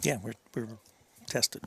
Yeah, we're tested.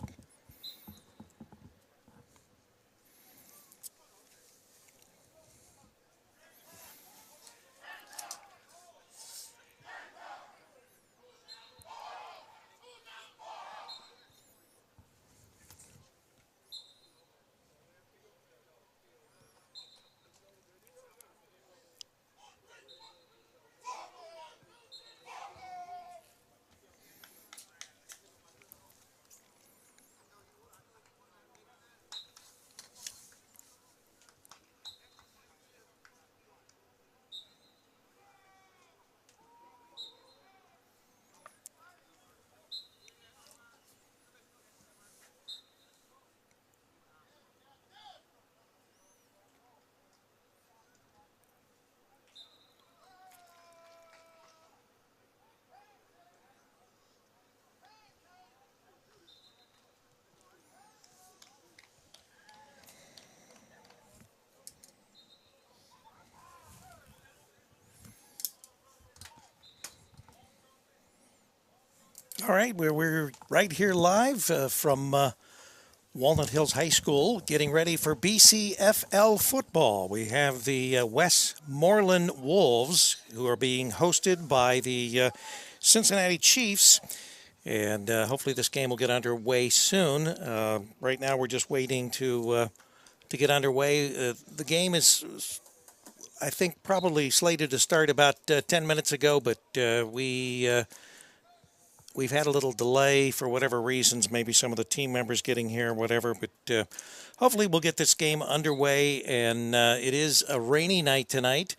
All right, we're right here live from Walnut Hills High School, getting ready for BCFL football. We have the Westmoreland Wolves, who are being hosted by the Cincinnati Chiefs, and hopefully this game will get underway soon. Right now, we're just waiting to get underway. The game is, I think, probably slated to start about 10 minutes ago, but we've had a little delay for whatever reasons, maybe some of the team members getting here, whatever, but hopefully we'll get this game underway, and it is a rainy night tonight.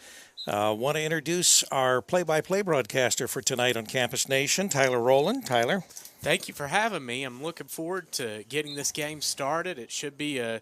Want to introduce our play-by-play broadcaster for tonight on Campus Nation, Tyler Rowland. Tyler. Thank you for having me. I'm looking forward to getting this game started. It should be a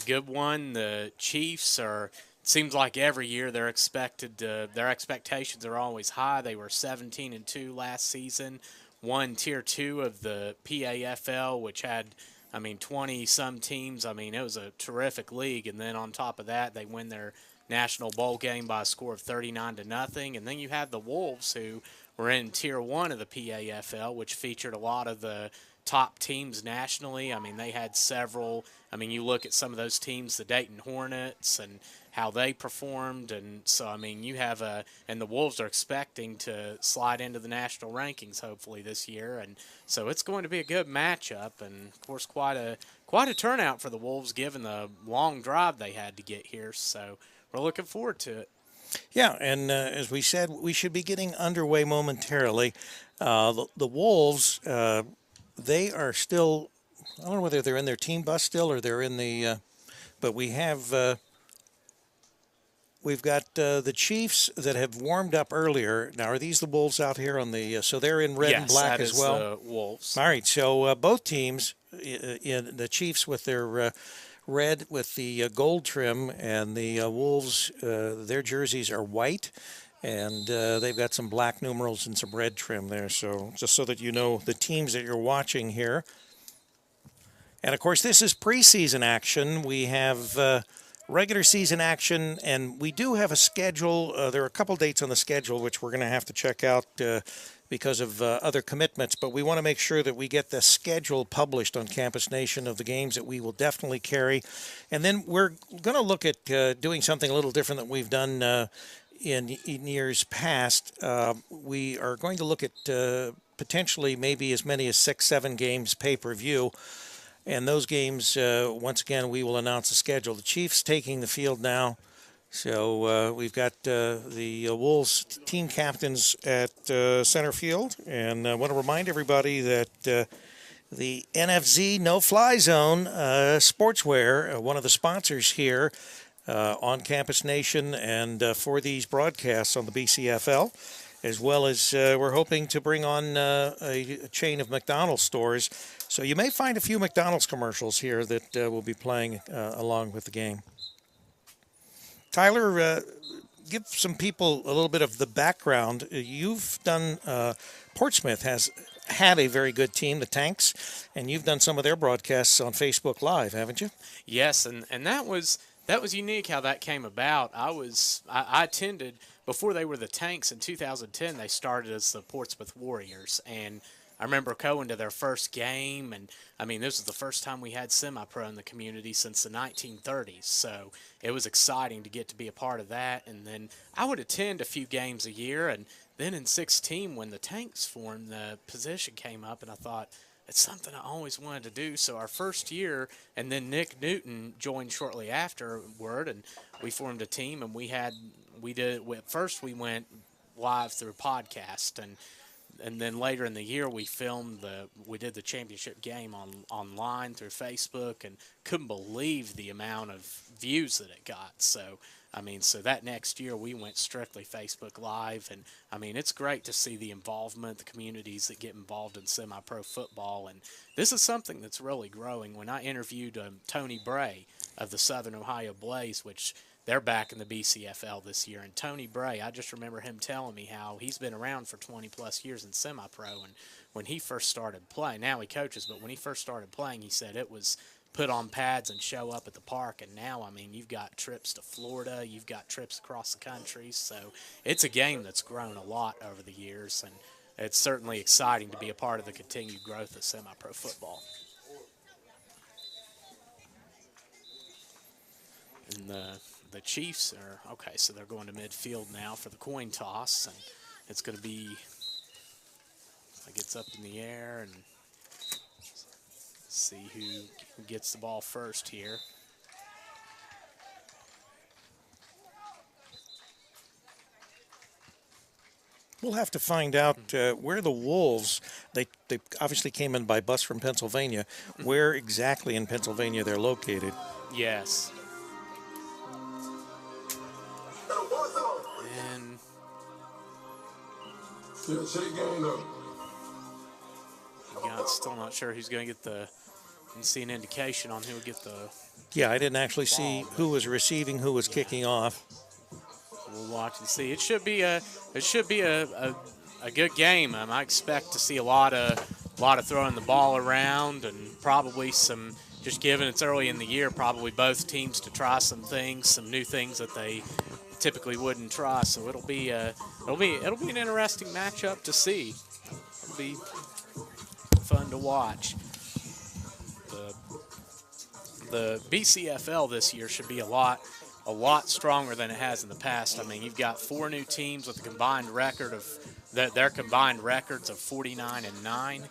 good one. The Chiefs are, it seems like every year their expectations are always high. They were 17-2 last season. Won Tier 2 of the PAFL, which had, 20-some teams. It was a terrific league. And then on top of that, they win their National Bowl game by a score of 39-0. And then you have the Wolves, who were in Tier 1 of the PAFL, which featured a lot of the top teams nationally. They had several. You look at some of those teams, the Dayton Hornets, and how they performed. And so, you have and the Wolves are expecting to slide into the national rankings hopefully this year. And so it's going to be a good matchup. And, of course, quite a turnout for the Wolves given the long drive they had to get here. So we're looking forward to it. Yeah, and as we said, we should be getting underway momentarily. The Wolves, they are still, I don't know whether they're in their team bus still or they're in the, but we've got the Chiefs that have warmed up earlier. Now, are these the Wolves out here on the, so they're in red and black as well? Yes, that is the Wolves. All right, so both teams, in the Chiefs with their red with the gold trim, and the Wolves, their jerseys are white, and they've got some black numerals and some red trim there. So just so that you know the teams that you're watching here. And, of course, this is preseason action. We have regular season action, and we do have a schedule. There are a couple dates on the schedule which we're going to have to check out because of other commitments, but we want to make sure that we get the schedule published on Campus Nation of the games that we will definitely carry. And then we're going to look at doing something a little different than we've done in years past. We are going to look at potentially maybe as many as 6-7 games pay-per-view. And those games, once again, we will announce the schedule. The Chiefs taking the field now. So we've got the Wolves team captains at center field. And I want to remind everybody that the NFZ No-Fly Zone Sportswear, one of the sponsors here on Campus Nation and for these broadcasts on the BCFL, as well as we're hoping to bring on a chain of McDonald's stores. So you may find a few McDonald's commercials here that will be playing along with the game. Tyler, give some people a little bit of the background. You've done, Portsmouth has had a very good team, the Tanks, and you've done some of their broadcasts on Facebook Live, haven't you? Yes, and that was unique how that came about. I attended, before they were the Tanks in 2010, they started as the Portsmouth Warriors, and I remember going to their first game, and I mean, this was the first time we had semi-pro in the community since the 1930s. So it was exciting to get to be a part of that. And then I would attend a few games a year, and then in 16, when the Tanks formed, the position came up, and I thought, it's something I always wanted to do. So our first year, and then Nick Newton joined shortly afterward, and we formed a team, and first we went live through a podcast, and then later in the year we did the championship game online through Facebook, and couldn't believe the amount of views that it got. So I mean, so that next year we went strictly Facebook Live, and I mean, it's great to see the involvement, the communities that get involved in semi-pro football, and this is something that's really growing. When I interviewed Tony Bray of the Southern Ohio Blaze, which they're back in the BCFL this year, and Tony Bray, I just remember him telling me how he's been around for 20-plus years in semi-pro, and when he first started playing, now he coaches, but when he first started playing, he said it was put on pads and show up at the park, and now, I mean, you've got trips to Florida, you've got trips across the country, so it's a game that's grown a lot over the years, and it's certainly exciting to be a part of the continued growth of semi-pro football. And the Chiefs are, okay, so they're going to midfield now for the coin toss, and it's going to be, it gets up in the air, and see who gets the ball first here. We'll have to find out where the Wolves, they obviously came in by bus from Pennsylvania, where exactly in Pennsylvania they're located. Yes. And still not sure who's going to get the, and see an indication on who would get the. Yeah, I didn't actually see who was receiving, who was kicking off. We'll watch and see. It should be a good game. I expect to see a lot of throwing the ball around, and probably some, just given it's early in the year, probably both teams to try some things, some new things that they typically wouldn't try. So it'll be an interesting matchup to see. It'll be fun to watch. The BCFL this year should be a lot stronger than it has in the past. I mean, you've got 4 new teams with a combined record of their combined records of 49-9.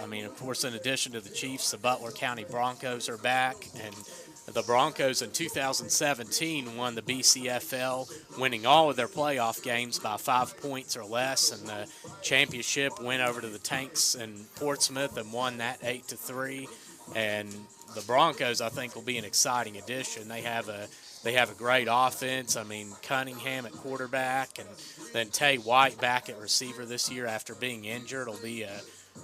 I mean, of course, in addition to the Chiefs, the Butler County Broncos are back, and the Broncos in 2017 won the BCFL, winning all of their playoff games by 5 points or less, and the championship went over to the Tanks in Portsmouth and won that 8-3. And the Broncos, I think, will be an exciting addition. They have a great offense. I mean, Cunningham at quarterback, and then Tay White back at receiver this year after being injured will be a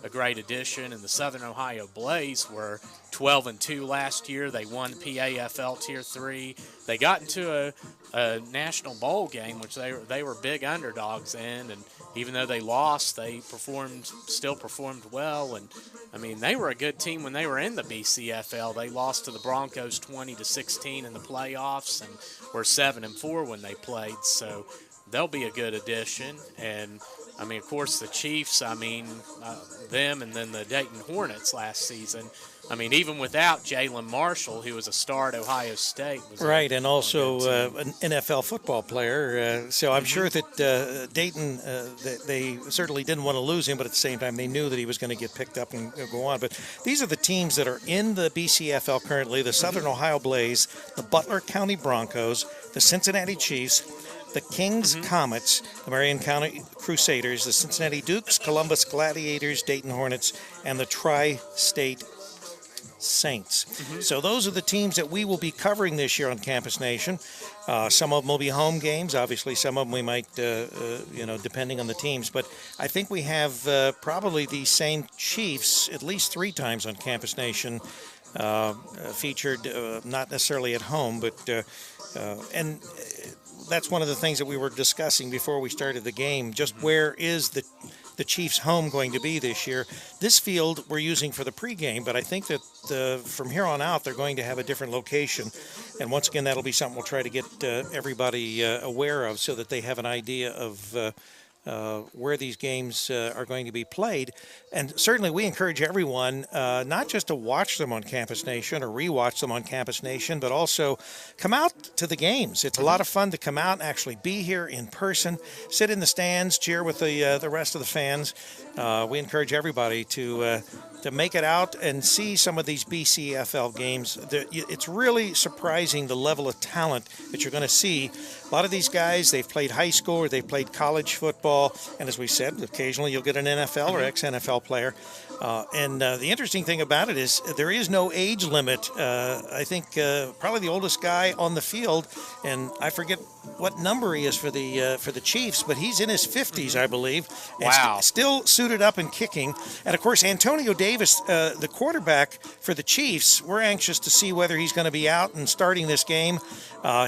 great addition. And the Southern Ohio Blaze were 12-2 last year. They won PAFL Tier 3. They got into a national bowl game, which they were big underdogs in, and even though they lost, they still performed well. And I mean, they were a good team when they were in the BCFL. They lost to the Broncos 20-16 in the playoffs, and were 7-4 when they played. So they'll be a good addition. And I mean, of course, the Chiefs, I mean, them, and then the Dayton Hornets last season. I mean, even without Jalen Marshall, who was a star at Ohio State. Right, and also an NFL football player. So I'm sure that Dayton, they certainly didn't want to lose him, but at the same time, they knew that he was going to get picked up and go on. But these are the teams that are in the BCFL currently: the Southern Ohio Blaze, the Butler County Broncos, the Cincinnati Chiefs, the Kings Comets, the Marion County Crusaders, the Cincinnati Dukes, Columbus Gladiators, Dayton Hornets, and the Tri-State Saints. So those are the teams that we will be covering this year on Campus Nation. Some of them will be home games. Obviously, some of them we might, depending on the teams. But I think we have probably the same Chiefs at least 3 times on Campus Nation featured, not necessarily at home, but and that's one of the things that we were discussing before we started the game. Just where is the Chiefs' home going to be this year? This field we're using for the pregame, but I think that from here on out they're going to have a different location. And once again, that'll be something we'll try to get everybody aware of, so that they have an idea of where these games are going to be played. And certainly we encourage everyone not just to watch them on Campus Nation or rewatch them on Campus Nation, but also come out to the games. It's a lot of fun to come out and actually be here in person, sit in the stands, cheer with the rest of the fans. We encourage everybody to make it out and see some of these BCFL games. It's really surprising the level of talent that you're going to see. A lot of these guys, they've played high school or they've played college football, and as we said, occasionally you'll get an NFL or ex-NFL player. And the interesting thing about it is there is no age limit. I think probably the oldest guy on the field, and I forget what number he is for the Chiefs, but he's in his 50s, I believe. And Wow. still suited up and kicking. And, of course, Antonio Davis, the quarterback for the Chiefs, we're anxious to see whether he's going to be out and starting this game.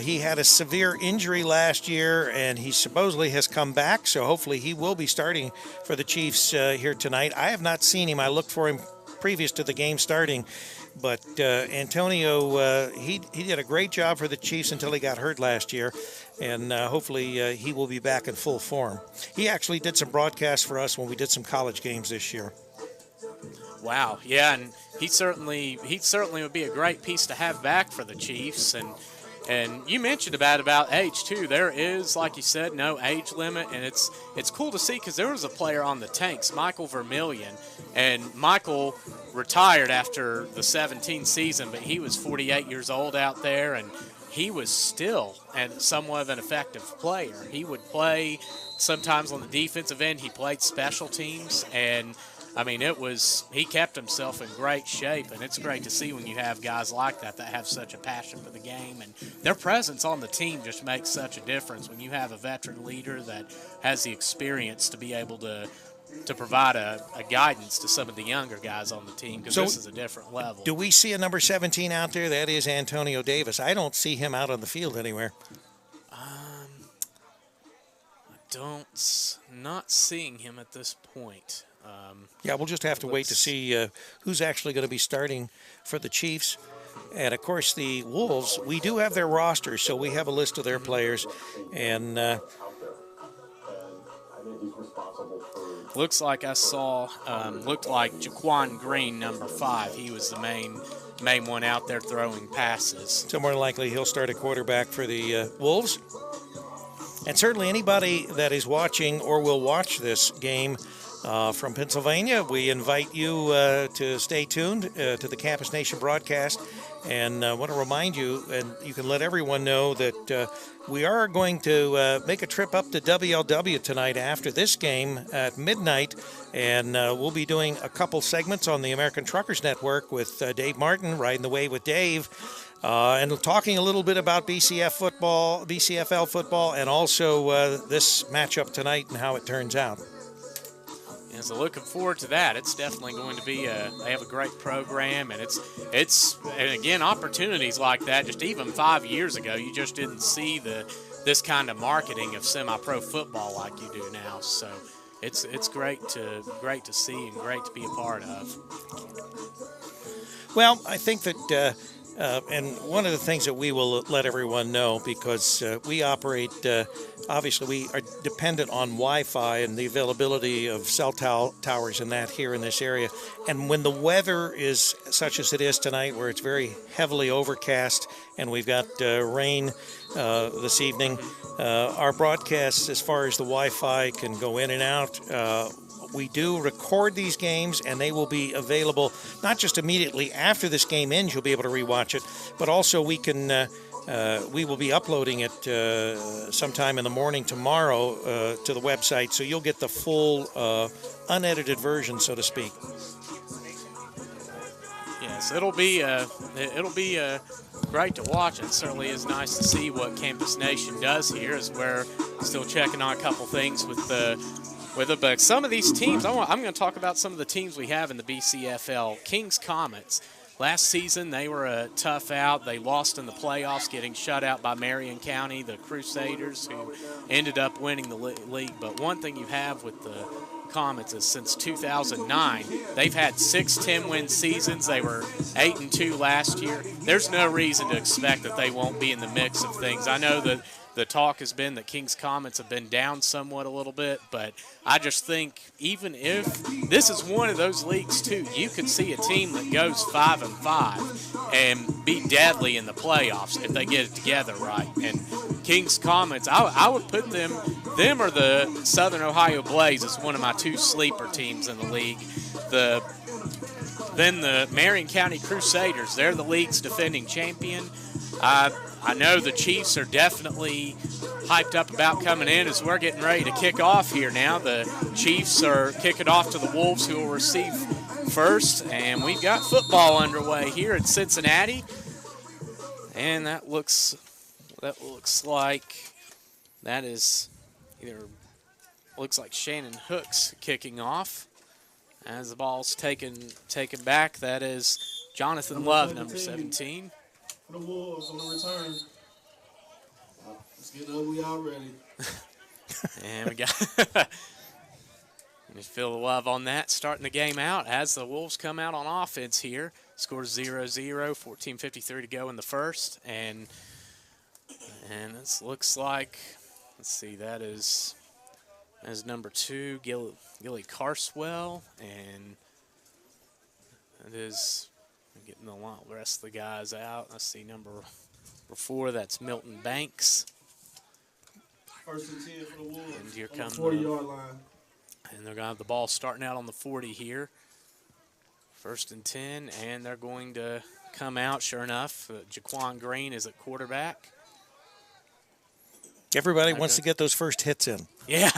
He had a severe injury last year, and he supposedly has come back, so hopefully he will be starting for the Chiefs here tonight. I have not seen him. I looked for him previous to the game starting, but Antonio, he did a great job for the Chiefs until he got hurt last year, and hopefully he will be back in full form. He actually did some broadcasts for us when we did some college games this year. Wow, yeah, and he certainly would be a great piece to have back for the Chiefs. And you mentioned about age too. There is, like you said, no age limit, and it's cool to see because there was a player on the Tanks, Michael Vermillion, and Michael retired after the 17 season, but he was 48 years old out there, and he was still somewhat of an effective player. He would play sometimes on the defensive end. He played special teams, and I mean, he kept himself in great shape, and it's great to see when you have guys like that have such a passion for the game, and their presence on the team just makes such a difference when you have a veteran leader that has the experience to be able to provide a guidance to some of the younger guys on the team, because this is a different level. Do we see a number 17 out there? That is Antonio Davis. I don't see him out on the field anywhere. Not seeing him at this point. Yeah, we'll just have to wait to see who's actually going to be starting for the Chiefs. And, of course, the Wolves, we do have their roster, so we have a list of their players. And looks like I saw, looked like Jaquan Green, number 5. He was the main one out there throwing passes. so more than likely he'll start a quarterback for the Wolves. And certainly anybody that is watching or will watch this game from Pennsylvania, we invite you to stay tuned to the Campus Nation broadcast. And I want to remind you, and you can let everyone know, that we are going to make a trip up to WLW tonight after this game at midnight. And we'll be doing a couple segments on the American Truckers Network with Dave Martin, Riding the Wave with Dave, and talking a little bit about BCFL football, and also this matchup tonight and how it turns out. Yeah, so looking forward to that. It's definitely going to be they have a great program, and and again, opportunities like that, just even 5 years ago, you just didn't see this kind of marketing of semi-pro football like you do now. So it's great to see and great to be a part of. Well, I think that and one of the things that we will let everyone know, because we operate, obviously we are dependent on Wi-Fi and the availability of cell towers and that here in this area. And when the weather is such as it is tonight, where it's very heavily overcast and we've got rain this evening, our broadcasts, as far as the Wi-Fi, can go in and out. We do record these games, and they will be available not just immediately after this game ends, you'll be able to rewatch it, but also we will be uploading it sometime in the morning tomorrow to the website, so you'll get the full unedited version, so to speak. Yes, it'll be great to watch. It certainly is nice to see what Campus Nation does here, as we're still checking on a couple things with it, but some of these teams, I'm going to talk about some of the teams we have in the BCFL. Kings Comets. Last season, they were a tough out. They lost in the playoffs, getting shut out by Marion County, the Crusaders, who ended up winning the league. But one thing you have with the Comets is since 2009, they've had 6 10-win seasons. They were 8-2 last year. There's no reason to expect that they won't be in the mix of things. I know that the talk has been that King's Comets have been down somewhat a little bit, but I just think even if this is one of those leagues too, you could see a team that goes 5-5 and be deadly in the playoffs if they get it together right. And King's Comets, I would put them or the Southern Ohio Blaze as one of my 2 sleeper teams in the league. Then the Marion County Crusaders, they're the league's defending champion. I know the Chiefs are definitely hyped up about coming in as we're getting ready to kick off here now. The Chiefs are kicking off to the Wolves, who will receive first. And we've got football underway here in Cincinnati. And that looks like that is looks like Shannon Hooks kicking off. As the ball's taken back, that is Jonathan Love, number 17. For the Wolves on the return. Let's get ugly already. And we got just feel the love on that, starting the game out as the Wolves come out on offense here. Scores 0-0, 14:53 to go in the first. And this looks like, let's see, that is number 2, Gilly Carswell, and that is getting the rest of the guys out. Let's see, number 4, that's Milton Banks. First and 10 for the Wolves. And here on comes the 40-yard line. And they're going to have the ball starting out on the 40 here. First and 10, and they're going to come out, sure enough. Jaquan Green is at quarterback. Everybody wants to get those first hits in. Yeah.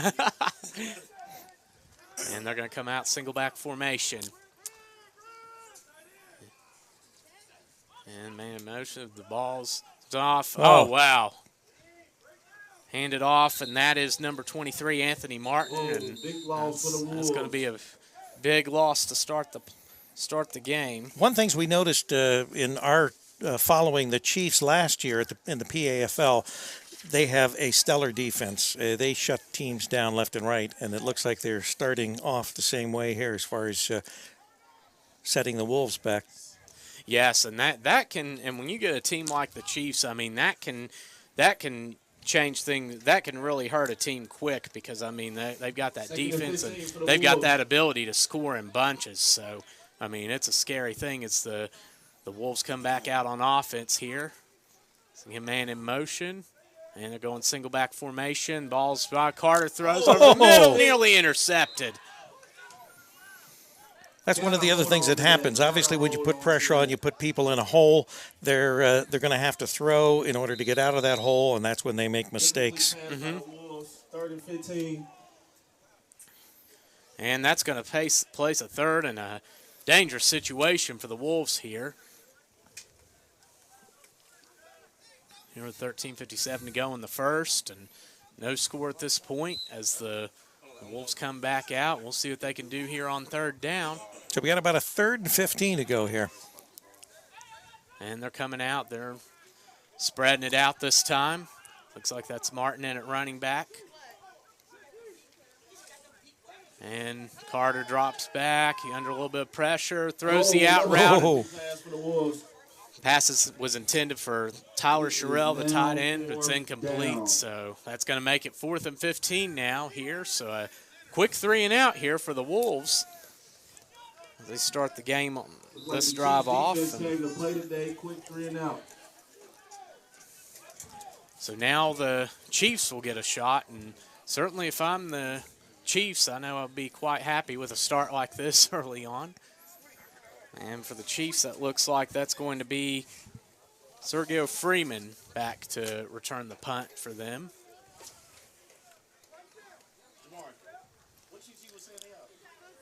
And they're going to come out single back formation. And man in motion, the ball's off. Oh, wow. Handed off, and that is number 23, Anthony Martin. And big loss for the Wolves. That's going to be a big loss to start the game. One thing we noticed in our following the Chiefs last year in the PAFL, they have a stellar defense. They shut teams down left and right, and it looks like they're starting off the same way here as far as setting the Wolves back. Yes, and that can, and when you get a team like the Chiefs, I mean that can change things. That can really hurt a team quick because I mean they've got that defense and they've got that ability to score in bunches. So I mean it's a scary thing. It's the Wolves come back out on offense here. See a man in motion. And they're going single back formation. Ball's by Carter, throws over the middle, nearly intercepted. That's one of the other things that happens. Obviously, when you put pressure on, you put people in a hole. They're going to have to throw in order to get out of that hole, and that's when they make mistakes. Mm-hmm. 3rd and 15. And that's going to place a third in a dangerous situation for the Wolves here. Here with 13:57 to go in the first, and no score at this point as the Wolves come back out. We'll see what they can do here on 3rd down. So we got about a 3rd and 15 to go here. And they're coming out. They're spreading it out this time. Looks like that's Martin in at running back. And Carter drops back. He under a little bit of pressure. Throws the out route. Passes was intended for Tyler Sherrill, the tight end, but it's incomplete. So that's going to make it 4th and 15 now here. So a quick 3 and out here for the Wolves. They start the game on this drive off. So now the Chiefs will get a shot, and certainly if I'm the Chiefs, I know I'll be quite happy with a start like this early on. And for the Chiefs, that looks like that's going to be Sergio Freeman back to return the punt for them.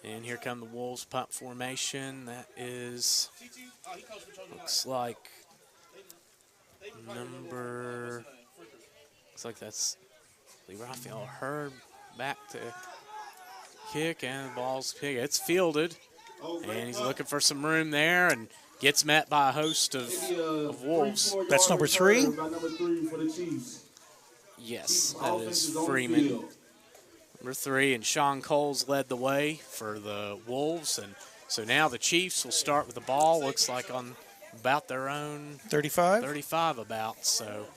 And here come the Wolves punt formation. That is, looks like that's Lee Raphael Hurd back to kick, and the ball's picked. It's fielded. And he's looking for some room there and gets met by a host of Wolves. That's number 3? Yes, that is Freeman. Number 3, and Sean Coles led the way for the Wolves. And so now the Chiefs will start with the ball. Looks like on about their own 35? 35 about. So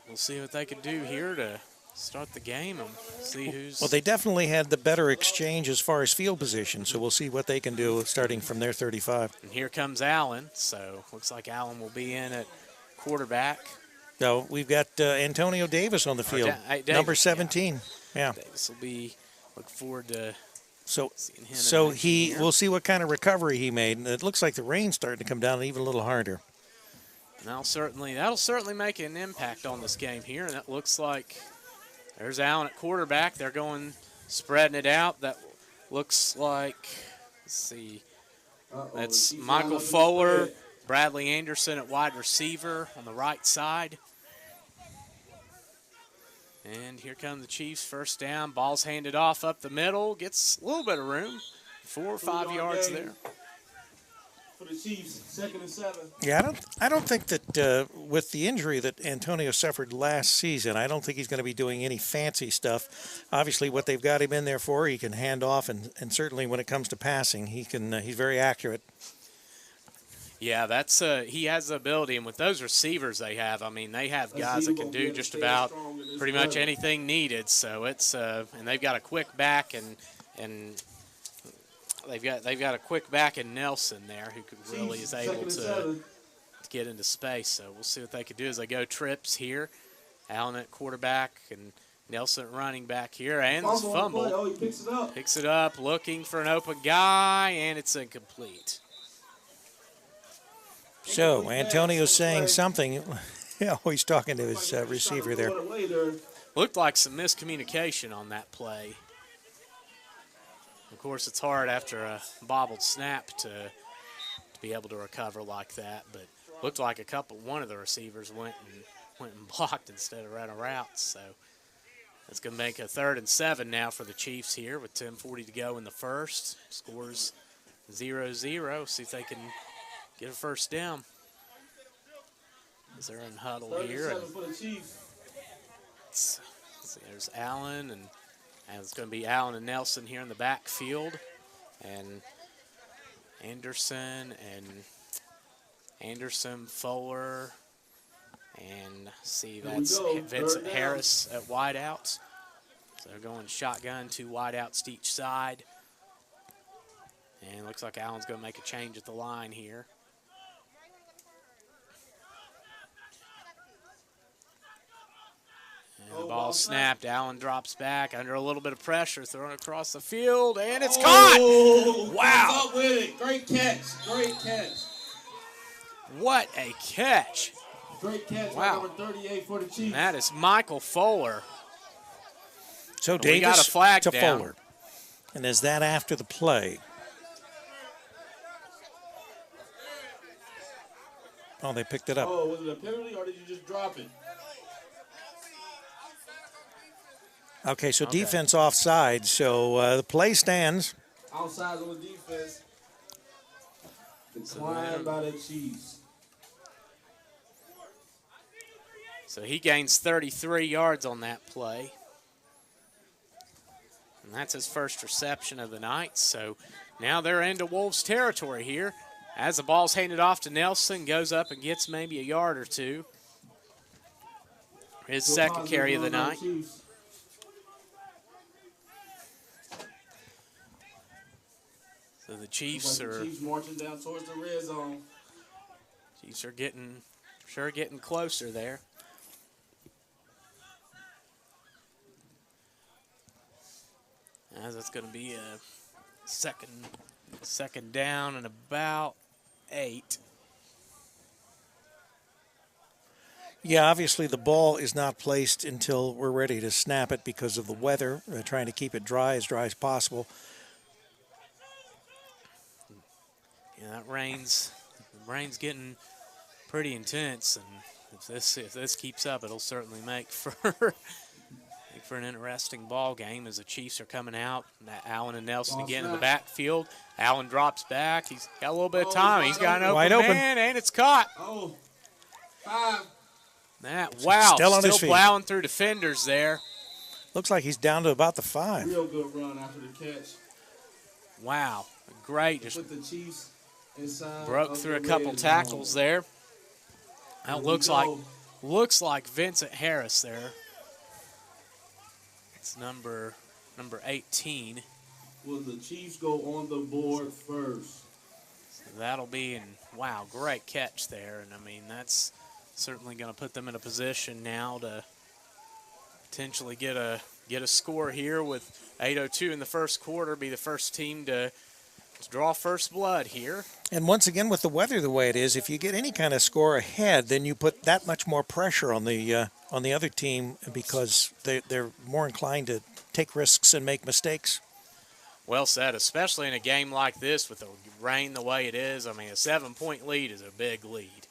we'll see what they can do here to start the game and see who's. Well, they definitely had the better exchange as far as field position, so we'll see what they can do starting from their 35. And here comes Allen, so looks like Allen will be in at quarterback. So we've got Antonio Davis on the field, number 17. Yeah. Davis will be. Look forward to. So seeing him we'll see what kind of recovery he made. And it looks like the rain's starting to come down even a little harder. And that'll certainly make an impact on this game here. And that looks like there's Allen at quarterback. They're going spreading it out. That looks like, let's see, that's Michael Fuller, Bradley Anderson at wide receiver on the right side. And here come the Chiefs, first down. Ball's handed off up the middle. Gets a little bit of room, 4 or 5 yards there. For the Chiefs, 2nd and 7. Yeah, I don't think that with the injury that Antonio suffered last season, I don't think he's going to be doing any fancy stuff. Obviously, what they've got him in there for, he can hand off, and certainly when it comes to passing, he's very accurate. Yeah, that's he has the ability, and with those receivers they have, I mean, they have guys that can do just about pretty much anything needed. So it's and they've got a quick back and they've got a quick back in Nelson there who really is able to get into space. So we'll see what they can do as they go trips here. Allen at quarterback and Nelson at running back here, and this fumble. Oh, he picks it up. Picks it up, looking for an open guy, and it's incomplete. So Antonio's saying something. Yeah, he's talking to his receiver there. Looked like some miscommunication on that play. Of course, it's hard after a bobbled snap to be able to recover like that, but looked like one of the receivers went and blocked instead of ran a route. So it's going to make a 3rd and 7 now for the Chiefs here with 10:40 to go in the first. Scores 0-0. See if they can get a first down. As they're in huddle here. And there's Allen, and it's going to be Allen and Nelson here in the backfield. And Anderson, Fuller, and see that's Vincent Harris at wideouts. So they're going shotgun, 2 wideouts to each side. And it looks like Allen's going to make a change at the line here. And the ball snapped. Allen drops back under a little bit of pressure, thrown across the field, and it's caught. Wow. Up with it. Great catch. Great catch. What a catch. Great catch. Wow. Number 38 for the Chiefs. And that is Michael Fuller. So we got a Davis flag to down. Fuller. And is that after the play? Oh, they picked it up. Oh, was it a penalty or did you just drop it? Okay, so defense offside. So the play stands. Outside on the defense. Declined by the Chiefs. So he gains 33 yards on that play. And that's his first reception of the night. So now they're into Wolves territory here. As the ball's handed off to Nelson, goes up and gets maybe a yard or two. His second carry of the night. So the Chiefs are marching down towards the red zone. Chiefs are getting closer there. As it's going to be a second down and about 8. Yeah, obviously the ball is not placed until we're ready to snap it because of the weather. They're trying to keep it dry as possible. Yeah, the rain's getting pretty intense, and if this keeps up, it'll certainly make for an interesting ball game as the Chiefs are coming out. Allen and Nelson again in the backfield. Allen drops back. He's got a little bit of time. He's got an open man, and it's caught. Oh, 5. Still plowing through defenders there. Looks like he's down to about the 5. Real good run after the catch. Wow, great. Just put the Chiefs inside. Broke through a couple tackles there. That looks looks like Vincent Harris there. It's number 18. Will the Chiefs go on the board first? So that'll be, wow, great catch there. And, I mean, that's certainly going to put them in a position now to potentially get a score here with 8:02 in the first quarter, be the first team to draw first blood here. And once again, with the weather the way it is, if you get any kind of score ahead, then you put that much more pressure on the other team because they're more inclined to take risks and make mistakes. Well said, especially in a game like this with the rain the way it is. I mean, a 7-point lead is a big lead.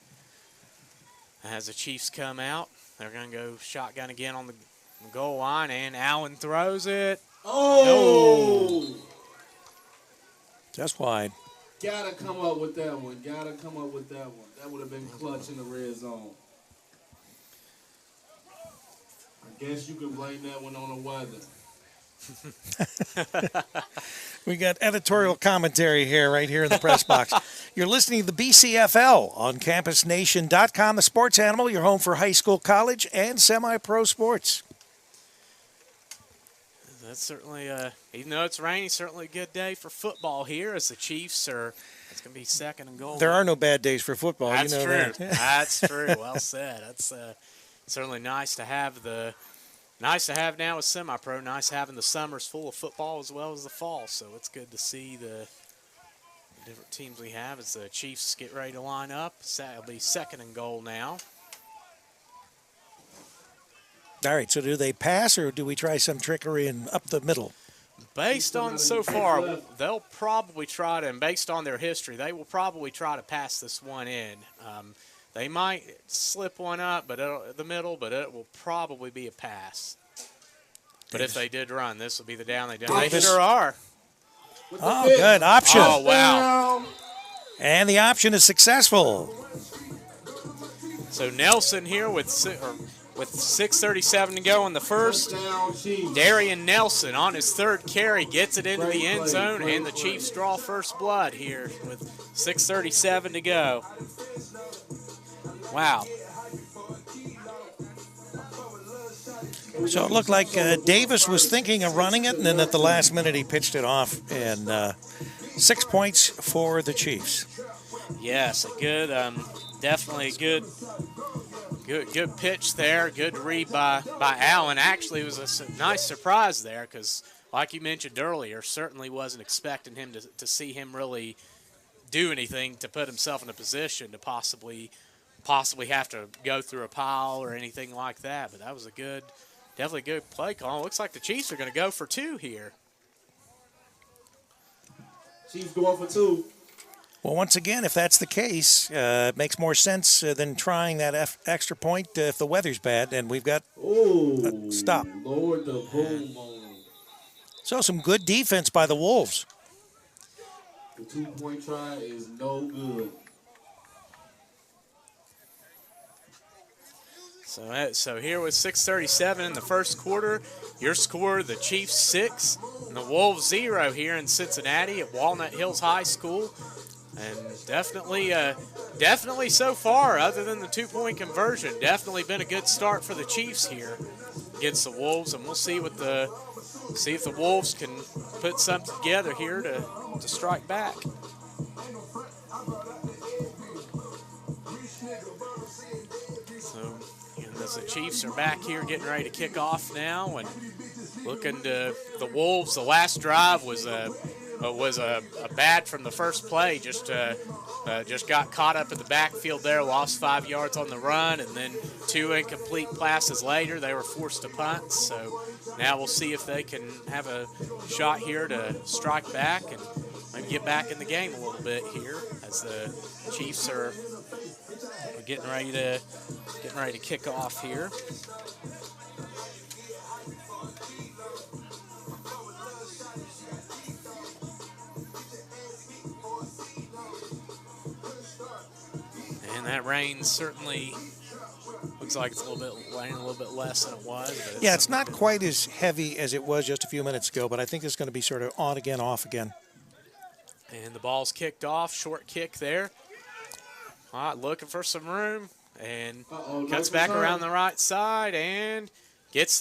As the Chiefs come out, they're going to go shotgun again on the goal line, and Allen throws it. Oh! No. Just wide. Gotta come up with that one. That would have been clutch in the red zone. I guess you can blame that one on the weather. We got editorial commentary here, right here in the press box. You're listening to the BCFL on CampusNation.com, the sports animal, your home for high school, college, and semi-pro sports. That's certainly, even though it's rainy, certainly a good day for football here as the Chiefs it's going to be second and goal. There are no bad days for football. That's you know true. That. That's true. Well said. That's certainly nice to have now with semi-pro. Nice having the summers full of football as well as the fall. So it's good to see the different teams we have as the Chiefs get ready to line up. It'll be second and goal now. All right, so do they pass or do we try some trickery and up the middle? Based on so far, they'll probably try to, and based on their history, they will probably try to pass this one in. They might slip one up the middle, but it will probably be a pass. But if they did run, this will be the down they did. They sure are. Oh, good. Option. Oh, wow. And the option is successful. So Nelson here with 6:37 to go in the first. Darian Nelson on his third carry gets it into the end zone, and the Chiefs draw first blood here with 6:37 to go. Wow. So it looked like Davis was thinking of running it, and then at the last minute he pitched it off, and 6 points for the Chiefs. Yes, a good, definitely a good pitch there. Good read by Allen. Actually, it was a nice surprise there because, like you mentioned earlier, certainly wasn't expecting him to see him really do anything to put himself in a position to possibly have to go through a pile or anything like that. But that was definitely a good play call. Looks like the Chiefs are going to go for two here. Chiefs going for two. Well, once again, if that's the case, it makes more sense than trying that extra point if the weather's bad, and we've got stop. Lowered the boom on. So some good defense by the Wolves. The 2-point try is no good. So here with 6:37 in the first quarter, your score, the Chiefs 6 and the Wolves 0 here in Cincinnati at Walnut Hills High School. And definitely so far, other than the 2-point conversion, definitely been a good start for the Chiefs here against the Wolves. And we'll see if the Wolves can put something together here to strike back. So, as the Chiefs are back here getting ready to kick off now and looking to the Wolves, the last drive was a bad from the first play. Just got caught up in the backfield there, lost 5 yards on the run, and then 2 incomplete passes later, they were forced to punt. So now we'll see if they can have a shot here to strike back and maybe get back in the game a little bit here as the Chiefs are getting ready to kick off here. And that rain certainly looks like it's raining a little bit less than it was. But it's not quite as heavy as it was just a few minutes ago, but I think it's going to be sort of on again, off again. And the ball's kicked off, short kick there. All right, looking for some room. and Uh-oh, cuts nice back return. around the right side and gets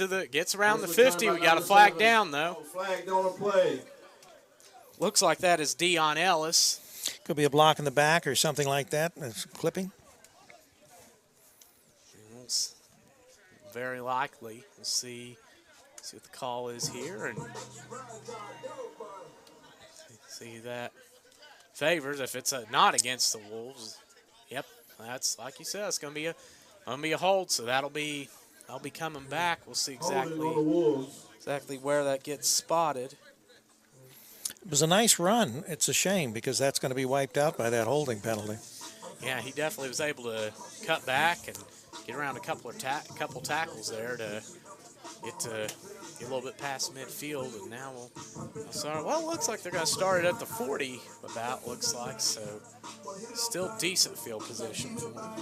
around the 50. We got a flag down though. Flag on the play. Looks like that is Dion Ellis. Could be a block in the back or something like that. That's clipping. It's very likely. We'll see what the call is here and see that favors if it's not against the Wolves. Yep, that's like you said. It's gonna be a hold. So that'll be coming back. We'll see exactly where that gets spotted. It was a nice run. It's a shame because that's going to be wiped out by that holding penalty. Yeah, he definitely was able to cut back and get around a couple tackles there to get a little bit past midfield, and now we'll start. Well, it looks like they're going to start it at the 40. About looks like so. Still decent field position for them.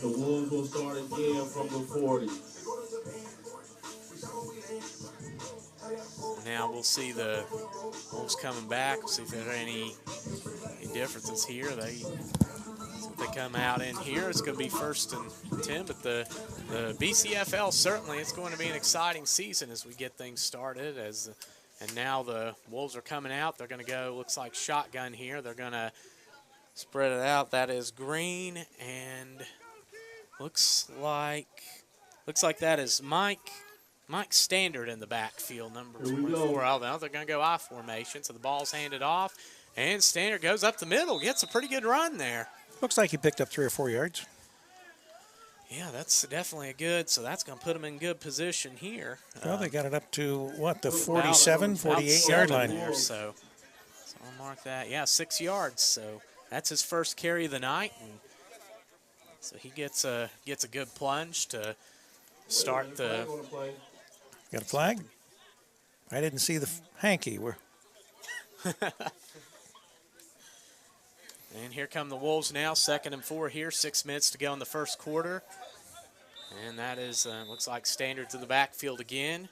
The Wolves will start again from the 40. Now we'll see the Wolves coming back. We'll see if there are any differences here. If they come out in here, it's going to be 1st and 10. But the BCFL, certainly it's going to be an exciting season as we get things started. And now the Wolves are coming out. They're going to go, looks like shotgun here. They're going to spread it out. That is green, and looks like that is Mike Standard in the backfield, number 24. Although they're going to go I formation, so the ball's handed off, and Standard goes up the middle, gets a pretty good run there. Looks like he picked up 3 or 4 yards. Yeah, that's definitely so that's going to put him in good position here. Well, they got it up to, what, the 47, 48-yard line. There, so I'll mark that. Yeah, 6 yards, so that's his first carry of the night. And so he gets a good plunge to start the. Got a flag? I didn't see the hanky. And here come the Wolves now, 2nd and 4 here, 6 minutes to go in the first quarter. And that is, looks like Standard to the backfield again.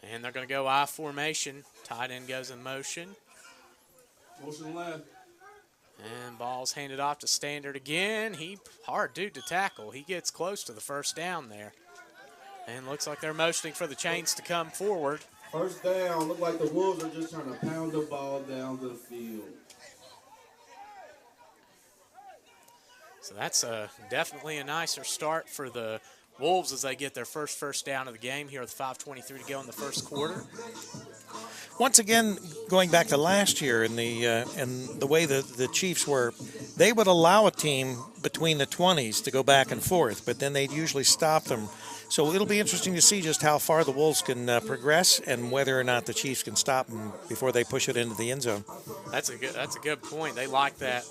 And they're going to go I formation. Tight end goes in motion. Motion left. And ball's handed off to Standard again. Hard dude to tackle. He gets close to the first down there. And looks like they're motioning for the chains to come forward. First down. Look like the Wolves are just trying to pound the ball down to the field. So that's definitely a nicer start for the Wolves as they get their first down of the game here with 5:23 to go in the first quarter. Once again, going back to last year and the way the Chiefs were, they would allow a team between the 20s to go back and forth, but then they'd usually stop them. So it'll be interesting to see just how far the Wolves can progress and whether or not the Chiefs can stop them before they push it into the end zone. That's a good point. They like that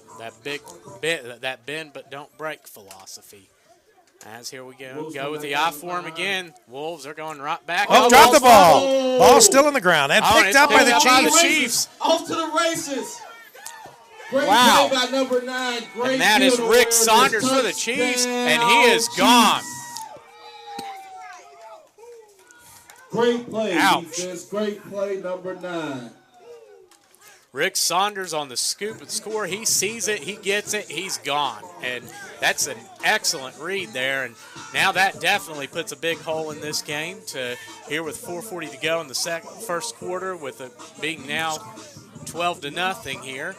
bend but don't break philosophy. As here we go with the I form again. Wolves are going right back. Oh, drop the ball. Ball's still on the ground and picked up by the Chiefs. Off to the races. Great Wow. play by number 9. Great And that is field Rick awareness. Saunders for the Chiefs, and he is gone. Great play, Ouch. defense. Great play, number 9. Rick Saunders on the scoop and score. He sees it, he gets it, he's gone. And that's an excellent read there. And now that definitely puts a big hole in this game to here with 4:40 to go in the first quarter with it being now 12-0 here.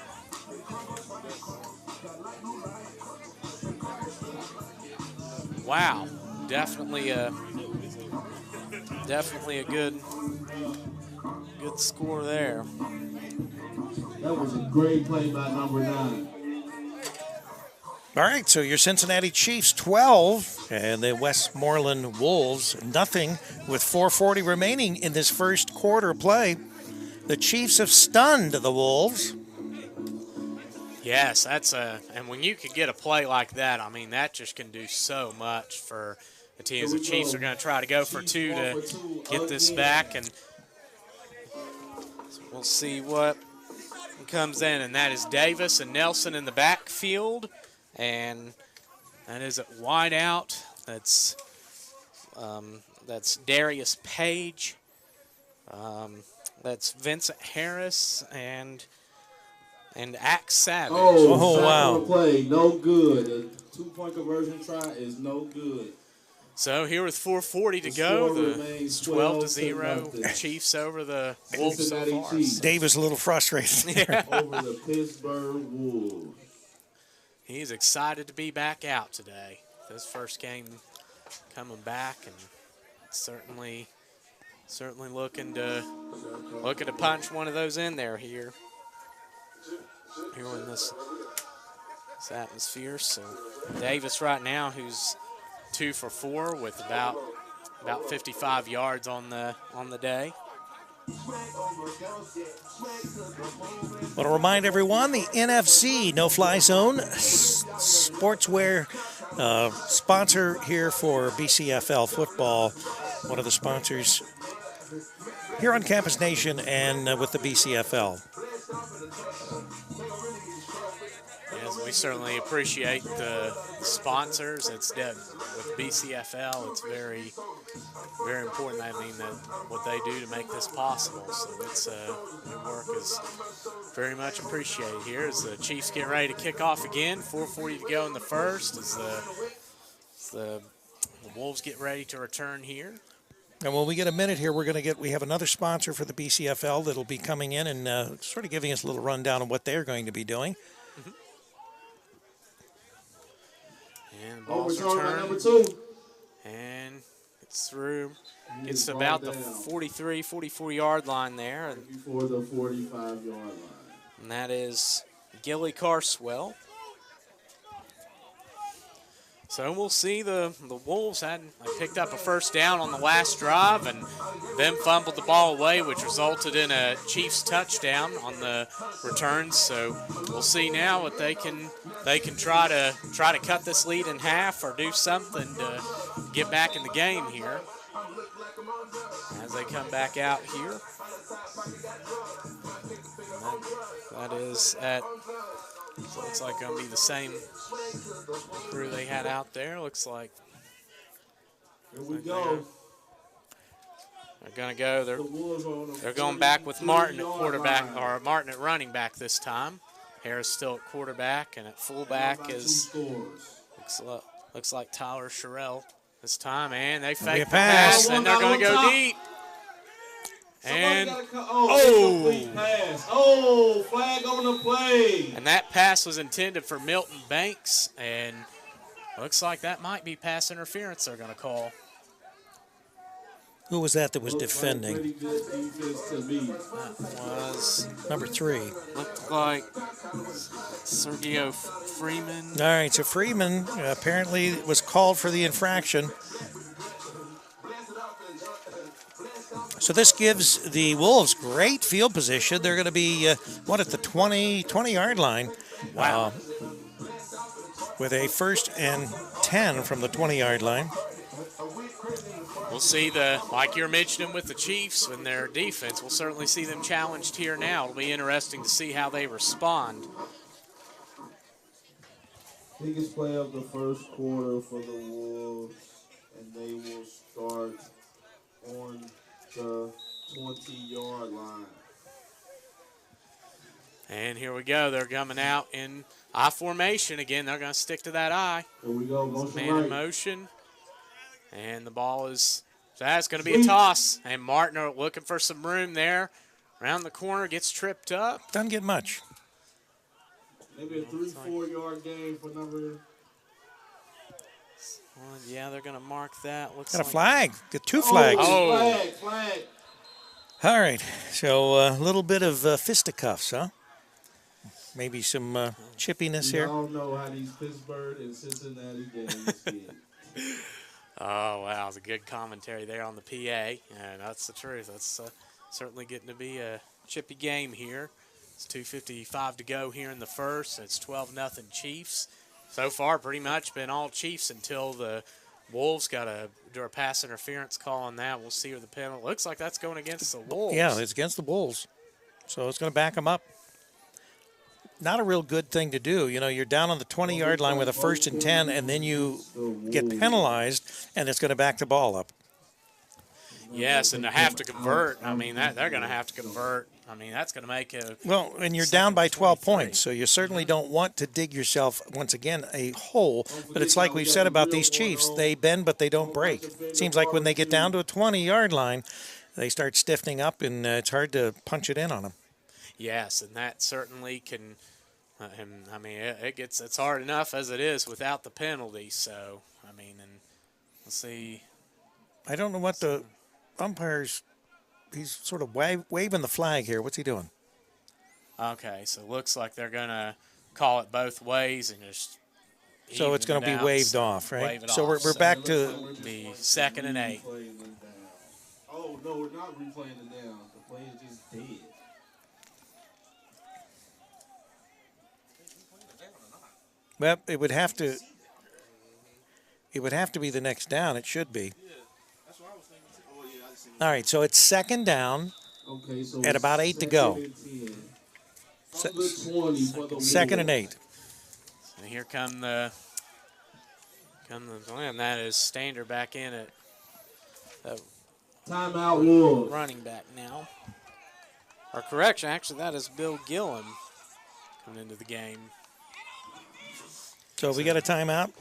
Wow, definitely a good score there. That was a great play by number 9. All right, so your Cincinnati Chiefs 12 and the Westmoreland Wolves nothing with 4:40 remaining in this first quarter play. The Chiefs have stunned the Wolves. Yes, and when you can get a play like that, I mean, that just can do so much for the teams. The Chiefs are going to try to go for 2 to get this back, and we'll see what comes in, and that is Davis and Nelson in the backfield, and that is at wide out. That's Darius Page. That's Vincent Harris and Axe Savage. Oh, sack wow. on the play, no good. The 2-point conversion try is no good. So here with 4:40 to The go, score the remains 12-0 12-0. Chiefs over the Wolves so Cincinnati far. Chiefs. Dave is a little frustrated there. Over the Pittsburgh Wolves. He's excited to be back out today. His first game coming back, and certainly looking to punch one of those in there here in this atmosphere. So Davis right now, who's 2 for 4 with about 55 yards on the day. Want to remind everyone, the NFC No-Fly Zone sportswear sponsor here for BCFL football. One of the sponsors here on Campus Nation and with the BCFL. Yes, we certainly appreciate the sponsors. It's with BCFL. It's very, very important. I mean, that what they do to make this possible. So it's their work is very much appreciated here. As the Chiefs get ready to kick off again, 4:40 to go in the first. As the Wolves get ready to return here. And when we get a minute here, we have another sponsor for the BCFL that'll be coming in and sort of giving us a little rundown of what they're going to be doing. And ball's Overtime returned. number 2. And it's through. Gets to about the 43, 44-yard line there. Before the 45-yard line. And that is Gilly Carswell. So we'll see the Wolves had picked up a first down on the last drive and then fumbled the ball away, which resulted in a Chiefs touchdown on the returns. So we'll see now what they can try to cut this lead in half or do something to get back in the game here as they come back out here. That is at. So it looks like going to be the same crew they had out there. Looks like. Here we go. They're going to go. They're going back with Martin at quarterback, or Martin at running back this time. Harris still at quarterback, and at fullback is looks like Tyler Sherrill this time. And they fake the pass, and they're going to go deep. And complete pass. Oh, flag on the play. And that pass was intended for Milton Banks, and looks like that might be pass interference they're going to call. Who was that was defending? Pretty good defense to me. That was Number 3. looked like Sergio Freeman. All right, so Freeman apparently was called for the infraction. So this gives the Wolves great field position. They're going to be, at the 20-yard line. Wow. With a 1st and 10 from the 20-yard line. We'll see like you're mentioning with the Chiefs and their defense, we'll certainly see them challenged here now. It'll be interesting to see how they respond. Biggest play of the first quarter for the Wolves, and they will start on the 20-yard line. And here we go. They're coming out in I formation again. They're going to stick to that I. Here we go. Motion Man right. in motion. And the ball is, so that's going to be a toss. And Martin are looking for some room there. Around the corner, gets tripped up. Doesn't get much. Maybe a 3-4 yard gain for number. Well, yeah, they're going to mark that. Looks Got a like flag. Get 2 flags. Oh. Flag. All right, so a little bit of fisticuffs, huh? Maybe some chippiness We here. all know how these Pittsburgh and Cincinnati games get. Oh, wow. It's a good commentary there on the PA. And that's the truth. That's certainly getting to be a chippy game here. It's 2:55 to go here in the first. It's 12-0 Chiefs. So far, pretty much been all Chiefs until the Wolves got to do a pass interference call on that. We'll see where the penalty. Looks like that's going against the Wolves. Yeah, it's against the Wolves. So it's going to back them up. Not a real good thing to do. You know, you're down on the 20-yard line with a 1st and 10, and then you get penalized, and it's going to back the ball up. Yes, and to have to convert, I mean, they're going to have to convert. I mean, that's going to make a Well, and you're down by 12 points, so you certainly don't want to dig yourself, once again, a hole. But it's like we've said about these Chiefs. They bend, but they don't break. Seems like when they get down to a 20-yard line, they start stiffening up, and it's hard to punch it in on them. Yes, and that certainly can. I mean, it's hard enough as it is without the penalty. So, I mean, and we'll see. I don't know what the umpire's. He's sort of waving the flag here. What's he doing? Okay, so it looks like they're going to call it both ways and just. So it's going to be waved off, right? So we're back to the 2nd and 8. Oh no, we're not replaying it down. The play is just dead. Well, it would have to. It would have to be the next down. It should be. All right, so it's 2nd down at about 8 to go. 2nd and 8. And here come the and that is Stander back in at timeout Wolves. Running back now. Or correction, actually, that is Bill Gillen coming into the game. So we got a timeout?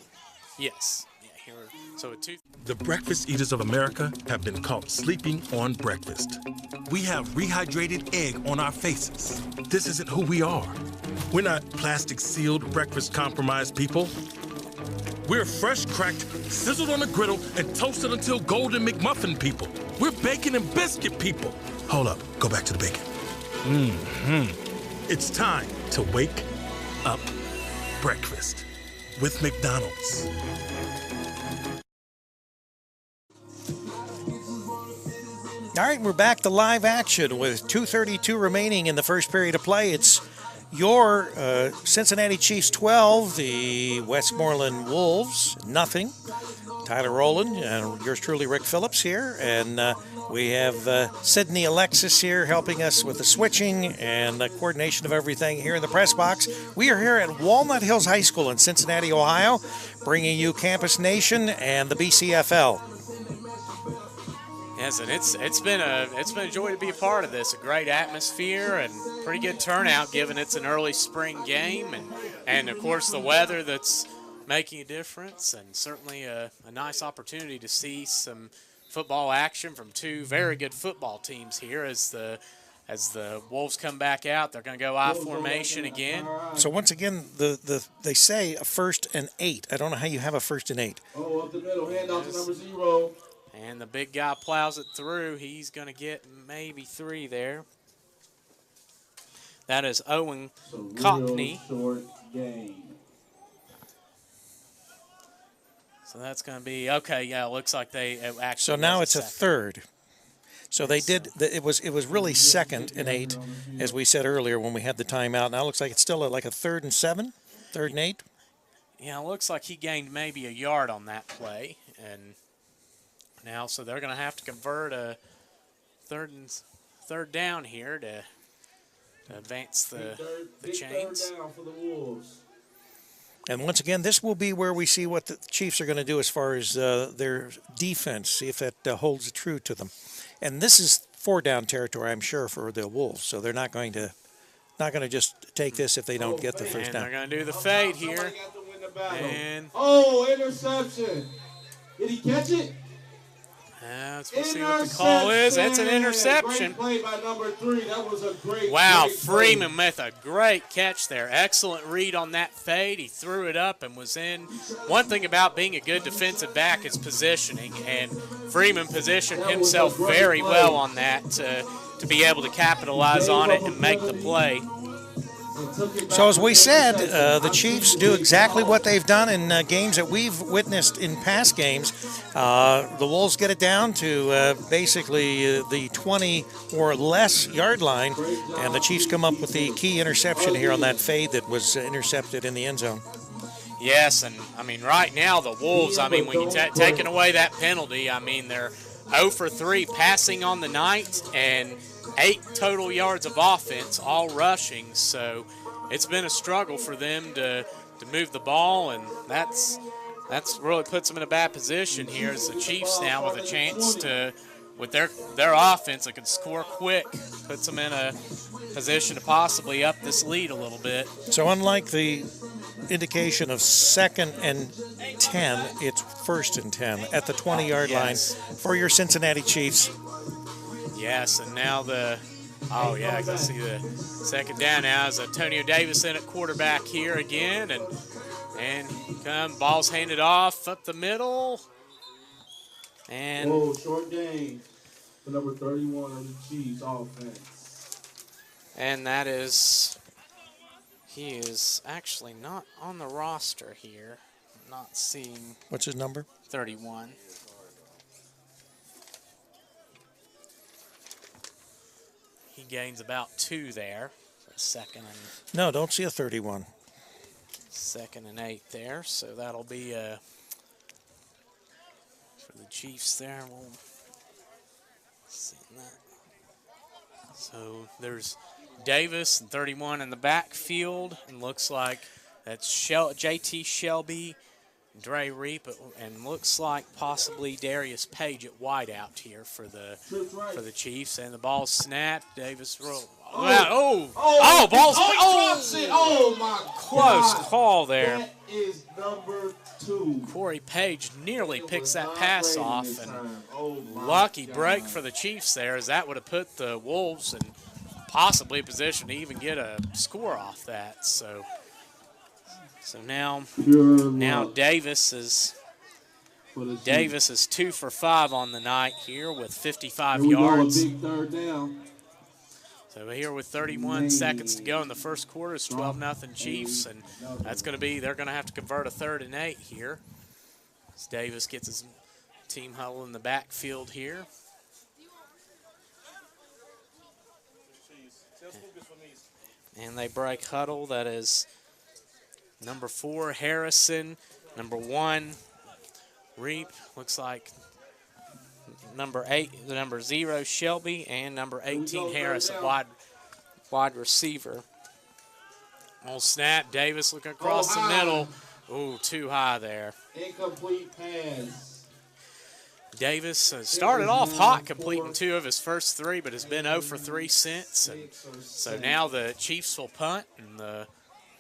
Yes. Yeah, here. So with 2. The breakfast eaters of America have been caught sleeping on breakfast. We have rehydrated egg on our faces. This isn't who we are. We're not plastic-sealed, breakfast-compromised people. We're fresh cracked, sizzled on a griddle, and toasted until golden McMuffin people. We're bacon and biscuit people. Hold up, go back to the bacon. It's time to wake up breakfast with McDonald's. All right, we're back to live action with 2:32 remaining in the first period of play. It's your Cincinnati Chiefs 12, the Westmoreland Wolves nothing. Tyler Rowland and yours truly, Rick Phillips here, and we have Sydney Alexis here helping us with the switching and the coordination of everything here in the press box. We are here at Walnut Hills High School in Cincinnati, Ohio, bringing you Campus Nation and the BCFL. Yes, and it's been a joy to be a part of this. A great atmosphere and pretty good turnout, given it's an early spring game, and of course the weather that's making a difference, and certainly a nice opportunity to see some football action from two very good football teams here as the Wolves come back out. They're going to go I formation again. So once again, they say a 1st and 8. I don't know how you have a 1st and 8. Oh, up the middle, hand off to number 0. And the big guy plows it through. He's going to get maybe 3 there. That is Owen Cockney. Short game. So that's going to be okay. Yeah, it looks like they actually. So now it's a 3rd. So they did. It was really 2nd and 8, as we said earlier when we had the timeout. Now it looks like it's still like a 3rd and 7, 3rd and 8. Yeah, it looks like he gained maybe a yard on that play, and now so they're going to have to convert a third down here to advance the chains. Third down for the Wolves. And once again, this will be where we see what the Chiefs are going to do as far as their defense, see if that holds true to them. And this is 4-down territory, I'm sure, for the Wolves. So they're not going to just take this if they don't get the first down. They're going to do the fade here. And interception. Did he catch it? Let's see what the call is. That's an interception. Great play by number 3. That was a great. Wow, great Freeman play. with a great catch there. Excellent read on that fade. He threw it up and was in. One thing about being a good defensive back is positioning, and Freeman positioned himself very well on that to be able to capitalize on it and make the play. So as we said, the Chiefs do exactly what they've done in games that we've witnessed in past games. The Wolves get it down to basically the 20 or less yard line, and the Chiefs come up with the key interception here on that fade that was intercepted in the end zone. Yes, and I mean right now the Wolves, I mean when you taking away that penalty, I mean they're 0 for 3 passing on the night and 8 total yards of offense, all rushing. So it's been a struggle for them to move the ball, and that's really puts them in a bad position here as the Chiefs now with a chance to with their offense that can score quick, puts them in a position to possibly up this lead a little bit. So unlike the indication of 2nd and 10, it's 1st and 10 at the 20-yard line for your Cincinnati Chiefs. Yes, and now oh yeah, I can see the second down now is Antonio Davis in at quarterback here again, and ball's handed off up the middle, and short gain for number 31 of the Chiefs offense. And he is actually not on the roster here. I'm not seeing. What's his number? 31. He gains about 2 there. No, don't see a 31. 2nd and 8 there. So that'll be for the Chiefs there. We'll see that. So there's Davis and 31 in the backfield, and looks like that's JT Shelby, Dre Reap, and looks like possibly Darius Page at wideout here for the Chiefs. And the ball snapped. Davis roll. Ball's drops it. Oh my! Close call there. That is number 2. Corey Page nearly picks that pass off, and lucky break for the Chiefs there, as that would have put the Wolves in possibly a position to even get a score off that. So now Davis is 2 for 5 on the night here with 55 yards. Big third down. So here with 31 seconds to go in the first quarter, it's 12-0 Chiefs, and they're going to have to convert a 3rd and 8 here. As Davis gets his team huddle in the backfield here. And they break huddle. That is number 4, Harrison. Number 1, Reap. Looks like number 0, Shelby, and number 18, Harris, a wide receiver. On snap, Davis looking across the middle. Ooh, too high there. Incomplete pass. Davis started off hot, completing 2 of his first 3, but has been 0 for 3 since. And so now the Chiefs will punt, and the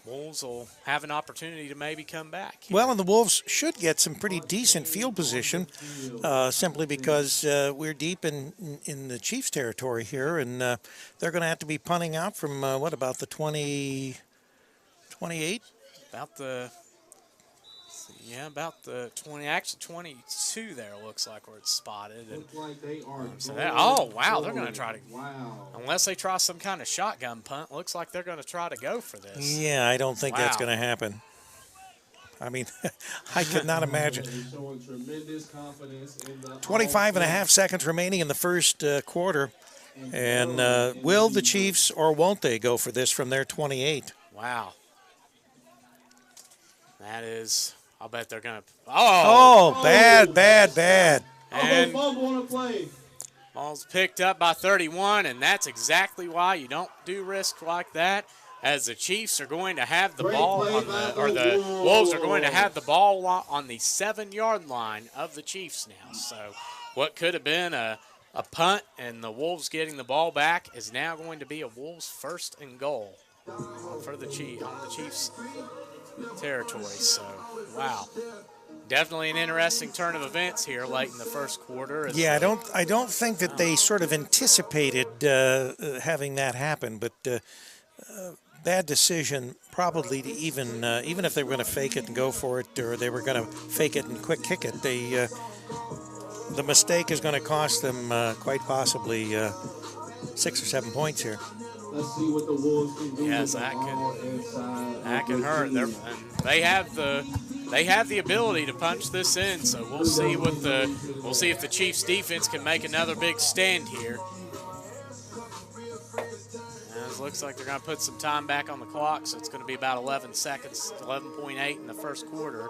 Wolves will have an opportunity to maybe come back here. Well, and the Wolves should get some pretty decent field position simply because we're deep in the Chiefs territory here, and they're going to have to be punting out from, about the 28? About the 20, actually 22 there looks like where it's spotted. And, like they are they're going to try to, unless they try some kind of shotgun punt, looks like they're going to try to go for this. Yeah, I don't think that's going to happen. I mean, I could not imagine. 25 and a half seconds remaining in the first quarter. And will the Chiefs or won't they go for this from their 28? Wow. That is... I'll bet they're going to... Bad. And fumble on a play. Ball's picked up by 31, and that's exactly why you don't do risk like that, as the Chiefs are going to have the ball the Wolves are going to have the ball on the 7-yard line of the Chiefs now. So what could have been a punt and the Wolves getting the ball back is now going to be a Wolves 1st and goal for the Chiefs territory. So, wow. Definitely an interesting turn of events here late in the first quarter. Yeah, I don't think that they sort of anticipated having that happen, but bad decision probably to even if they were going to fake it and go for it, or they were going to fake it and quick kick it, the mistake is going to cost them quite possibly 6 or 7 points here. Let's see what the Wolves can do. Yes, that can hurt. They have the ability to punch this in, so we'll see if the Chiefs defense can make another big stand here. It looks like they're going to put some time back on the clock, so it's going to be about 11 seconds, 11.8 in the first quarter.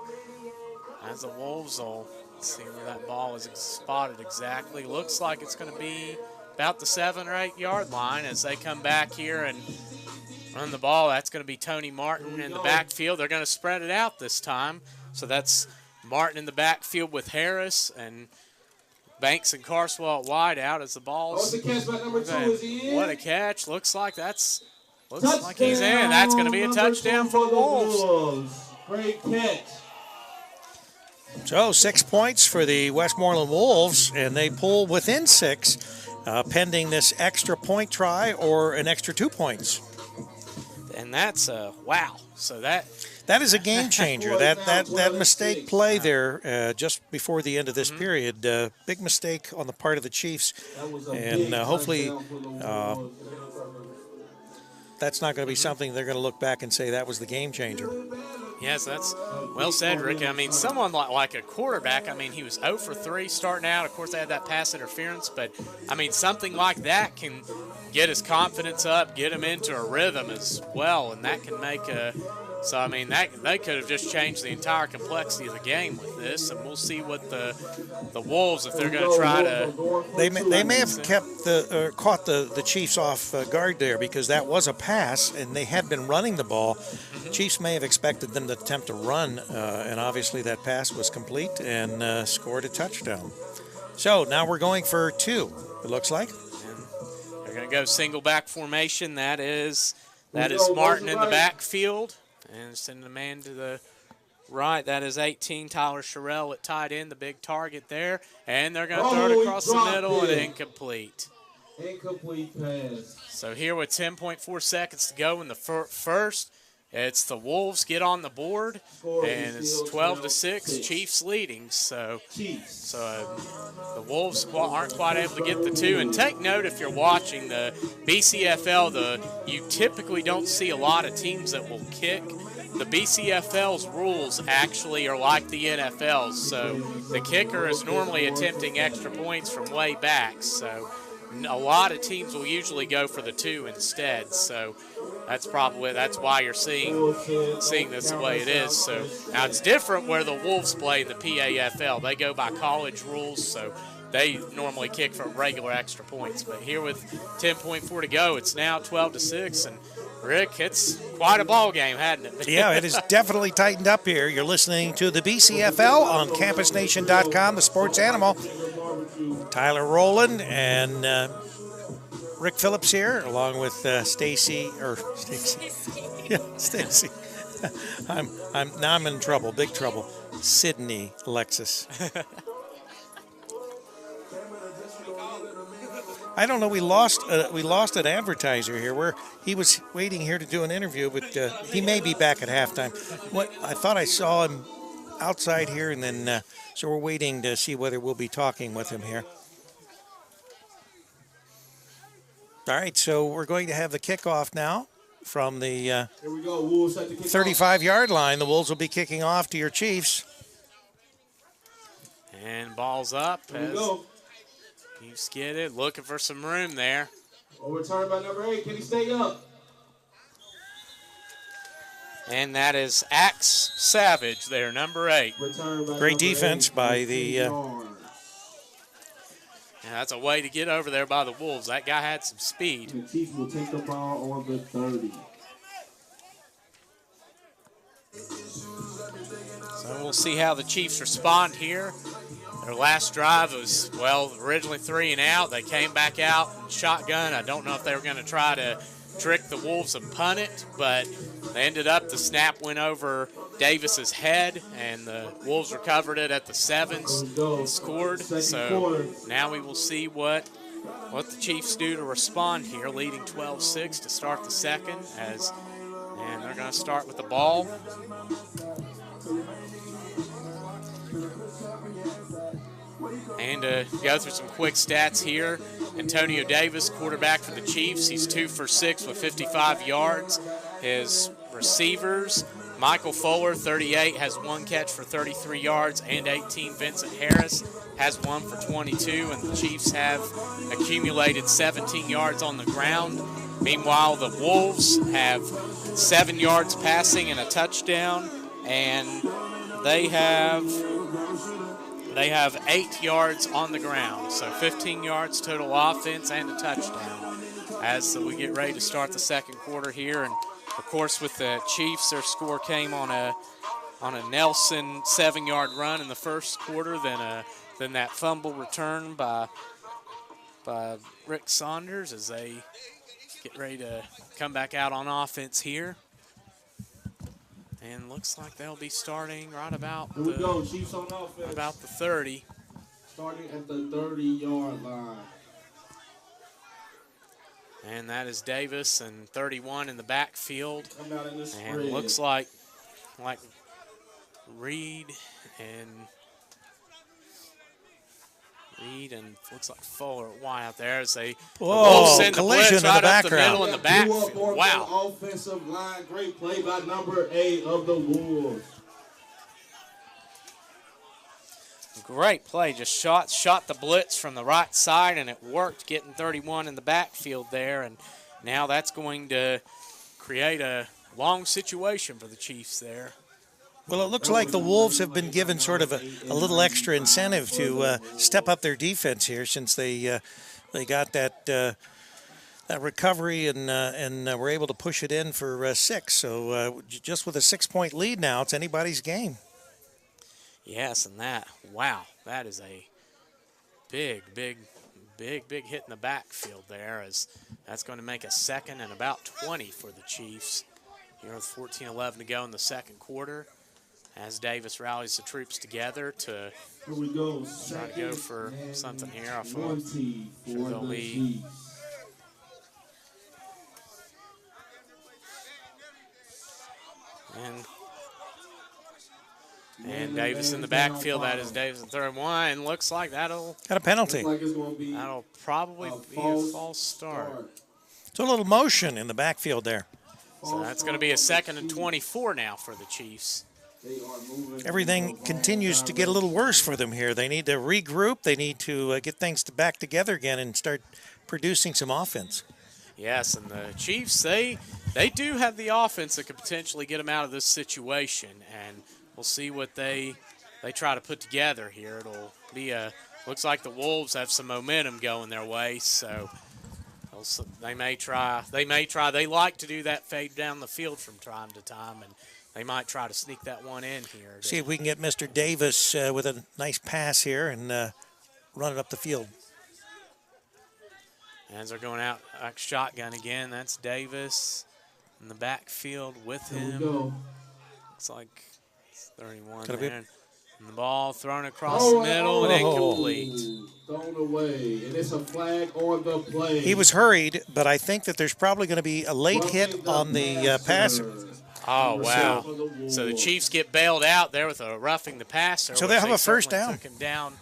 As the Wolves will see where that ball is spotted exactly. Looks like it's going to be about the 7 or 8 yard line as they come back here and run the ball. That's going to be Tony Martin in the backfield. They're going to spread it out this time. So that's Martin in the backfield with Harris, and Banks and Carswell wide out as the ball's. The catch by number 2 is in. What a catch. Looks like he's in. That's going to be a touchdown for the Wolves. Great catch. So 6 points for the Westmoreland Wolves, and they pull within 6, pending this extra point try or an extra 2 points. And that's wow. So that is a game changer. that mistake play there just before the end of this period, big mistake on the part of the Chiefs, and hopefully that's not going to be something they're going to look back and say that was the game changer. Yes, that's well said, Rick. I mean, someone like a quarterback, I mean, he was 0 for 3 starting out. Of course, they had that pass interference, but, I mean, something like that can get his confidence up, get him into a rhythm as well, and that can make a – so, I mean, they could have just changed the entire complexity of the game with this, and we'll see what the Wolves, if they're going to try to – They may have caught the Chiefs off guard there because that was a pass, and they had been running the ball. Chiefs may have expected them to attempt to run, and obviously that pass was complete and scored a touchdown. So now we're going for 2, it looks like. And they're going to go single back formation. That is Martin in the backfield. And sending the man to the right. That is 18, Tyler Sherrill at tight end, the big target there. And they're going to throw it across the middle and incomplete. Incomplete pass. So here with 10.4 seconds to go in the first, it's the Wolves get on the board, and it's 12-6, Chiefs leading. So the Wolves aren't quite able to get the 2. And take note, if you're watching the BCFL, you typically don't see a lot of teams that will kick. The BCFL's rules actually are like the NFL's. So the kicker is normally attempting extra points from way back. So a lot of teams will usually go for the 2 instead. So that's why you're seeing this the way it is. So now it's different where the Wolves play in the PAFL. They go by college rules, so they normally kick for regular extra points. But here with 10.4 to go, it's now 12-6, and Rick, it's quite a ball game, hasn't it? Yeah, it is definitely tightened up here. You're listening to the BCFL on CampusNation.com, the sports animal. Tyler Rowland and Rick Phillips here, along with Stacy. Yeah, Stacy. I'm in trouble, big trouble. Sydney Alexis. I don't know. We lost an advertiser here. He was waiting here to do an interview, but he may be back at halftime. I thought I saw him outside here, and then so we're waiting to see whether we'll be talking with him here. All right, so we're going to have the kickoff now from the Here we go. Wolves at the 35-yard line. The Wolves will be kicking off to your Chiefs. And ball's up. Here we go. Chiefs get it. Looking for some room there. Overturned by number 8. Can he stay up? And that is Axe Savage there, number 8. Great defense by the... Yeah, that's a way to get over there by the Wolves. That guy had some speed. The Chiefs will take the ball on the 30. So we'll see how the Chiefs respond here. Their last drive was, originally 3 and out. They came back out and shotgun. I don't know if they were going to try to trick the Wolves and punt it, but they ended up, the snap went over Davis's head, and the Wolves recovered it at the 7s and scored. So now we will see what the Chiefs do to respond here, leading 12-6 to start the second, and they're going to start with the ball. And to go through some quick stats here, Antonio Davis, quarterback for the Chiefs. He's 2 for 6 with 55 yards. His receivers, Michael Fuller, 38, has 1 catch for 33 yards and 18. Vincent Harris has 1 for 22, and the Chiefs have accumulated 17 yards on the ground. Meanwhile, the Wolves have 7 yards passing and a touchdown, and they have 8 yards on the ground, so 15 yards total offense and a touchdown as we get ready to start the second quarter here. And of course, with the Chiefs, their score came on a Nelson 7-yard run in the first quarter, then a then that fumble return by Rick Saunders as they get ready to come back out on offense here. And looks like they'll be starting right about Here we go, Chiefs on offense. about the 30. Starting at the 30-yard line. And that is Davis and 31 in the backfield. Come out in the spread. And looks like Reed and looks like Fuller Y out there as they send the blitz right up the middle in the backfield. Wow. Offensive line, great play by number 8 of the Wolves. Great play, just shot the blitz from the right side, and it worked, getting 31 in the backfield there. And now that's going to create a long situation for the Chiefs there. Well, it looks like the Wolves have been given sort of a little extra incentive to step up their defense here since they got that recovery and were able to push it in for 6. So just with a 6-point lead now, it's anybody's game. Yes, and that is a big hit in the backfield there, as that's going to make a 2nd and about 20 for the Chiefs here with 14:11 to go in the second quarter. As Davis rallies the troops together to Here we go. try to go for something here. I feel 20 for they'll the be Chiefs. and Davis in the backfield. That is Davis in 31. And looks like that'll Got a penalty. Looks like it's going to be probably be a false start. So a little motion in the backfield there. So that's going to be a 2nd and 24 now for the Chiefs. Everything continues to get a little worse for them here. They need to regroup. They need to get things back together again and start producing some offense. Yes, and the Chiefs, they do have the offense that could potentially get them out of this situation, and we'll see what they try to put together here. It'll be looks like the Wolves have some momentum going their way, so they may try. They like to do that fade down the field from time to time, and they might try to sneak that one in here. See if we can get Mr. Davis with a nice pass here and run it up the field. As they're going out shotgun again, that's Davis in the backfield with him. Looks like it's 31 there. And the ball thrown across the middle and incomplete. Thrown away, and it's a flag on the play. He was hurried, but I think that there's probably going to be a late hit on the passer. Oh, wow. So the Chiefs get bailed out there with a roughing the passer. So they'll have a first down. Took him down.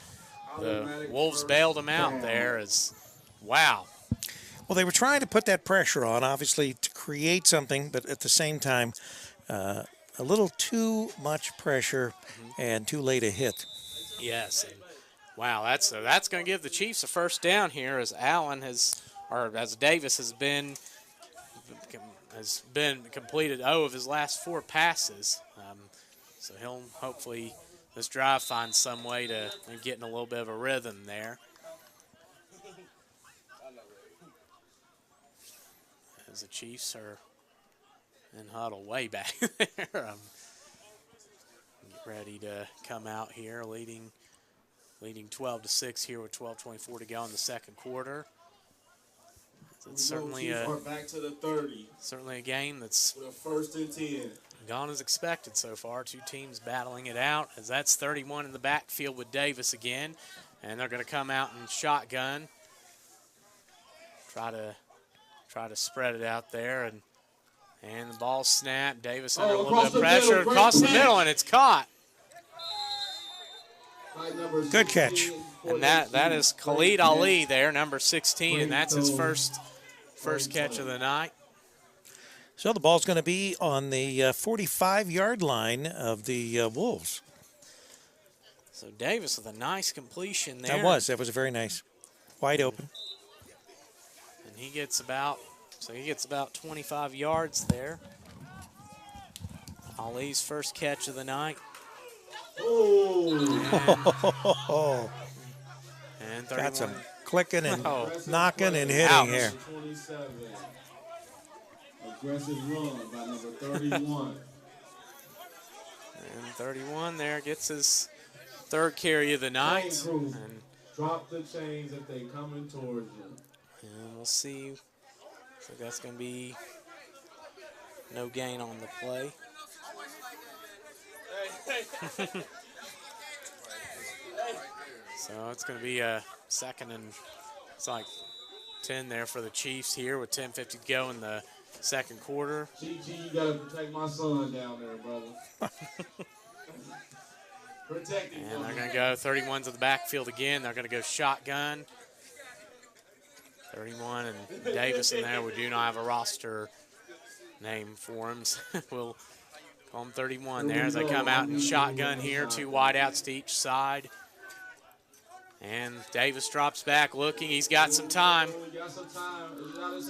The Wolves bailed him out there. Wow. Well, they were trying to put that pressure on, obviously, to create something, but at the same time, a little too much pressure and too late a hit. Yes. And wow, that's going to give the Chiefs a first down here as as Davis has been completed of his last 4 passes. So he'll hopefully this drive finds some way to get in a little bit of a rhythm there. As the Chiefs are in huddle way back there. Get ready to come out here leading 12-6 here with 12:24 to go in the second quarter. It's certainly back to the 30. Certainly a game that's with a 1st and 10. Gone as expected so far. 2 teams battling it out, as that's 31 in the backfield with Davis again, and they're going to come out and shotgun. Try to spread it out there, and the ball snapped. Davis under a little bit of pressure across the middle, and it's caught. Good catch. And that is Khalid Ali there, number 16, and that's his first catch of the night. So the ball's going to be on the 45-yard line of the Wolves. So Davis with a nice completion there. That was very nice. Wide open. And he gets about 25 yards there. Ali's first catch of the night. Oh. And got some clicking and knocking and hitting here. 27. Aggressive run by number 31. And 31 there gets his third carry of the night. Crew, And drop the chains if they coming towards you. we'll see. So that's going to be no gain on the play. So it's going to be a second and it's like 10 there for the Chiefs here with 10:50 to go in the second quarter. GG, you got to protect my son down there, brother. Protect him. And they're going to go 31 to the backfield again. They're going to go shotgun. 31 and Davis in there. We do not have a roster name for him. So we'll call him 31 there as they come out in shotgun here. 2 wideouts to each side. And Davis drops back looking. He's got some time.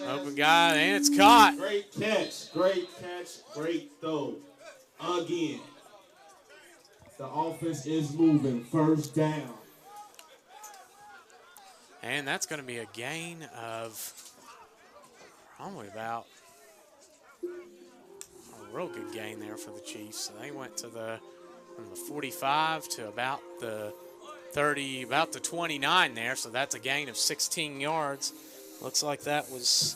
Open guy, and it's caught. Great catch, great throw. Again. The offense is moving. First down. And that's going to be a gain of probably about a real good gain there for the Chiefs. So they went to from the 45 to about the 30, about the 29 there. So that's a gain of 16 yards. Looks like that was.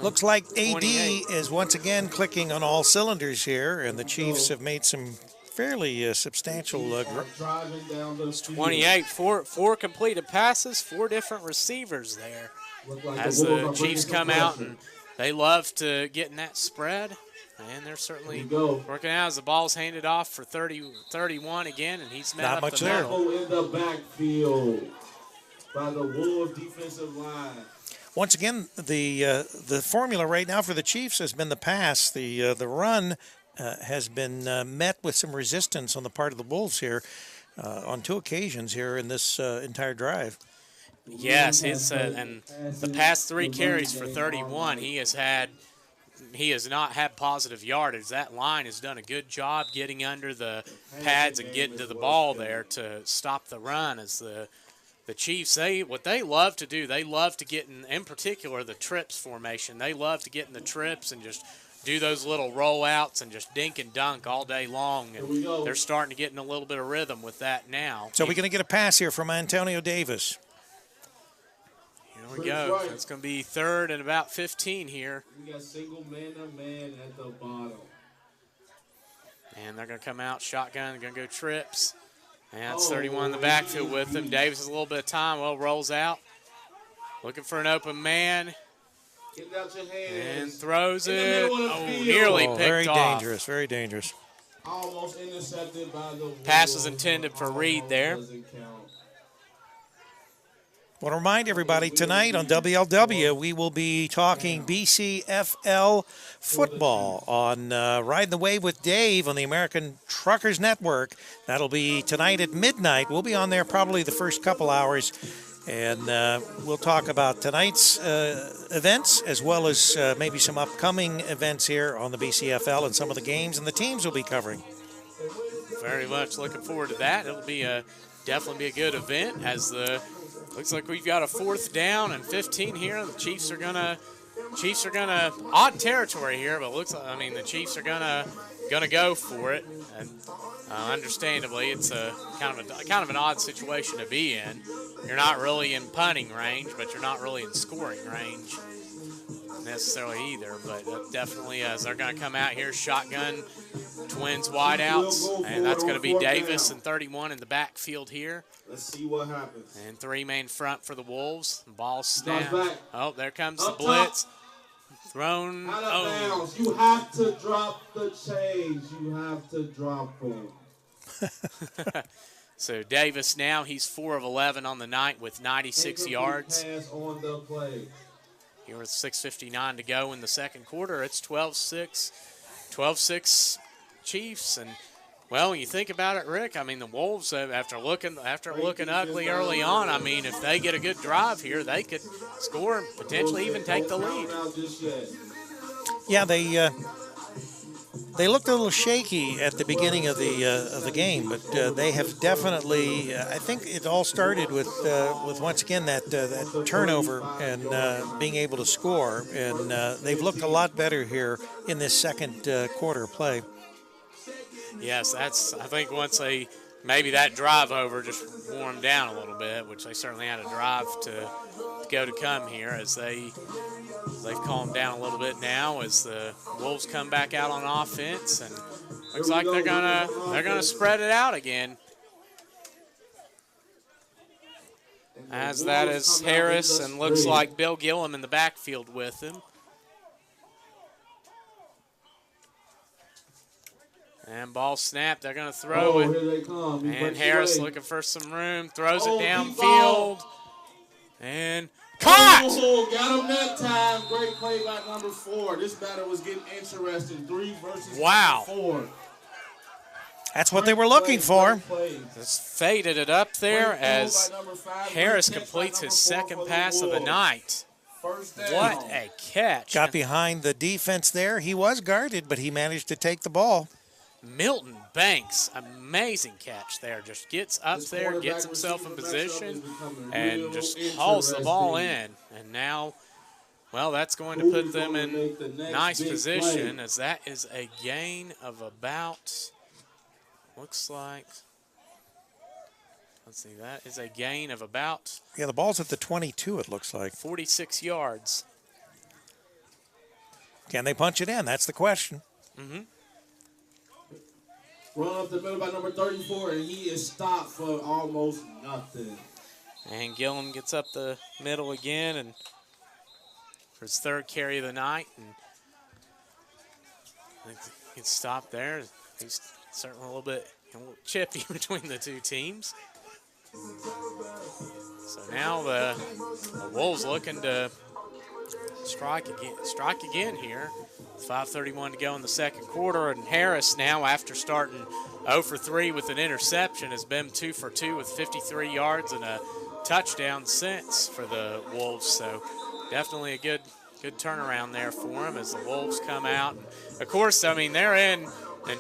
Looks like AD 28. is once again clicking on all cylinders here, and the Chiefs have made some fairly substantial. Driving down the field. 28, four completed passes, 4 different receivers there. As the Chiefs come out and they love to get in that spread, and they're certainly working out as the ball's handed off for 31 again, and he's met Not up much the there. middle. In the backfield by the Wolves defensive line. Once again, the formula right now for the Chiefs has been the pass. The run has been met with some resistance on the part of the Wolves here on 2 occasions here in this entire drive. Yes, and the past 3 carries for 31, he has not had positive yardage. That line has done a good job getting under the pads and getting to the ball there to stop the run. As the Chiefs, what they love to do, they love to get in particular the trips formation. They love to get in the trips and just do those little rollouts and just dink and dunk all day long. And they're starting to get in a little bit of rhythm with that now. So we're going to get a pass here from Antonio Davis. Here we go. It's going to be 3rd and about 15 here. We got single man-to-man at the bottom. And they're going to come out shotgun. They're going to go trips. And that's 31 in the backfield with them. Davis has a little bit of time. Well, rolls out. Looking for an open man. Get it out your hands. And throws In the it. middle of the Oh, field. nearly picked very off. dangerous, very dangerous. Almost intercepted by the Pass was Wolves. intended for Reed there. Doesn't count. I want to remind everybody tonight on WLW we will be talking BCFL football on Riding the Wave with Dave on the American Truckers Network. That'll be tonight at midnight. We'll be on there probably the first couple hours, and we'll talk about tonight's events as well as maybe some upcoming events here on the BCFL and some of the games and the teams we'll be covering. Very much looking forward to that. It'll be definitely be a good event as looks like we've got a 4th down and 15 here. The Chiefs are gonna odd territory here, but looks like the Chiefs are gonna go for it. And understandably, it's a kind of an odd situation to be in. You're not really in punting range, but you're not really in scoring range necessarily either. But definitely, as they're gonna come out here, shotgun, twins wideouts, and that's gonna be Davis and 31 in the backfield here. Let's see what happens. And 3 main front for the Wolves. Ball snapped. Back. Oh, there comes the Up blitz. Thrown. Out of Oh. bounds. You have to drop the chains. You have to drop them. So Davis now, he's 4 of 11 on the night with 96 yards. Pass on the play. Here with 6:59 to go in the second quarter. It's 12-6 Chiefs. And, well, when you think about it, Rick, the Wolves, after looking ugly early on, if they get a good drive here, they could score and potentially even take the lead. Yeah, they They looked a little shaky at the beginning of the game, but they have definitely. I think it all started with once again that turnover and being able to score, and they've looked a lot better here in this second quarter play. Yes, I think once they maybe that drive over just wore them down a little bit, which they certainly had a drive to go to come here as they've calmed down a little bit now as the Wolves come back out on offense, and looks like they're gonna spread it out again. As that is Harris, and looks like Bill Gillum in the backfield with him. And ball snapped. They're going to throw it. Here they come. And Harris looking for some room. Throws it downfield. And caught! Oh, got him that time. Great play by number 4. This battle was getting interesting. 3 versus 4. That's what they were looking for. Just faded it up there as Harris completes his second pass of the night. What a catch. Got behind the defense there. He was guarded, but he managed to take the ball. Milton Banks, amazing catch there. Just gets up there, gets himself in position, and just hauls the ball in. And now, well, that's going to put them in nice position as that is a gain of about, looks like, let's see, that is a gain of about. Yeah, the ball's at the 22, it looks like. 46 yards. Can they punch it in? That's the question. Mm-hmm. Run up the middle by number 34, and he is stopped for almost nothing. And Gillum gets up the middle again, and for his third carry of the night, and gets stopped there. He's certainly a little chippy between the two teams. So now the Wolves looking to strike again here. 5:31 to go in the second quarter, and Harris now, after starting 0 for 3 with an interception, has been 2 for 2 with 53 yards and a touchdown since for the Wolves. So definitely a good turnaround there for him as the Wolves come out. And of course, I mean, they're in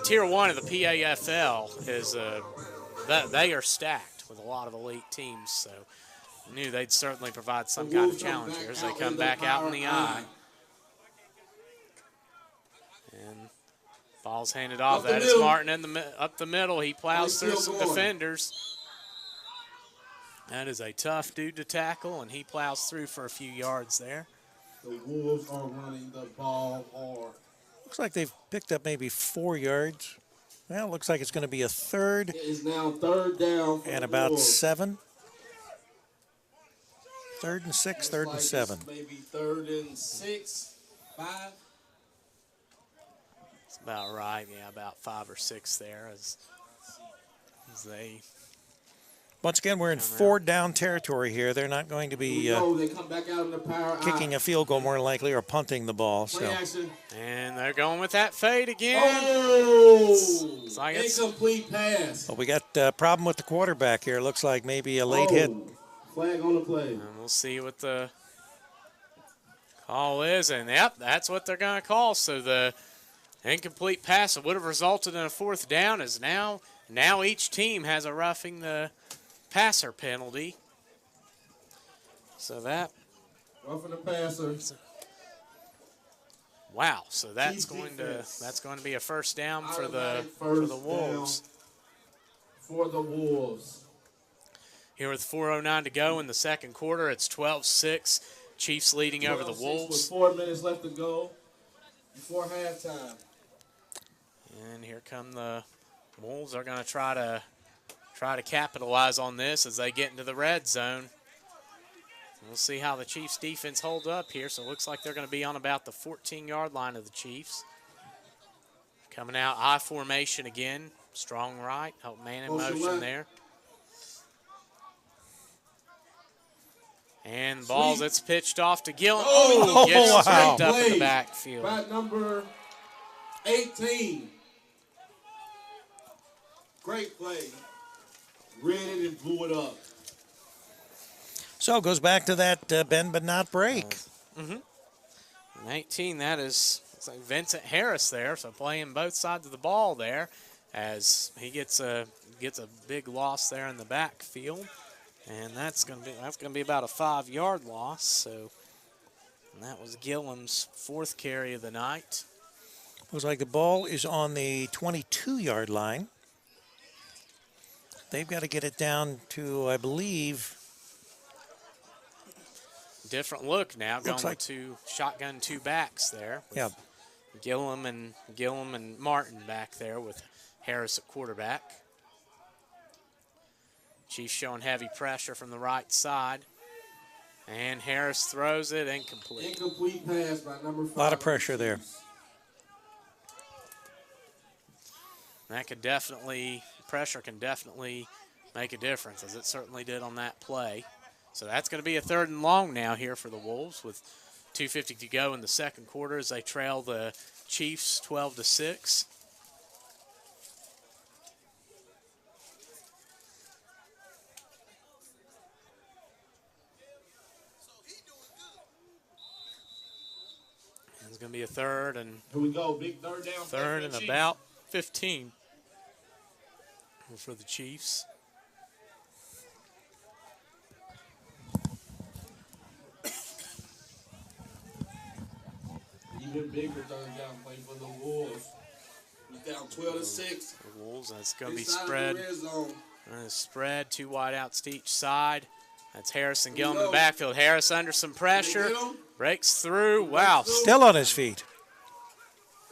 Tier 1 of the PAFL. They are stacked with a lot of elite teams, so I knew they'd certainly provide some kind of challenge here as they come back out in the eye. And ball's handed off. That is Martin up the middle. He plows through some defenders. That is a tough dude to tackle, and he plows through for a few yards there. The Wolves are running the ball hard. Looks like they've picked up maybe 4 yards. Well, it looks like it's going to be a third. It is now third down. And about 7. 3rd and 6, 3rd and 7. Maybe 3rd and 6, 5. It's about right, yeah, about 5 or 6 there as they. Once again, we're in 4th down territory here. They're not going to be they come back out in the power kicking a field goal more than likely or punting the ball. So. And they're going with that fade again. Oh! Like incomplete pass. Well, we got a problem with the quarterback here. Looks like maybe a late hit. Flag on the play. And we'll see what the call is. And, yep, that's what they're going to call. So the incomplete pass that would have resulted in a 4th down is now each team has a roughing the passer penalty. So that. Roughing the passer. Wow. So that's going to be a 1st down for the Wolves. For the Wolves. Here with 4:09 to go in the second quarter, it's 12-6. Chiefs leading over the Wolves. With 4 minutes left to go before halftime. And here come the Wolves. Are going to try to capitalize on this as they get into the red zone. We'll see how the Chiefs defense holds up here. So it looks like they're going to be on about the 14-yard line of the Chiefs. Coming out I formation again. Strong right. Man in motion there. And balls, it's pitched off to Gillum. Oh, gets wow. ripped up in the backfield. By number 18. Great play. Read it and blew it up. So it goes back to that bend but not break. 18, that is Looks like Vincent Harris there, so playing both sides of the ball there as he gets a big loss there in the backfield. And that's gonna be about a 5-yard loss. So and that was Gillum's 4th carry of the night. Looks like the ball is on the 22-yard line. They've got to get it down to, I believe. Different look now, going like, to shotgun 2 backs there. Yeah. Gillum and Martin back there with Harris at quarterback. Chiefs showing heavy pressure from the right side. And Harris throws it incomplete. Incomplete pass by number 5. A lot of pressure there. That pressure can definitely make a difference, as it certainly did on that play. So that's going to be a 3rd and long now here for the Wolves with 2:50 to go in the second quarter as they trail the Chiefs 12-6. It's going to be a 3rd and here we go, big 3rd down. 3rd and about 15 for the Chiefs. Even bigger 3rd down play for the Wolves. He's down 12-6. The Wolves, that's going to be spread. 2 wide outs to each side. That's Harris and Gillum in the backfield. Harris under some pressure. Breaks through. Wow. Still on his feet.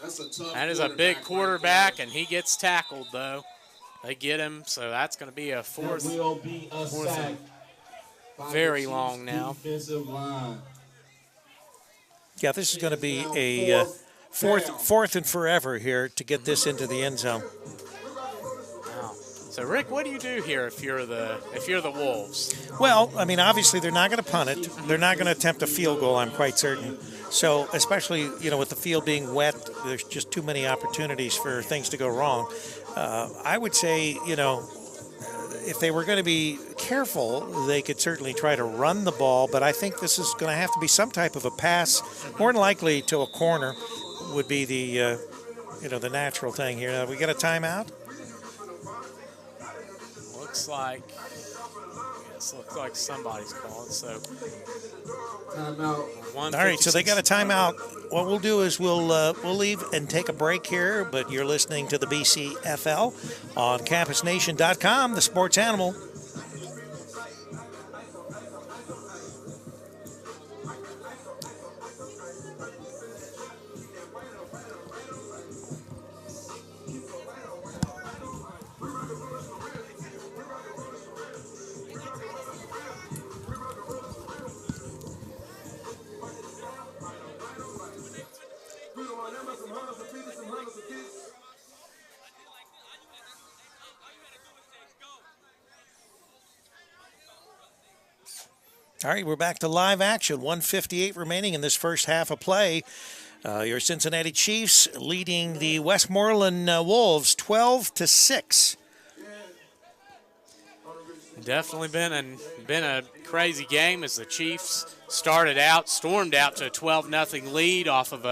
That's a tough That is a big quarterback, and he gets tackled, though. They get him, so that's going to be a 4th. That will be a sack. Very long now. Defensive line. Yeah, this is going to be a fourth and forever here to get this into the end zone. Wow. So Rick, what do you do here if you're the Wolves? Well, I mean, obviously they're not going to punt it. They're not going to attempt a field goal, I'm quite certain. So, especially, with the field being wet, there's just too many opportunities for things to go wrong. I would say, if they were going to be careful, they could certainly try to run the ball, but I think this is going to have to be some type of a pass, more than likely to a corner would be the, the natural thing here. We got a timeout? Looks like somebody's calling, so. Timeout. All right, so they got a timeout. What we'll do is we'll leave and take a break here, but you're listening to the BCFL on CampusNation.com, the sports animal. All right, we're back to live action. 1:58 remaining in this first half of play. Your Cincinnati Chiefs leading the Westmoreland Wolves 12-6. Definitely been a crazy game as the Chiefs stormed out to a 12-0 lead off of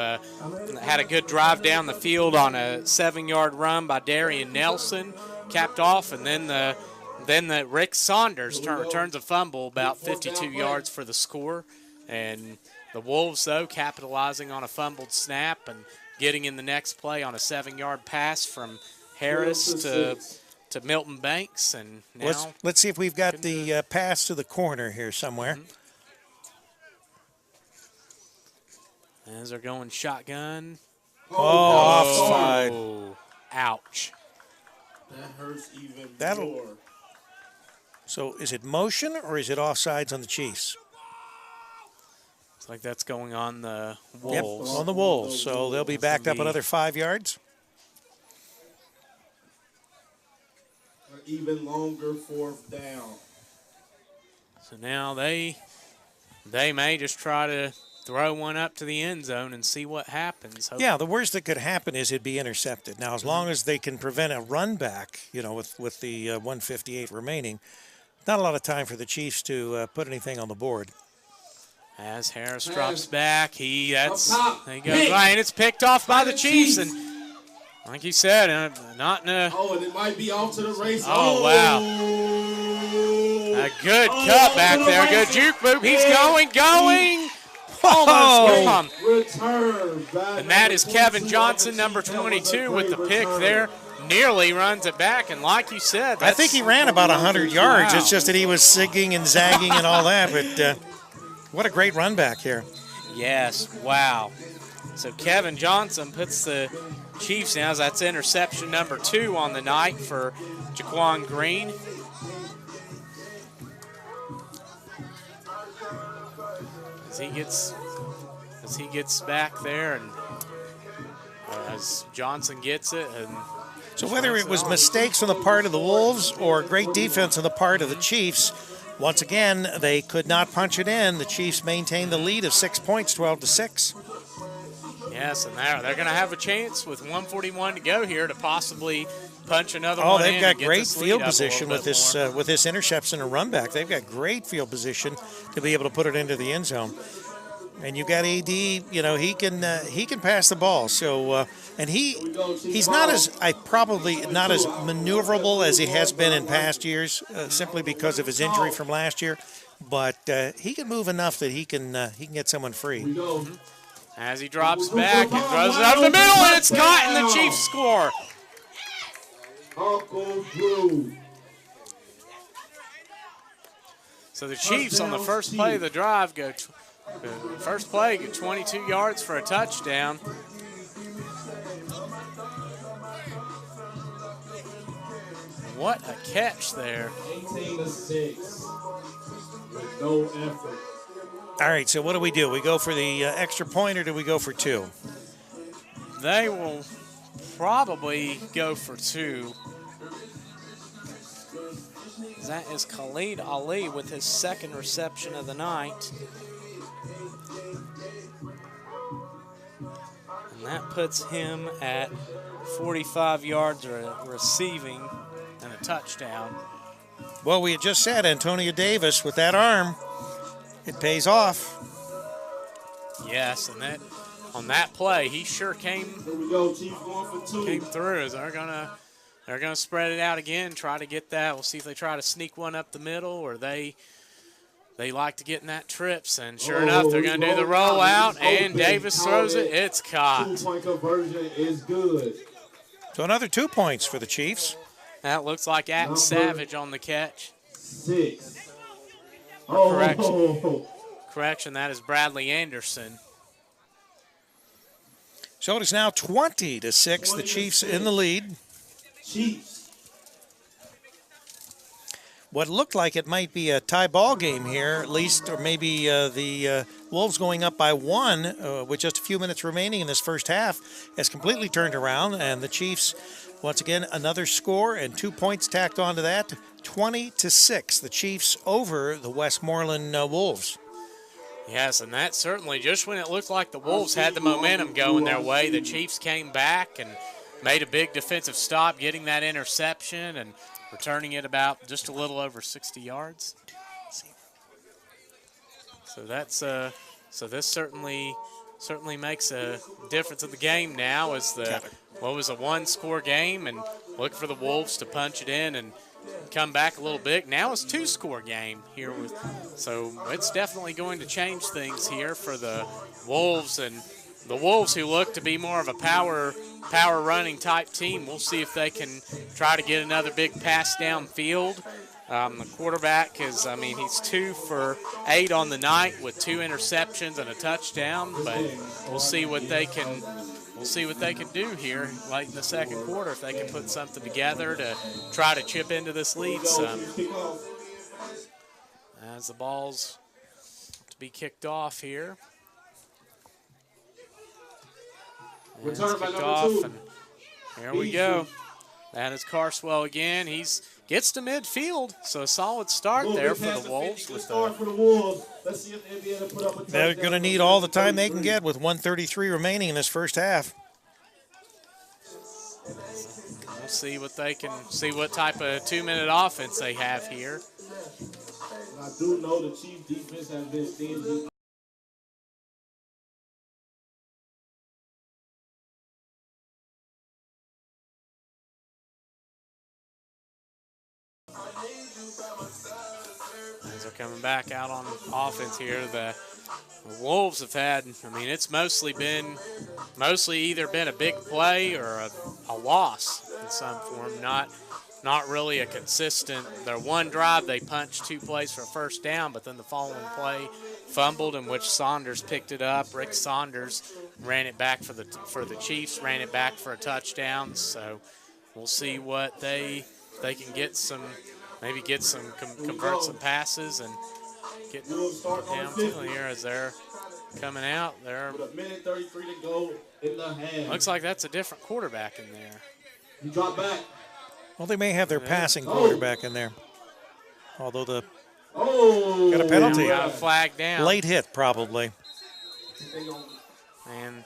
had a good drive down the field on a 7-yard run by Darian Nelson, capped off, and then the Rick Saunders returns a fumble about 52 yards for the score. And the Wolves, though, capitalizing on a fumbled snap and getting in the next play on a 7-yard pass from Harris to Milton Banks. And now let's see if we've got the pass to the corner here somewhere. Mm-hmm. As they're going shotgun. Offside. Ouch. That hurts even more. So is it motion or is it offsides on the Chiefs? It's like that's going on the Wolves. Yep, on the Wolves. So they'll be backed up another 5 yards. An even longer 4th down. So now they may just try to throw one up to the end zone and see what happens. Yeah, the worst that could happen is it'd be intercepted. Now, as long as they can prevent a run back, with the 1:58 remaining, not a lot of time for the Chiefs to put anything on the board. As Harris drops back, he goes Pick. by, and it's picked off by the Chiefs. And like you said, not in a. Oh, and it might be off to the race. Oh, wow. A good cut back there. Good juke move. He's going. Almost Return back. And that is Kevin Johnson, number 22, with the pick there. Nearly runs it back, and like you said, I think he ran about 100 yards. Wow. It's just that he was zigging and zagging and all that, but what a great run back here. Yes, wow. So Kevin Johnson puts the Chiefs now. That's interception number 2 on the night for Jaquan Green. As he gets back there, and as Johnson gets it. And so whether it was mistakes on the part of the Wolves or great defense on the part of the Chiefs, once again, they could not punch it in. The Chiefs maintained the lead of 6 points, 12-6. Yes, and they're going to have a chance with 1:41 to go here to possibly punch another one in. Oh, they've got get great field position with this interception and run back. They've got great field position to be able to put it into the end zone. And you got AD, you know, he can pass the ball. So and he's not as probably not as maneuverable as he has been in past years, simply because of his injury from last year. But he can move enough that he can get someone free. As he drops back and throws it up the middle, and it's caught, and the Chiefs score. So the Chiefs on the first play of the drive go first play, get 22 yards for a touchdown. What a catch there. 18-6 with no effort. All right, so what do? We go for the extra point, or do we go for 2? They will probably go for 2. That is Khalid Ali with his second reception of the night. And that puts him at 45 yards receiving and a touchdown. Well, we had just said Antonio Davis with that arm. It pays off. Yes, and that on that play, he sure came through. They're gonna spread it out again, try to get that. We'll see if they try to sneak one up the middle, or they like to get in that trips. And sure enough, they're gonna do the rollout, and Davis throws it. It's caught. 2-point conversion is good. So another 2 points for the Chiefs. That looks like Act Savage on the catch. 6. Correction, that is Bradley Anderson. So it is now 20-6. The Chiefs in the lead. Chiefs. What looked like it might be a tie ball game here, at least, or maybe the Wolves going up by 1 with just a few minutes remaining in this first half has completely turned around, and the Chiefs, once again, another score and 2 points tacked onto that. 20-6, the Chiefs over the Westmoreland Wolves. Yes, and that certainly, just when it looked like the Wolves had the momentum going their way, the Chiefs came back and made a big defensive stop, getting that interception and returning it about just a little over 60 yards. So that's so this certainly makes a difference in the game now, as what was a 1-score game, and look for the Wolves to punch it in and come back a little bit. Now it's 2-score game here, so it's definitely going to change things here for the Wolves, and the Wolves, who look to be more of a power running type team. We'll see if they can try to get another big pass downfield. The quarterback he's 2 for 8 on the night with 2 interceptions and a touchdown, but we'll see what they can do here late in the second quarter, if they can put something together to try to chip into this lead some. As the ball's to be kicked off here. Return by number 2. And here we go. That is Carswell again. Gets to midfield, so a solid start there for the Wolves. They're going to need all the time they can get with 1:33 remaining in this first half. We'll see what type of 2-minute offense they have here. I do know the Chiefs defense has been stingy. As they're coming back out on offense here, the Wolves have had, I mean, it's mostly either been a big play or a loss in some form, not really a consistent. Their one drive, they punched 2 plays for a first down, but then the following play fumbled, in which Saunders picked it up. Rick Saunders ran it back for the Chiefs, ran it back for a touchdown. So we'll see what they can get some, maybe get some, convert some passes and get downfield here as they're coming out. They're With a minute 33 to go in the half. looks like that's a different quarterback in there. He dropped back. Well, they may have their passing quarterback in there. Although got a And penalty. we got a flag down. Late hit, probably. And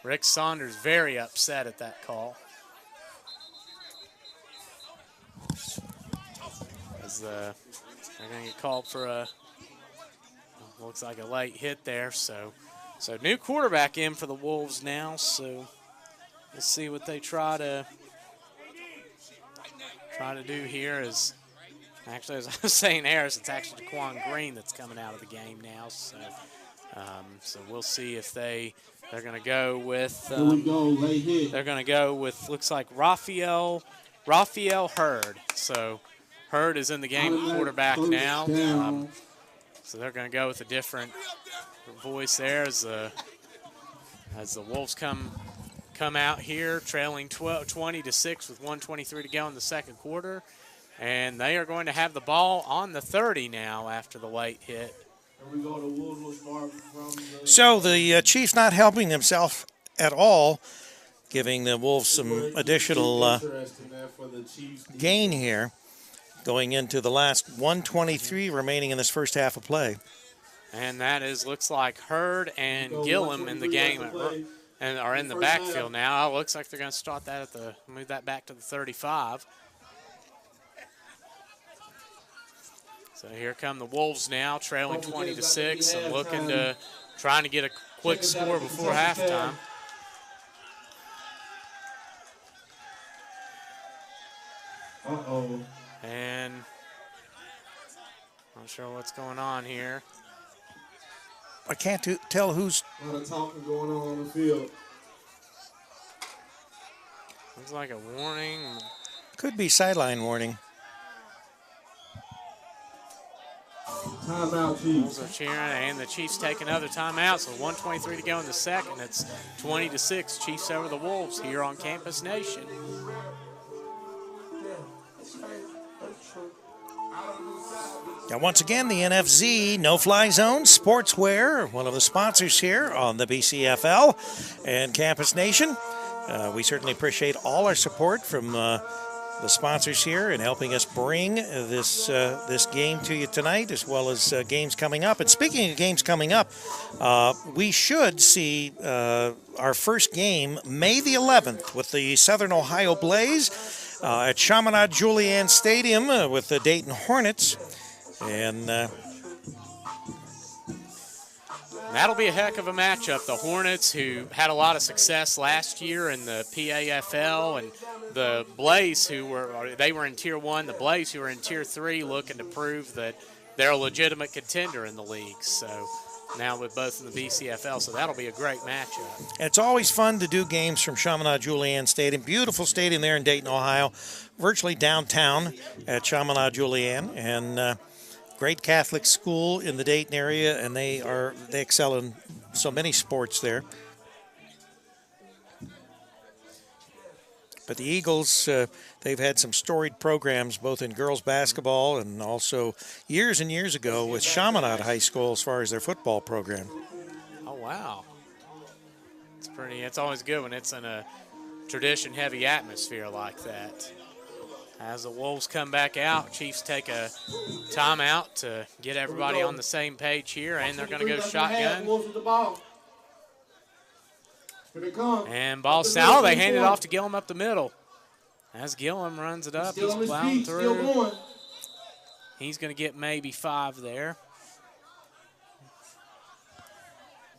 Rick Saunders very upset at that call. As they're going to get called for looks like a late hit there. So new quarterback in for the Wolves now. So let's see what they try to do here. Is actually, as I was saying, Harris, it's actually Jaquan Green that's coming out of the game now. So we'll see if they're going to go with. Here we go, late hit. They're going to go with, looks like Raphael Hurd. So Hurd is in the game, quarterback now. So they're going to go with a different voice there as the Wolves come out here, trailing 20-6 with 1:23 to go in the second quarter. And they are going to have the ball on the 30 now after the late hit. Here we go, the Wolves will start from the... So the Chiefs not helping themselves at all, giving the Wolves some additional gain here, going into the last 1:23 remaining in this first half of play. And that looks like Hurd and Gillum in the game and are in the backfield now. It looks like they're going to start that move that back to the 35. So here come the Wolves now, trailing 20-6 and trying to get a quick score before halftime. And not sure what's going on here. I can't tell who's... A lot of talking going on the field. Looks like a warning. Could be sideline warning. Timeout, Wolves Chiefs. are cheering, and the Chiefs take another timeout. So 1:23 to go in the second. It's 20-6. Chiefs over the Wolves here on Campus Nation. Now, once again, the NFZ No-Fly Zone Sportswear, one of the sponsors here on the BCFL and Campus Nation. We certainly appreciate all our support from the sponsors here in helping us bring this game to you tonight, as well as games coming up. And speaking of games coming up, we should see our first game May the 11th with the Southern Ohio Blaze at Chaminade Julienne Stadium with the Dayton Hornets. And that'll be a heck of a matchup. The Hornets, who had a lot of success last year in the PAFL, and the Blaze, who were in Tier 1. The Blaze, who are in Tier 3, looking to prove that they're a legitimate contender in the league. So now with both in the BCFL, so that'll be a great matchup. It's always fun to do games from Chaminade Julienne Stadium. Beautiful stadium there in Dayton, Ohio, virtually downtown at Chaminade Julienne, and great Catholic school in the Dayton area, and they excel in so many sports there. But the Eagles, they've had some storied programs both in girls basketball and also years and years ago with Chaminade High School as far as their football program. Oh, wow. It's always good when it's in a tradition-heavy atmosphere like that. As the Wolves come back out, Chiefs take a timeout to get everybody on the same page here, and they're going to go shotgun. And ball foul. They hand it off to Gillum up the middle. As Gillum runs it up, he's plowing through. He's going to get maybe 5 there.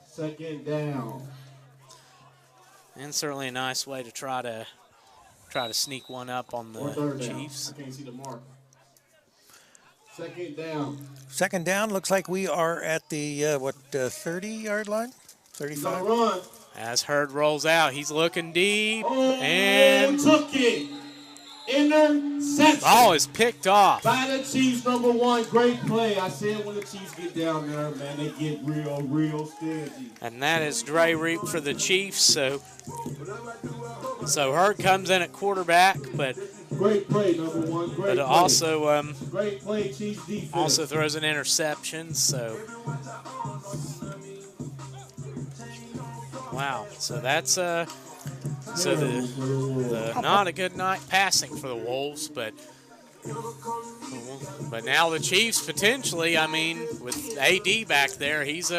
Second down. And certainly a nice way to try to sneak one up on the Chiefs. I can't see the mark. Second down. Second down, looks like we are at the, 30-yard line? 35? Run. As Hurd rolls out, he's looking deep, Oh, and took it. Interception. ball is picked off. By the Chiefs, number 1. Great play. I said when the Chiefs get down there, man, they get real stingy. And that is Dre Reap for the Chiefs. So Hurd comes in at quarterback, but Great play, number 1. Great but play. also Great play, Chiefs defense. also throws an interception. So wow. So that's so the not a good night passing for the Wolves, but now the Chiefs potentially. I mean, with AD back there, he has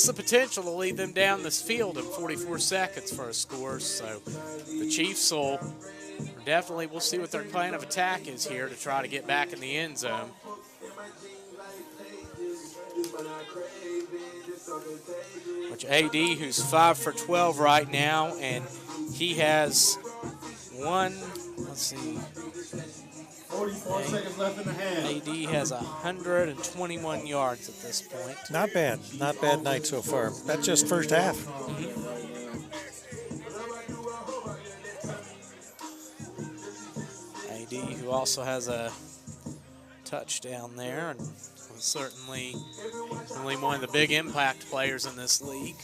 the potential to lead them down this field in 44 seconds for a score. So the Chiefs will definitely, we'll see what their plan of attack is here to try to get back in the end zone. Which AD, who's 5 for 12 right now, and he has one, let's see. 44 seconds left in the half. AD has 121 yards at this point. Not bad. Not bad night so far. That's just first half. AD, who also has a touchdown there, and certainly one of the big impact players in this league.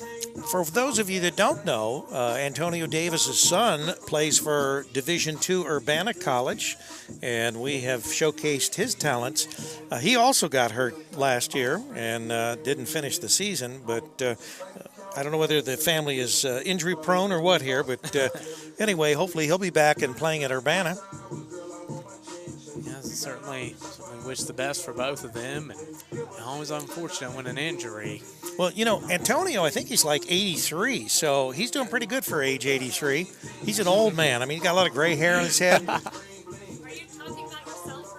For those of you that don't know, Antonio Davis's son plays for Division II Urbana College, and we have showcased his talents. He also got hurt last year and didn't finish the season, but I don't know whether the family is injury prone or what here, but anyway, hopefully he'll be back and playing at Urbana. Yeah, certainly wish the best for both of them, and always unfortunate when an injury. Well, you know, Antonio, I think he's like 83, so he's doing pretty good for age 83. He's an old man. I mean, he's got a lot of gray hair on his head. Are you talking about yourself,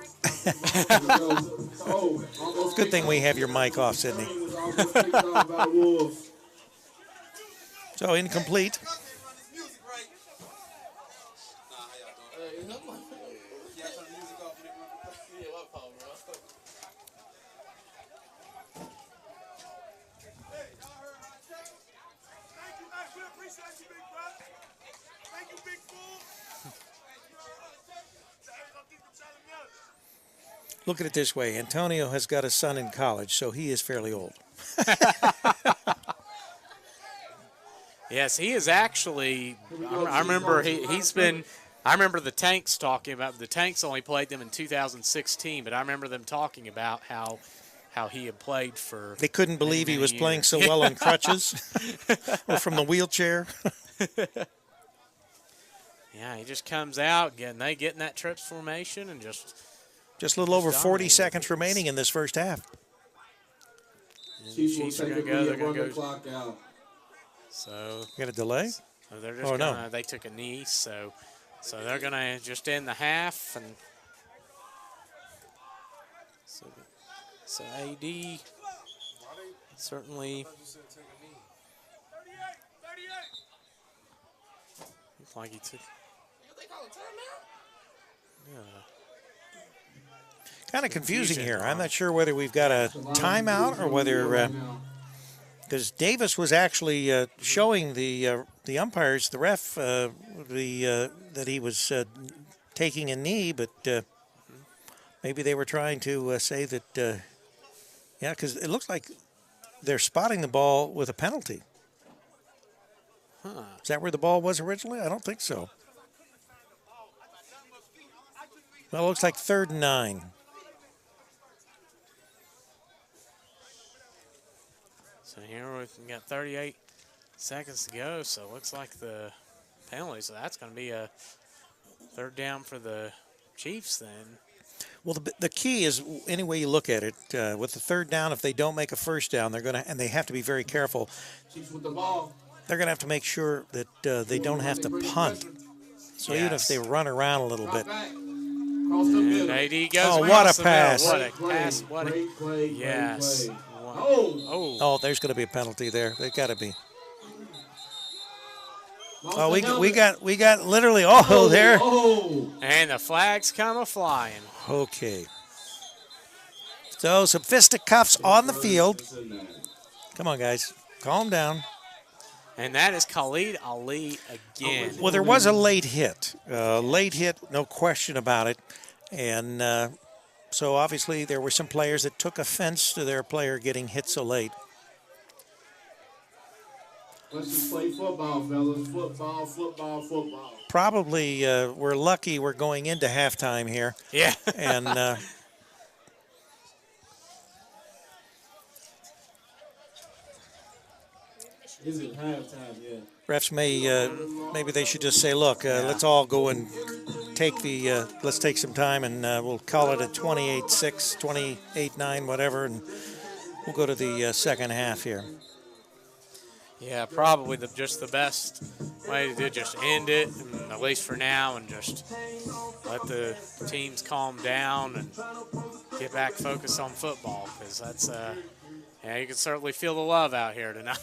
Rick? Good thing we have your mic off, Sydney. So incomplete. Look at it this way. Antonio has got a son in college, so he is fairly old. Yes, he is actually. I remember he's been. I remember the Tanks talking about the Tanks only played them in 2016, but I remember them talking about how he had played for. They couldn't believe he was playing so well on crutches or from the wheelchair. Yeah, he just comes out, getting in that trips formation and just a little over 40 seconds remaining in this first half. Chiefs are going to go. They're going to go. Clock out. So got a delay? So they're just gonna, they took a knee, so they're going to just end the half, and so AD certainly looks like he took. Yeah. Kind of confusing here. I'm not sure whether we've got a timeout or whether because Davis was actually showing the umpires, the ref, that he was taking a knee, but maybe they were trying to say that, yeah, because it looks like they're spotting the ball with a penalty. Huh. Is that where the ball was originally? I don't think so. Well, it looks like 3rd and 9. So here we've got 38 seconds to go, so it looks like the penalty. So that's going to be a 3rd down for the Chiefs then. Well, the key is, any way you look at it, with the 3rd down, if they don't make a 1st down, they're going to, and they have to be very careful. Chiefs with the ball. They're going to have to make sure that they don't have to punt. So even if they run around a little bit. And AD goes what a pass. What a pass. What a play. yes. Oh, Oh, there's going to be a penalty there. They've got to be. Oh, we got literally. Oh, there. Oh, And the flags come a-flying. Okay. So some fisticuffs on the field. Cincinnati. Come on, guys. Calm down. And that is Khalid Ali again. Well, there was a late hit. Late hit, no question about it. And so obviously there were some players that took offense to their player getting hit so late. Let's just play football, fellas. Football, football, football. Probably we're lucky we're going into halftime here. Yeah. And Is it halftime yet? refs maybe they should just say, look, let's all go and take let's take some time and we'll call it a 28-6, 28-9, whatever, and we'll go to the second half here. Yeah, probably just the best way to do it, just end it, and at least for now, and just let the teams calm down and get back focused on football, because that's, yeah, you can certainly feel the love out here tonight.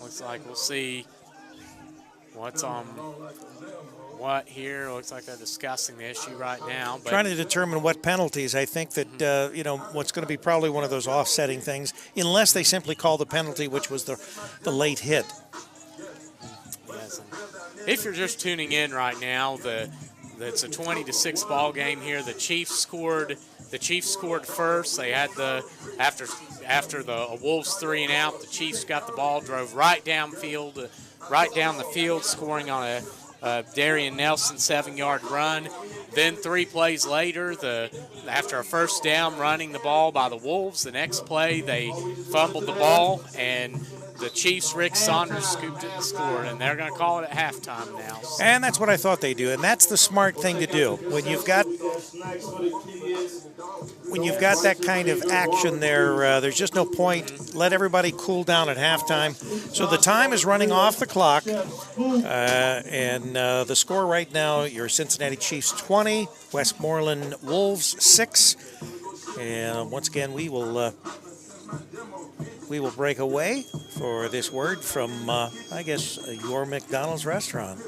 Looks like we'll see what's on what here. Looks like they're discussing the issue right now. But Trying to determine what penalties. I think that, what's going to be probably one of those offsetting things, unless they simply call the penalty, which was the late hit. yes, if you're just tuning in right now, it's a 20-6 ball game here. The Chiefs scored first. They had after the Wolves 3 and out, the Chiefs got the ball, drove right down the field, scoring on a Darian Nelson 7-yard run. Then 3 plays later, after a first down running the ball by the Wolves, the next play they fumbled the ball, and the Chiefs' Rick Saunders scooped it and scored, and they're going to call it at halftime now. So. And that's what I thought they do, and that's the smart thing to do. When you've got that kind of action there, there's just no point. Let everybody cool down at halftime. So the time is running off the clock, and the score right now, your Cincinnati Chiefs 20, Westmoreland Wolves 6. And once again, we will break away for this word from, I guess, your McDonald's restaurant.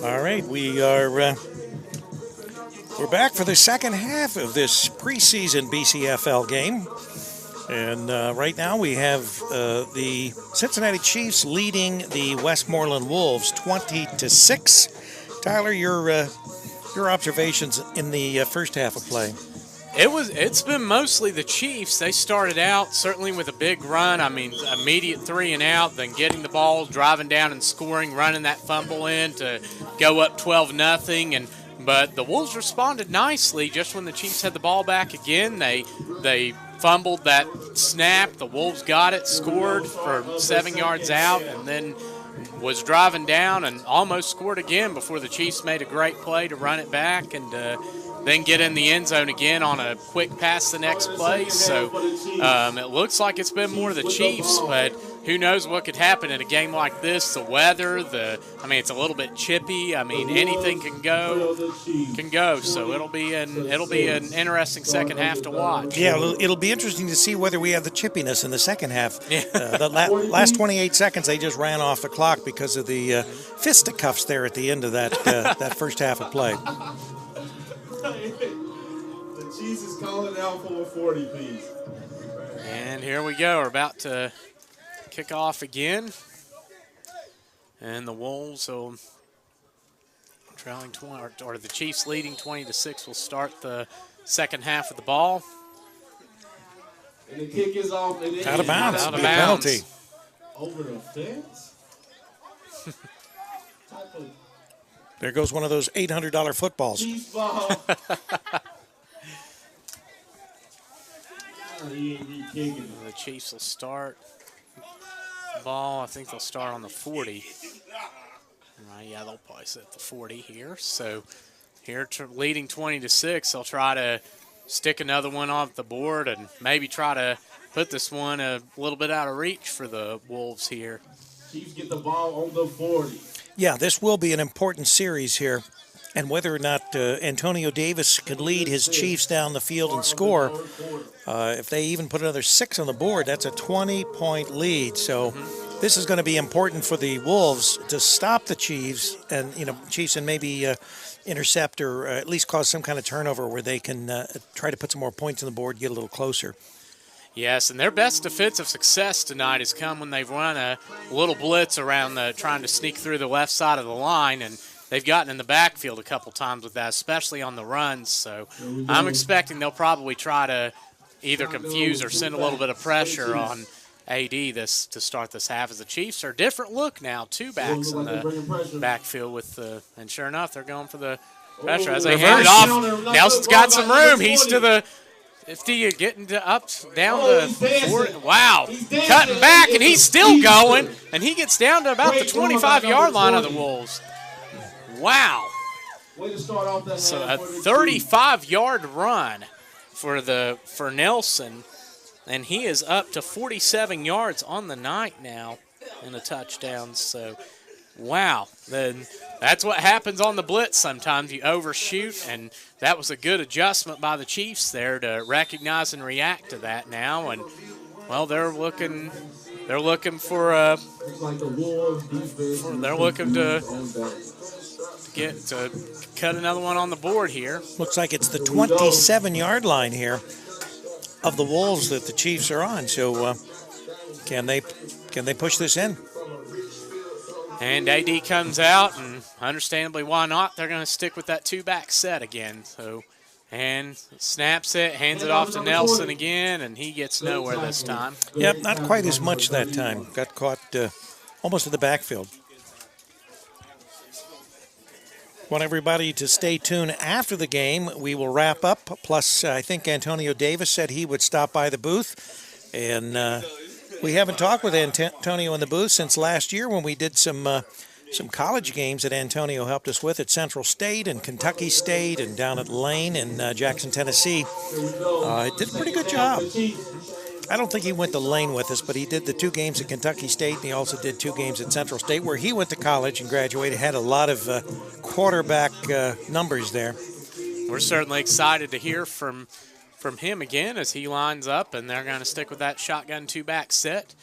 All right, we're back for the second half of this preseason BCFL game. And right now we have the Cincinnati Chiefs leading the Westmoreland Wolves 20-6. Tyler, your observations in the first half of play. It's been mostly the Chiefs. They started out certainly with a big run. I mean, immediate 3 and out, then getting the ball, driving down and scoring, running that fumble in to go up 12-0. But the Wolves responded nicely. Just when the Chiefs had the ball back again, they fumbled that snap. The Wolves got it, scored for 7 yards out, and then was driving down and almost scored again before the Chiefs made a great play to run it back and then get in the end zone again on a quick pass the next play. So it looks like it's been more the Chiefs, but who knows what could happen in a game like this. The weather, it's a little bit chippy. I mean, anything can go. So it'll be an interesting second half to watch. Yeah, it'll be interesting to see whether we have the chippiness in the second half. The last 28 seconds they just ran off the clock because of the fisticuffs there at the end of that first half of play. The Chiefs is calling out for a 40-piece. And here we go. We're about to kick off again. And the Wolves will trailing 20, or the Chiefs leading 20-6 will start the second half of the ball. And the kick is off. Out of bounds. Out of bounds. Penalty. Over the fence? There goes one of those $800 footballs. Chiefs ball. The Chiefs will start the ball. I think they'll start on the 40. Yeah, they'll probably set the 40 here. So here, leading 20-6, they'll try to stick another one off the board and maybe try to put this one a little bit out of reach for the Wolves here. Chiefs get the ball on the 40. Yeah, this will be an important series here. And whether or not Antonio Davis could lead his Chiefs down the field and score, if they even put another 6 on the board, that's a 20-point lead. So this is going to be important for the Wolves to stop the Chiefs and maybe intercept or at least cause some kind of turnover where they can try to put some more points on the board, get a little closer. Yes, and their best defensive success tonight has come when they've run a little blitz around trying to sneak through the left side of the line, and they've gotten in the backfield a couple times with that, especially on the runs. So I'm expecting they'll probably try to either confuse or send a little bit of pressure on AD to start this half, as the Chiefs are a different look now. 2 backs in the backfield and sure enough, they're going for the pressure as they hand it off. Nelson's got some room. He's to the 50, getting down to 40. Wow, cutting back, and he's still going, and he gets down to about the 25-yard line of the Wolves. Wow. So a 35-yard run for Nelson, and he is up to 47 yards on the night now in a touchdown. So, wow. Then that's what happens on the blitz sometimes. You overshoot, and that was a good adjustment by the Chiefs there to recognize and react to that now. And, well, they're looking for they're looking to cut another one on the board here. Looks like it's the 27-yard line here of the Wolves that the Chiefs are on. So can they push this in? And AD comes out, and understandably, why not? They're going to stick with that 2-back set again. So, and snaps it, hands it off to Nelson again, and he gets nowhere this time. Yep, not quite as much that time. Got caught almost in the backfield. Want everybody to stay tuned after the game. We will wrap up. Plus, I think Antonio Davis said he would stop by the booth. And we haven't talked with Antonio in the booth since last year when we did some college games that Antonio helped us with at Central State and Kentucky State and down at Lane in Jackson, Tennessee. Did a pretty good job. I don't think he went to Lane with us, but he did the 2 games at Kentucky State, and he also did 2 games at Central State, where he went to college and graduated, had a lot of quarterback numbers there. We're certainly excited to hear from from him again as he lines up, and they're going to stick with that shotgun two-back set.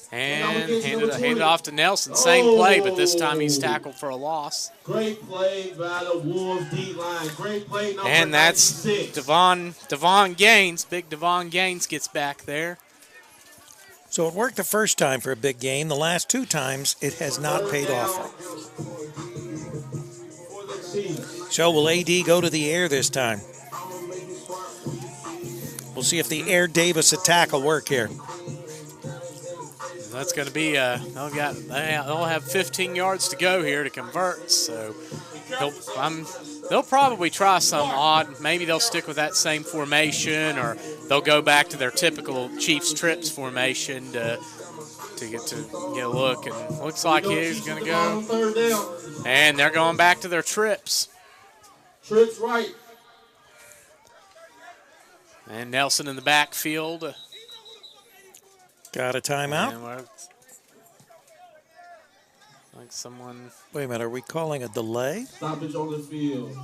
And hand it off to Nelson. Same play, but this time he's tackled for a loss. Great play by the Wolves D-line. Great play number And that's 96. Devon Gaines. Big Devon Gaines gets back there. So it worked the first time for a big gain. The last 2 times, it has not paid off. For the Chiefs. So will AD go to the air this time? We'll see if the Air Davis attack will work here. That's going to be they'll have 15 yards to go here to convert. So they'll probably try some odd. Maybe they'll stick with that same formation, or they'll go back to their typical Chiefs trips formation to get a look. And looks like he's going to go. Third down. And they're going back to their trips. Trips right. And Nelson in the backfield. Got a timeout? And like someone. Wait a minute, are we calling a delay? Stoppage on the field.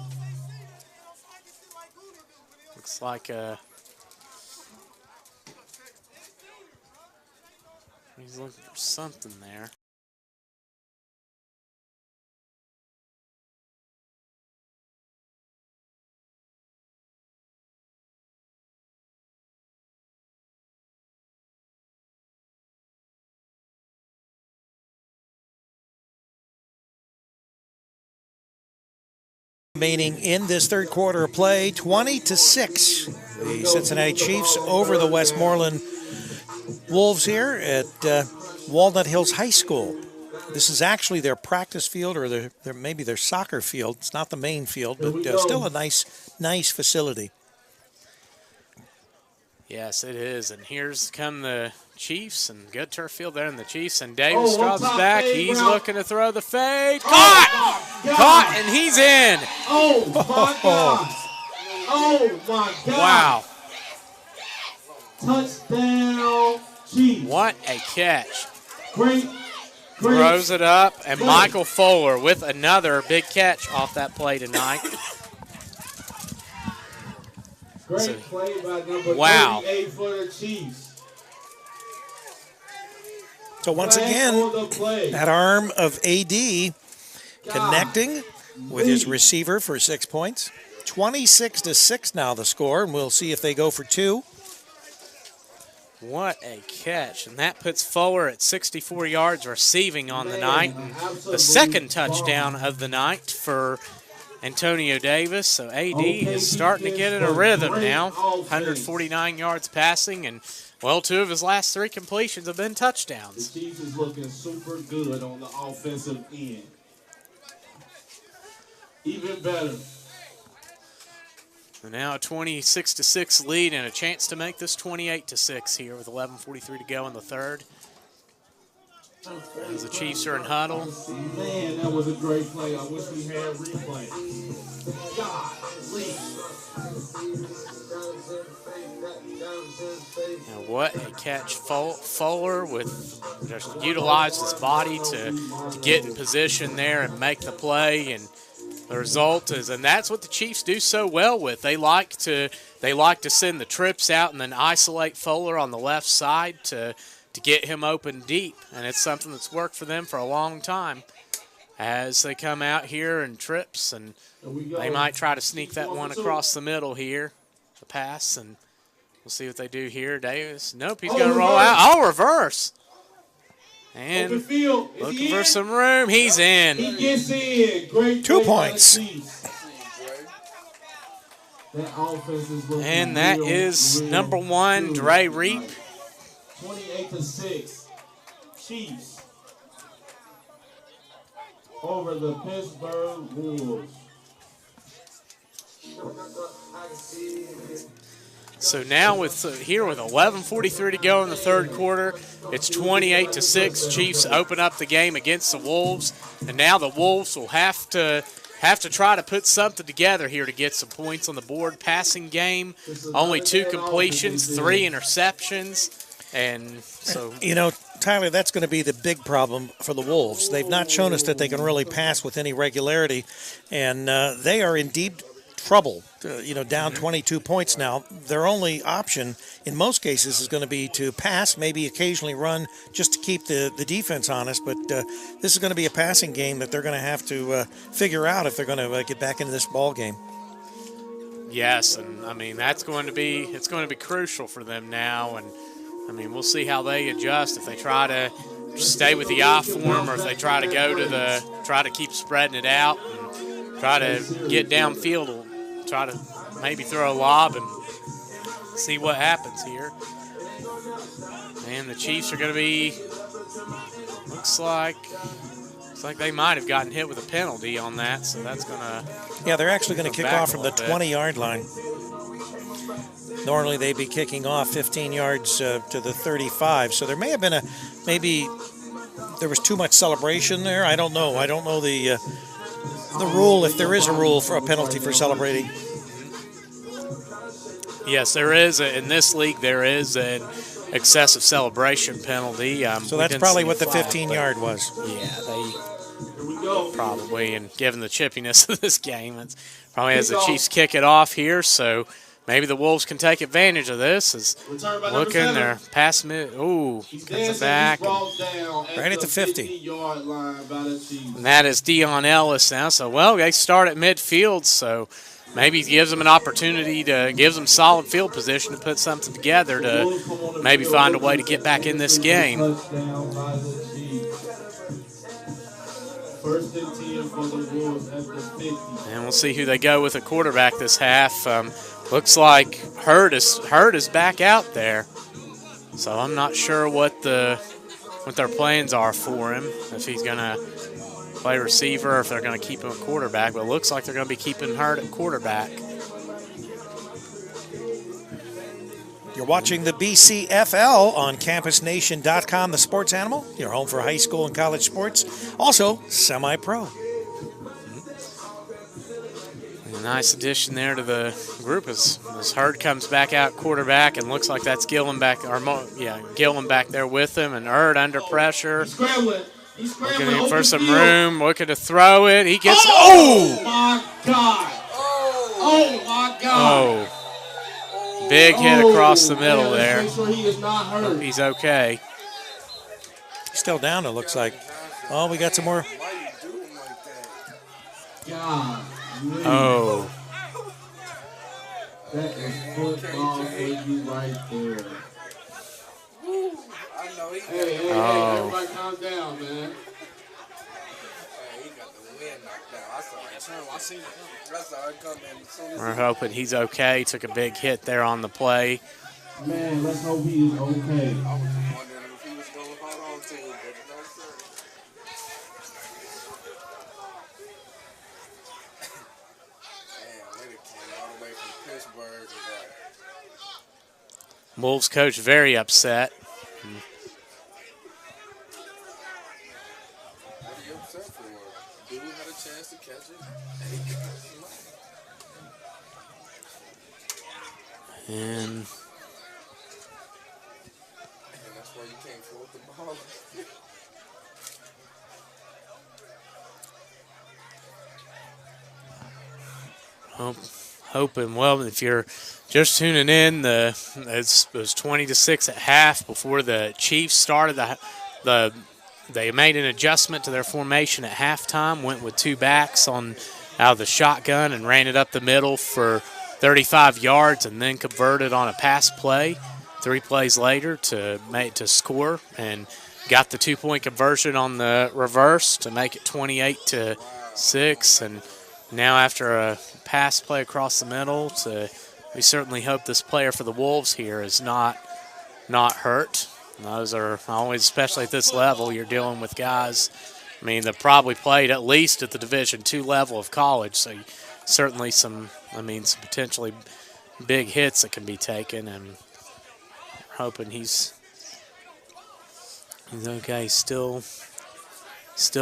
Looks like he's looking for something there. Remaining in this third quarter of play, 20-6. The Cincinnati Chiefs over the Westmoreland Wolves here at Walnut Hills High School. This is actually their practice field, or maybe their soccer field. It's not the main field, but still a nice facility. Yes, it is. And here's come the Chiefs, and good turf field there in the Chiefs. And Davis drops back. He's looking to throw the fade. Caught, and he's in. Oh, my God. Oh, my God. Wow. Touchdown, Chiefs. What a catch. Great. Throws it up, and Michael Fuller with another big catch off that play tonight. Great play by number 38 for the Chiefs. So once again, that arm of AD connecting with his receiver for 6 points. 26-6 now the score, and we'll see if they go for 2. What a catch. And that puts Fuller at 64 yards receiving on the night. And the second touchdown of the night for Antonio Davis. So AD is starting to get in a rhythm now. 149 yards passing, and, well, 2 of his last 3 completions have been touchdowns. The Chiefs is looking super good on the offensive end. Even better. And now a 26-6 lead and a chance to make this 28-6 here with 11:43 to go in the third. As the Chiefs are in huddle. Man, that was a great play. I wish we had replay. And what a catch. Fuller just utilized his body to get in position there and make the play. And the result is, and that's what the Chiefs do so well with. They like to send the trips out and then isolate Fuller on the left side to get him open deep, and it's something that's worked for them for a long time. As they come out here and trips, and they might try to sneak that one across the middle here, the pass, and we'll see what they do here. Davis, nope, he's going to roll out. Oh, reverse. And looking for some room. He's in. He gets in. Great 2 points. And that is number 1, Dre Reap. 28-6. Chiefs over the Pittsburgh Wolves. So now with 11:43 to go in the third quarter, it's 28-6. Chiefs open up the game against the Wolves, and now the Wolves will have to try to put something together here to get some points on the board. Passing game, only 2 completions, 3 interceptions, and so Tyler, that's going to be the big problem for the Wolves. They've not shown us that they can really pass with any regularity, and they are in deep trouble, down 22 points now. Their only option in most cases is going to be to pass, maybe occasionally run just to keep the defense honest. But this is going to be a passing game that they're going to have to figure out if they're going to get back into this ball game. Yes, and I mean it's going to be crucial for them now, and I mean we'll see how they adjust if they try to stay with the I form or if they try to go to try to keep spreading it out and try to get downfield, try to maybe throw a lob and see what happens here. And the Chiefs are going to be looks like they might have gotten hit with a penalty on that, so that's going to. Yeah, they're actually going to kick off from the 20-yard line. Normally they'd be kicking off 15 yards to the 35, so there may have been maybe there was too much celebration there. I don't know. I don't know the rule, if there is a rule for a penalty for celebrating. Yes, there is. In this league, there is an excessive celebration penalty. So that's probably what the 15-yard was. Yeah, they probably, and given the chippiness of this game, it's probably as the Chiefs kick it off here, so maybe the Wolves can take advantage of this. Is looking, they're passing it. Ooh, comes it back. Right at the 50. And that is Dion Ellis now. So, well, they start at midfield, so maybe it gives them an opportunity gives them solid field position to put something together to maybe find a way to get back in this game. First and 10 for the Wolves at the 50. And we'll see who they go with a quarterback this half. Looks like Hurd is back out there. So I'm not sure what their plans are for him, if he's going to play receiver or if they're going to keep him a quarterback. But it looks like they're going to be keeping Hurd at quarterback. You're watching the BCFL on CampusNation.com, the sports animal, your home for high school and college sports, also semi-pro. A nice addition there to the group as Hurd comes back out quarterback, and looks like that's Gillen back there with him, and Hurd under pressure. He's Looking for some room, looking to throw it. He gets my God! Oh my God! Oh. Big hit across the middle there. Make sure he is not hurt. He's okay. He's still down, it looks like. Oh, we got some more. God. Oh. That is football for you right there. Hey, everybody calm down, man. We're hoping he's okay. Took a big hit there on the play. Man, let's hope he is okay. Wolves coach very upset. And that's why you can't fool with the ball. hoping, well, if you're just tuning in, it was 20-6 at half before the Chiefs started. They made an adjustment to their formation at halftime, went with two backs out of the shotgun and ran it up the middle for 35 yards, and then converted on a pass play 3 plays later to score, and got the 2-point conversion on the reverse to make it 28-6. And now after a pass play across the middle, we certainly hope this player for the Wolves here is not hurt. And those are always, especially at this level, you're dealing with guys, I mean, that probably played at least at the Division II level of college, so certainly some potentially big hits that can be taken, and hoping he's okay. Still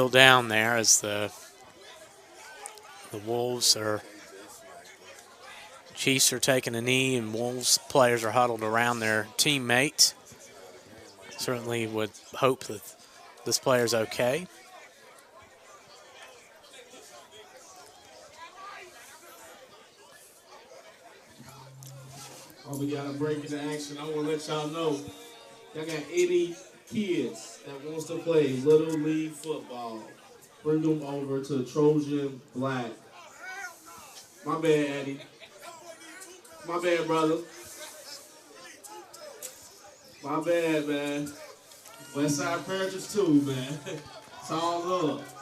down there as the Wolves Chiefs are taking a knee, and Wolves players are huddled around their teammate. Certainly would hope that this player's okay. Oh, we got a break in the action. I want to let y'all know. Y'all got any kids that wants to play Little League football, bring them over to Trojan Black. My bad, Eddie. My bad, brother. My bad, man. Westside Parishes too, man. It's all love.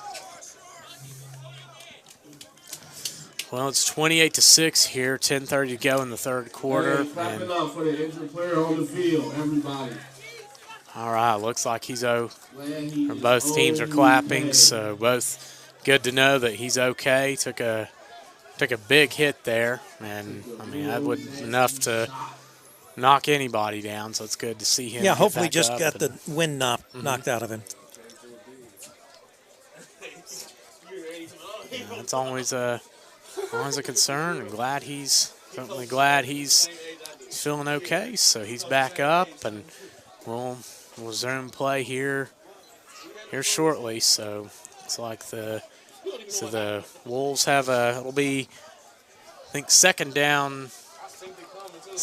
Well, it's 28-6 here, 10:30 to go in the third quarter. Hey, clap it up for the injured player on the field, everybody. All right, looks like he's Glad he is both teams are clapping, okay. so both good to know that he's okay. Took a big hit there, and I mean that would enough to knock anybody down. So it's good to see him. Yeah, get hopefully back just up got and- the wind knocked out of him. It's always a concern, and certainly glad he's feeling okay. So he's back up, and we'll resume play here shortly. So it's like the Wolves have it'll be I think second down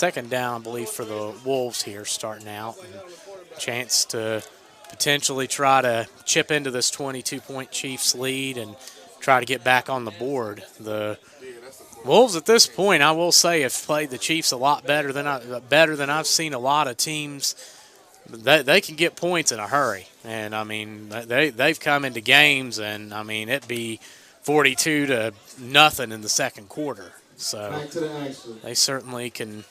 I believe for the Wolves here starting out, and chance to potentially try to chip into this 22-point Chiefs lead and try to get back on the board. The Wolves at this point, I will say, have played the Chiefs a lot better than I've seen a lot of teams. They can get points in a hurry, and I mean they've come into games, and I mean it'd be 42-0 in the second quarter. So Back to the action. they certainly can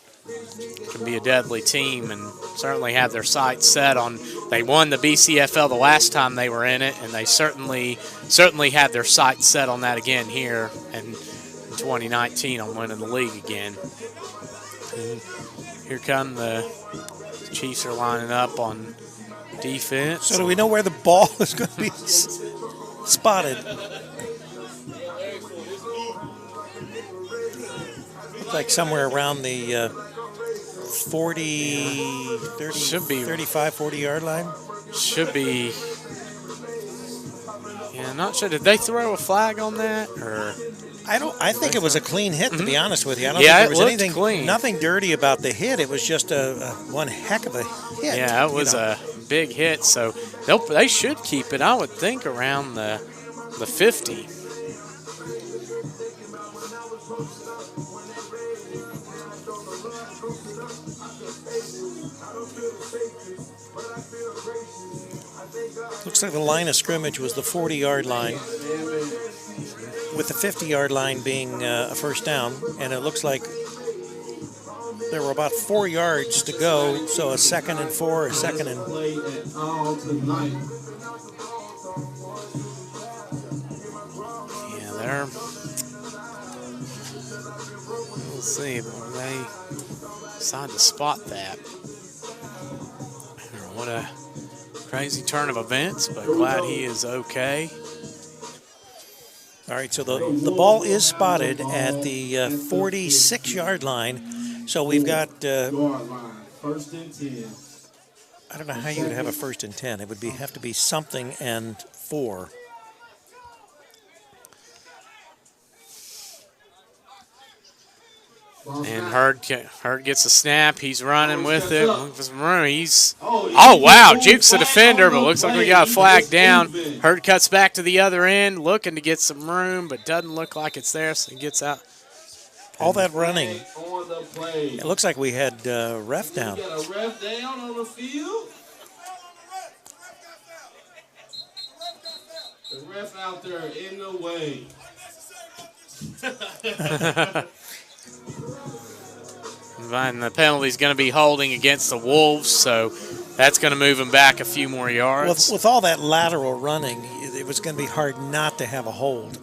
be a deadly team, and certainly have their sights set on. They won the BCFL the last time they were in it, and they certainly had their sights set on that again here in 2019 on winning the league again. And here come the Chiefs are lining up on defense. So do we know where the ball is going to be spotted? Looks like somewhere around the 40, 30, Should be. 35, 40-yard line. Should be. Yeah, not sure. Did they throw a flag on that, or? I think it was a clean hit, to be honest with you. I don't Yeah, think it there was looked anything, clean. nothing dirty about the hit. It was just one heck of a hit. Yeah, it was a big hit. So they should keep it, I would think, around the 50. Looks like the line of scrimmage was the 40-yard line, with the 50-yard line being a first down, and it looks like there were about 4 yards to go, so a 2nd and 4, a 2nd and... Play at all tonight. Yeah, they're. We'll see. They decide to spot that. What a crazy turn of events, but glad he is okay. All right, so the ball is spotted at the 46-yard line. So we've got, Yard line, 1st and 10. I don't know how you would have a 1st and 10. It would have to be something and 4. And Hurd gets a snap. He's running with it. Oh, wow. Jukes the defender, but looks like we got a flag down. Hurd cuts back to the other end, looking to get some room, but doesn't look like it's there, so he gets out. All that running. On the play. It looks like we had ref down. We got a ref down on the field. The ref out there in the way. And the penalty's going to be holding against the Wolves, so that's going to move him back a few more yards. With all that lateral running, it was going to be hard not to have a hold.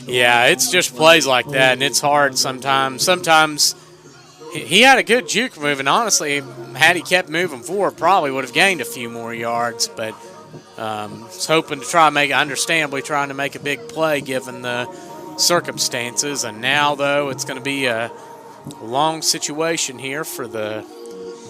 Yeah, it's just plays like that, and it's hard sometimes. Sometimes he had a good juke move, and honestly, had he kept moving forward, probably would have gained a few more yards, but was hoping to understandably trying to make a big play given the circumstances. And now, though, it's going to be a long situation here for the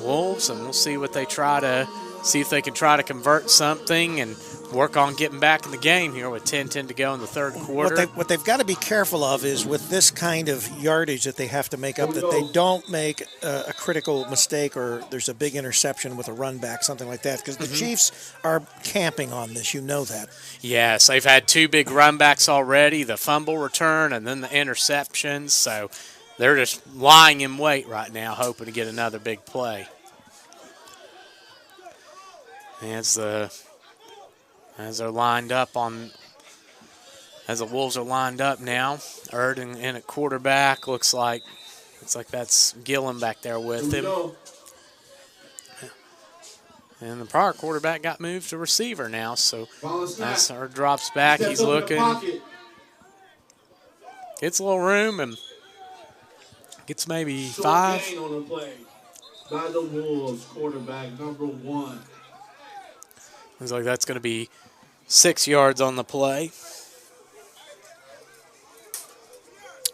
Wolves, and we'll see what they try to see if they can try to convert something and work on getting back in the game here with 10:10 to go in the third quarter. What they've got to be careful of is with this kind of yardage that they have to make up, that they don't make a critical mistake or there's a big interception with a run back, something like that, because the Chiefs are camping on this. You know that. Yes, they've had 2 big run backs already, the fumble return and then the interceptions. So they're just lying in wait right now, hoping to get another big play. As they're lined up as the Wolves are lined up now, Erd in at quarterback, looks like that's Gillum back there with him. And the prior quarterback got moved to receiver now, so as Erd drops back, he's looking, gets a little room and gets maybe 5. On the play by the Wolves, quarterback number 1. Looks like that's going to be 6 yards on the play.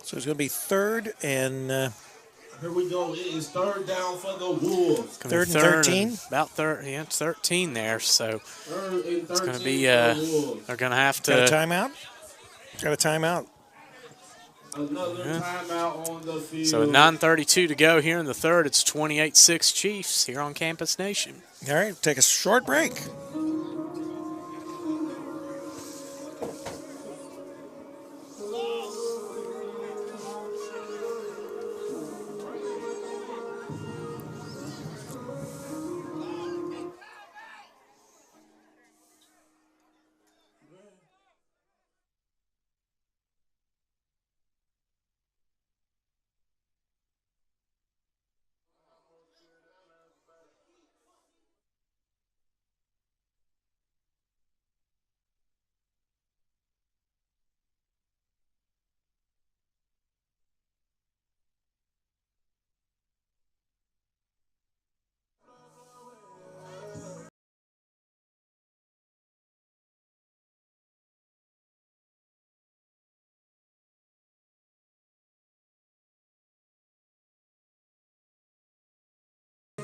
So it's going to be third and here we go. It is third down for the Wolves. Third and 13? About 13, yeah, it's 13 there. So it's going to be, they're going to have to. Got a timeout? Got a timeout. Another timeout on the field. So with 9:32 to go here in the third, it's 28-6 Chiefs here on Campus Nation. All right, take a short break.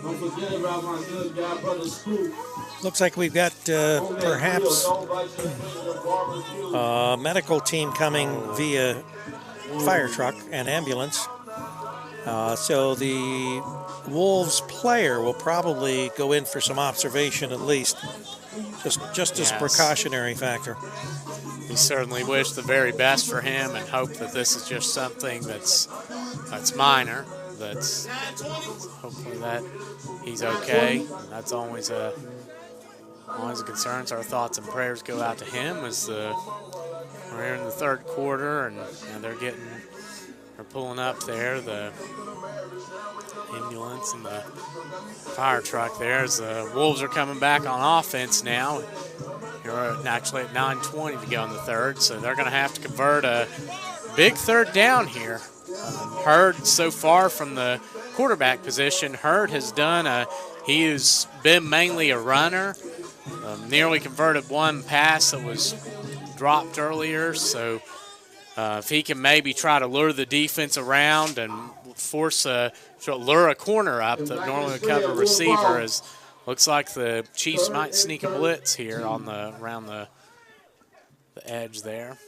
Don't forget about my good guy, Brother Scoop. Looks like we've got perhaps a medical team coming via fire truck and ambulance. So the Wolves player will probably go in for some observation at least, just as a precautionary factor. We certainly wish the very best for him and hope that this is just something that's minor. That's hopefully that he's okay. And that's always a concern. So our thoughts and prayers go out to him as we're here in the third quarter and they're pulling up there, the ambulance and the fire truck there as the Wolves are coming back on offense now. You're actually at 9:20 to go in the third, so they're going to have to convert a big third down here. Hurd so far from the quarterback position, Hurd has he has been mainly a runner, nearly converted one pass that was dropped earlier, so if he can maybe try to lure the defense around and lure a corner up that normally would cover receiver, looks like the Chiefs might sneak a blitz here around the edge there.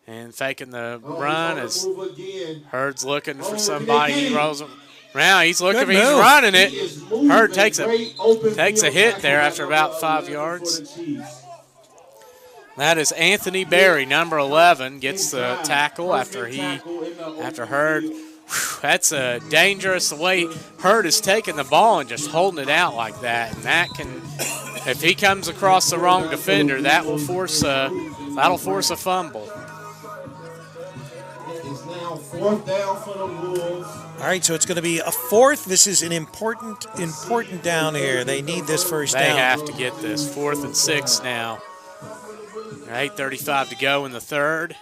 And faking the run as Hurd's looking for somebody. He rolls around. He's looking. He's running it. Hurd takes a hit there after about 5 yards. That is Anthony Berry, number 11, gets the tackle after Hurd. That's dangerous the way Hurd is taking the ball and just holding it out like that. And that can, if he comes across the wrong defender, that'll force a fumble. It's now fourth down for the Wolves. All right, so it's going to be a fourth. This is an important down here. They need this first down. They have to get this. 4th and 6 now. 8:35 to go in the third.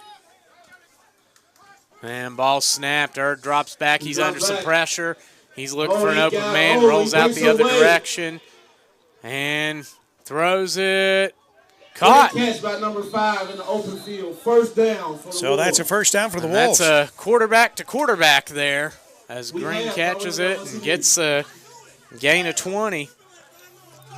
And ball snapped. Erd drops back. He's under some pressure. He's looking for an open man. Rolls out the other direction. And throws it. Caught. Catch by number 5 in the open field. First down for the So that's a first down for the Wolves. That's a quarterback to quarterback there as Green catches it and gets a gain of 20.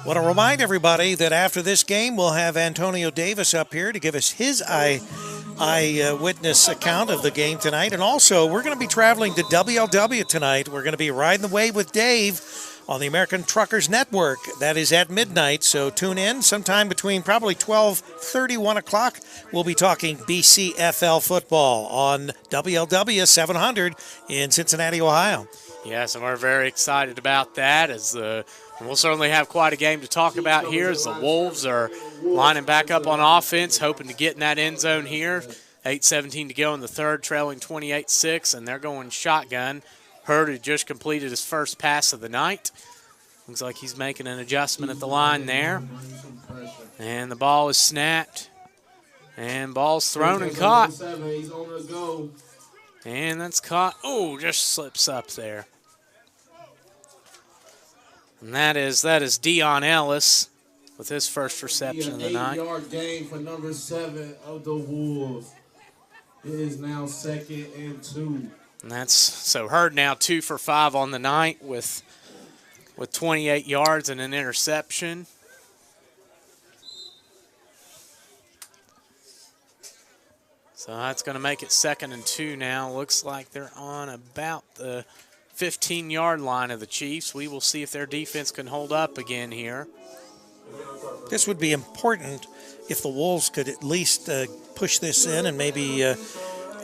Want to remind everybody that after this game, we'll have Antonio Davis up here to give us his eyewitness account of the game tonight. And also, we're going to be traveling to WLW tonight. We're going to be riding the wave with Dave on the American Truckers Network. That is at midnight, so tune in sometime between probably 12:30, 1 o'clock. We'll be talking BCFL football on WLW 700 in Cincinnati, Ohio. Yes, and we're very excited about that, as we'll certainly have quite a game to talk about here as the Wolves are lining back up on offense, hoping to get in that end zone here. 8:17 to go in the third, trailing 28-6, and they're going shotgun. Hurd, who just completed his first pass of the night. Looks like he's making an adjustment at the line there. And the ball is snapped. And ball's thrown and caught. And that's caught. Oh, just slips up there. And that is Dion Ellis with his first reception of the night. 8-yard gain for number 7 of the Wolves. It is now 2nd and 2. And that's so Hurd now 2 for 5 on the night with 28 yards and an interception. So that's going to make it 2nd and 2 now. Looks like they're on about the 15-yard line of the Chiefs. We will see if their defense can hold up again here. This would be important if the Wolves could at least push this in and maybe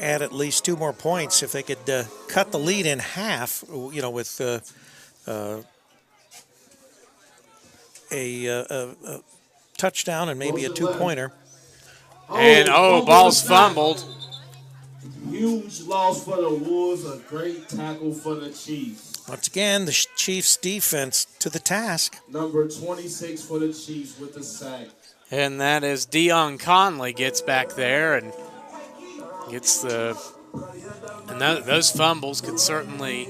add at least 2 more points. If they could cut the lead in half, with a touchdown and maybe a 2-pointer. And, ball's fumbled. Huge loss for the Wolves, a great tackle for the Chiefs. Once again, the Chiefs' defense to the task. Number 26 for the Chiefs with the sack. And that is Dion Conley gets back there and gets those fumbles could certainly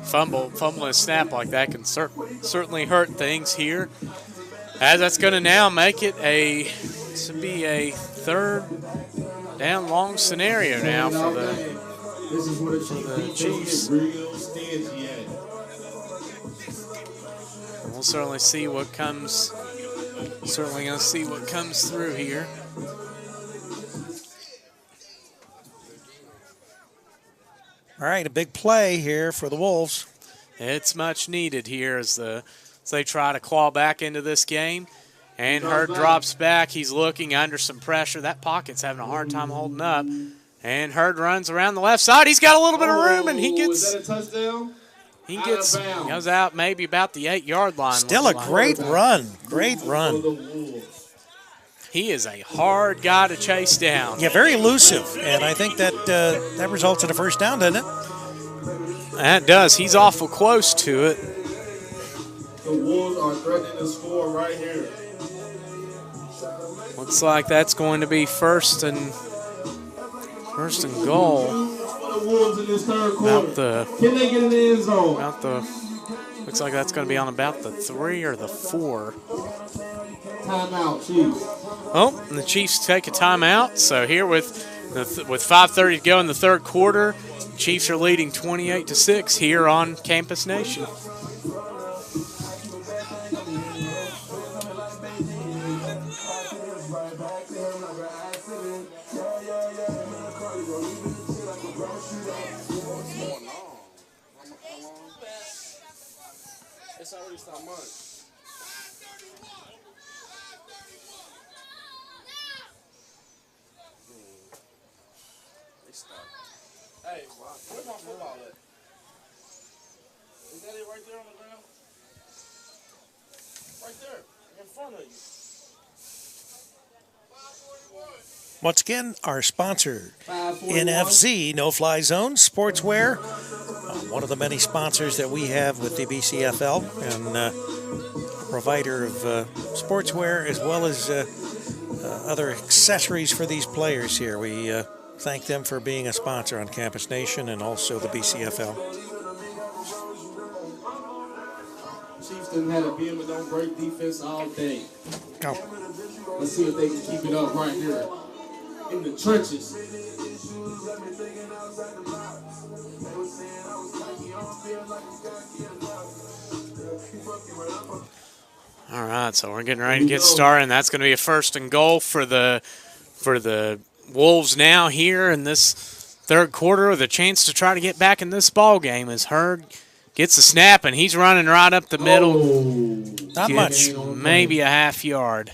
fumbling a snap like that can certainly hurt things here. As that's going to now make it a 3rd down long scenario now for the Chiefs. We'll certainly see what comes. Certainly going to see what comes through here. All right, a big play here for the Wolves. It's much needed here as they try to claw back into this game. And Hurd drops back. He's looking under some pressure. That pocket's having a hard time holding up. And Hurd runs around the left side. He's got a little bit of room, and he gets. Is that a touchdown? He goes out maybe about the 8-yard line. Still a great run. Great run. He is a hard guy to chase down. Yeah, very elusive, and I think that that results in a first down, doesn't it? That does. He's awful close to it. The Wolves are threatening to score right here. Looks like that's going to be first and goal. For the Wolves in this third quarter. Can they get in the end zone? Looks like that's going to be on about the 3 or the 4. Timeout, Chiefs. Oh, and the Chiefs take a timeout. So here with 5:30 to go in the third quarter, Chiefs are leading 28-6 here on Campus Nation. It's already so much. Hey, where's my football at? Is that it right there on the ground? Right there, in front of you. Once again, our sponsor, NFZ, No Fly Zone Sportswear, one of the many sponsors that we have with the BCFL, and a provider of sportswear as well as other accessories for these players here. We thank them for being a sponsor on Campus Nation and also the BCFL. Chiefs done had a beam and don't break defense all day. Oh. Let's see if they can keep it up right here in the trenches. All right, so we're getting ready to get started, and that's going to be a 1st and goal for the Wolves now here in this third quarter with a chance to try to get back in this ball game as Hurd gets the snap, and he's running right up the middle. Not much. Maybe a half yard.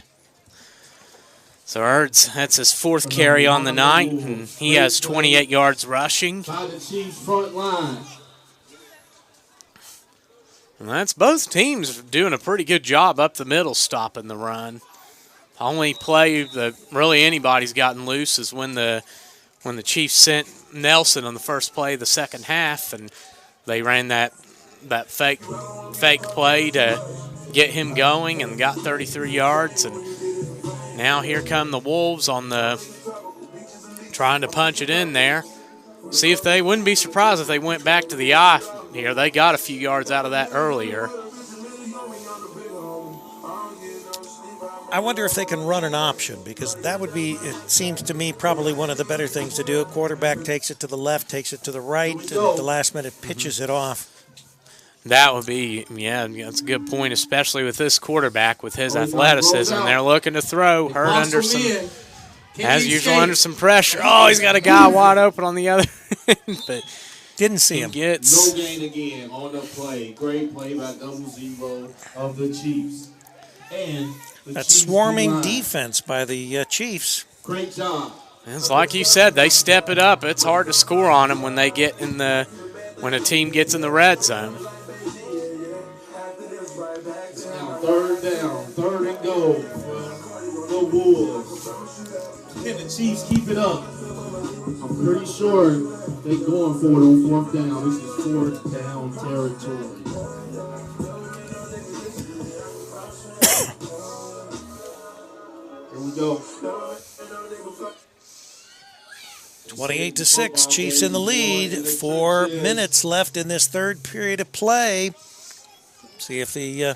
So Hurd's, that's his 4th carry on the night, and he has 28 yards rushing. By the Chiefs front line. And that's both teams doing a pretty good job up the middle stopping the run. The only play that really anybody's gotten loose is when the Chiefs sent Nelson on the first play of the second half, and they ran that fake play to get him going and got 33 yards. And now here come the Wolves on the trying to punch it in there. See if they wouldn't be surprised if they went back to the eye here. They got a few yards out of that earlier. I wonder if they can run an option, because that would be, it seems to me, probably one of the better things to do. A quarterback takes it to the left, takes it to the right, and at the last minute pitches it off. That would be, yeah, that's a good point, especially with this quarterback with his athleticism. They're looking to throw. Hurd under some, as usual, under some pressure. Oh, he's got a guy wide open on the other end, but didn't see him. No gain again on the play. Great play by 0 of the Chiefs. And that swarming defense by the Chiefs. Great job. It's like you said, they step it up. It's hard to score on them when they get in the when a team gets in the red zone. Now 3rd down, 3rd and goal for the Wolves. Can the Chiefs keep it up? I'm pretty sure they're going for it on 4th down. This is 4th down territory. Here we go. 28-6, Chiefs in the lead. 4 minutes left in this third period of play. See if the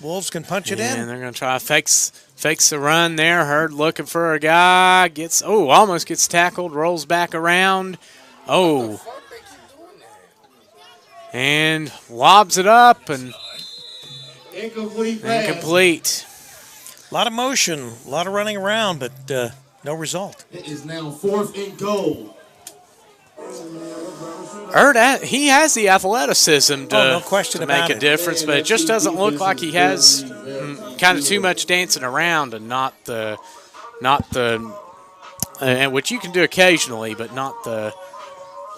Wolves can punch it in. And they're going to try to fakes the run there. Hurd looking for a guy. Almost gets tackled. Rolls back around. Oh. And lobs it up and Incomplete pass. incomplete. A lot of motion, a lot of running around, but no result. It is now 4th and goal. Hurd, he has the athleticism no question to about make a it. difference, but it just doesn't look like he has kind of too much dancing around and not the which you can do occasionally, but not the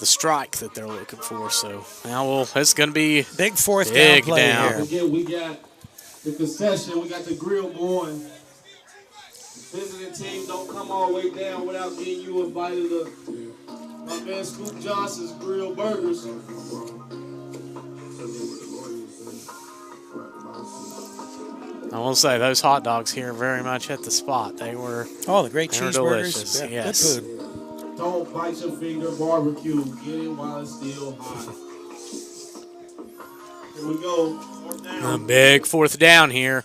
strike that they're looking for. So now it's going to be big 4th down play here. Again, we got the concession. We got the grill going. Visiting team don't come all the way down without getting you invited to my man Scoop Johnson's Grill Burgers. I will say those hot dogs here very much at the spot. They were the great cheeseburgers. Yeah, yes. good food. Don't bite your finger, barbecue. Get it while it's still hot. Here we go. 4th down. a big 4th down here.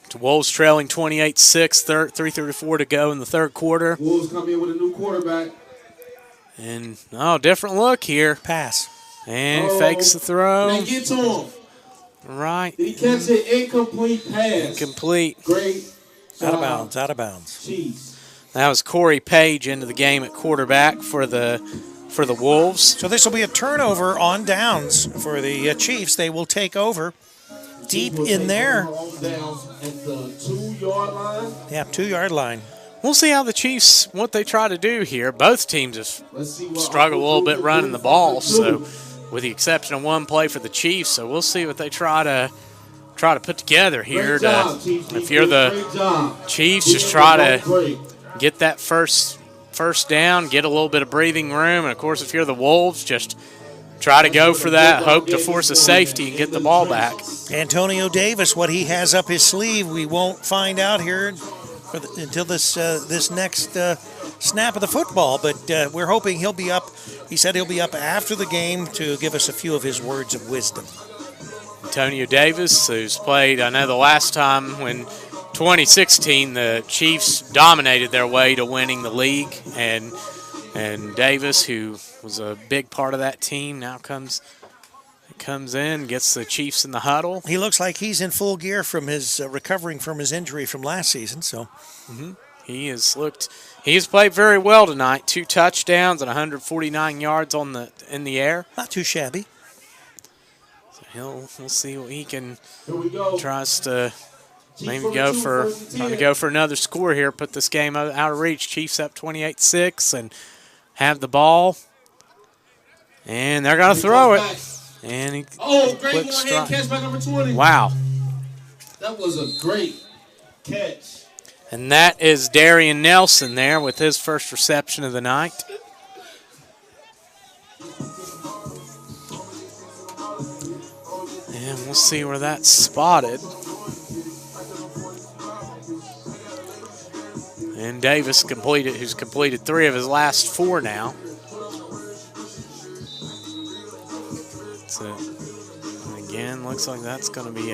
To Wolves trailing 28-6, 3:34 to go in the third quarter. Wolves come in with a new quarterback. And, different look here. Pass. And fakes the throw. They get to him. Right. Did he catch an incomplete pass? Incomplete. Great job. Out of bounds. Chiefs. That was Corey Page into the game at quarterback for the Wolves. So this will be a turnover on downs for the Chiefs. They will take over deep in there. Downs at the 2-yard line. Yeah, 2-yard line. We'll see how the Chiefs, what they try to do here. Both teams have struggled a little bit running the ball, so with the exception of one play for the Chiefs. So we'll see what they try to put together here. If you're the Chiefs, just try to get that first down, get a little bit of breathing room. And, of course, if you're the Wolves, just try to go for that, hope to force a safety and get the ball back. Antonio Davis, what he has up his sleeve, we won't find out here until this next snap of the football. But we're hoping he'll be up. He said he'll be up after the game to give us a few of his words of wisdom. Antonio Davis, who's played, I know the last time when 2016 the Chiefs dominated their way to winning the league, and Davis, who was a big part of that team, now comes comes in, gets the Chiefs in the huddle. He looks like he's in full gear from his recovering from his injury from last season. So He's played very well tonight. 2 touchdowns and 149 yards in the air. not too shabby. So we'll see what he can. Here we go. Tries to maybe Chiefs go on the for 2, 1st and trying to 10. go for another score here. Put this game out of reach. Chiefs up 28-6 and have the ball. And they're gonna throw it. And he Oh, quick great one-hand strike. catch by number 20. Wow. That was a great catch. And that is Darian Nelson there with his first reception of the night. And we'll see where that's spotted. And Davis who's completed 3 of his last 4 now. So again, looks like that's going to be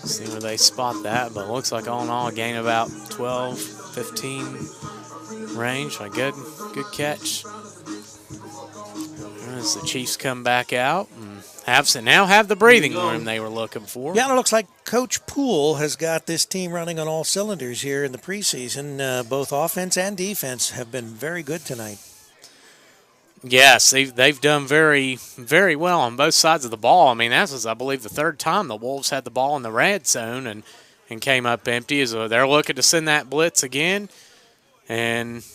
see where they spot that, but it looks like all in all a gain about 12, 15 range. A good catch. As the Chiefs come back out and now have the breathing room they were looking for. Yeah, and it looks like Coach Poole has got this team running on all cylinders here in the preseason. Both offense and defense have been very good tonight. Yes, they've done very, very well on both sides of the ball. I mean, that was, I believe, the 3rd time the Wolves had the ball in the red zone and came up empty. So they're looking to send that blitz again. And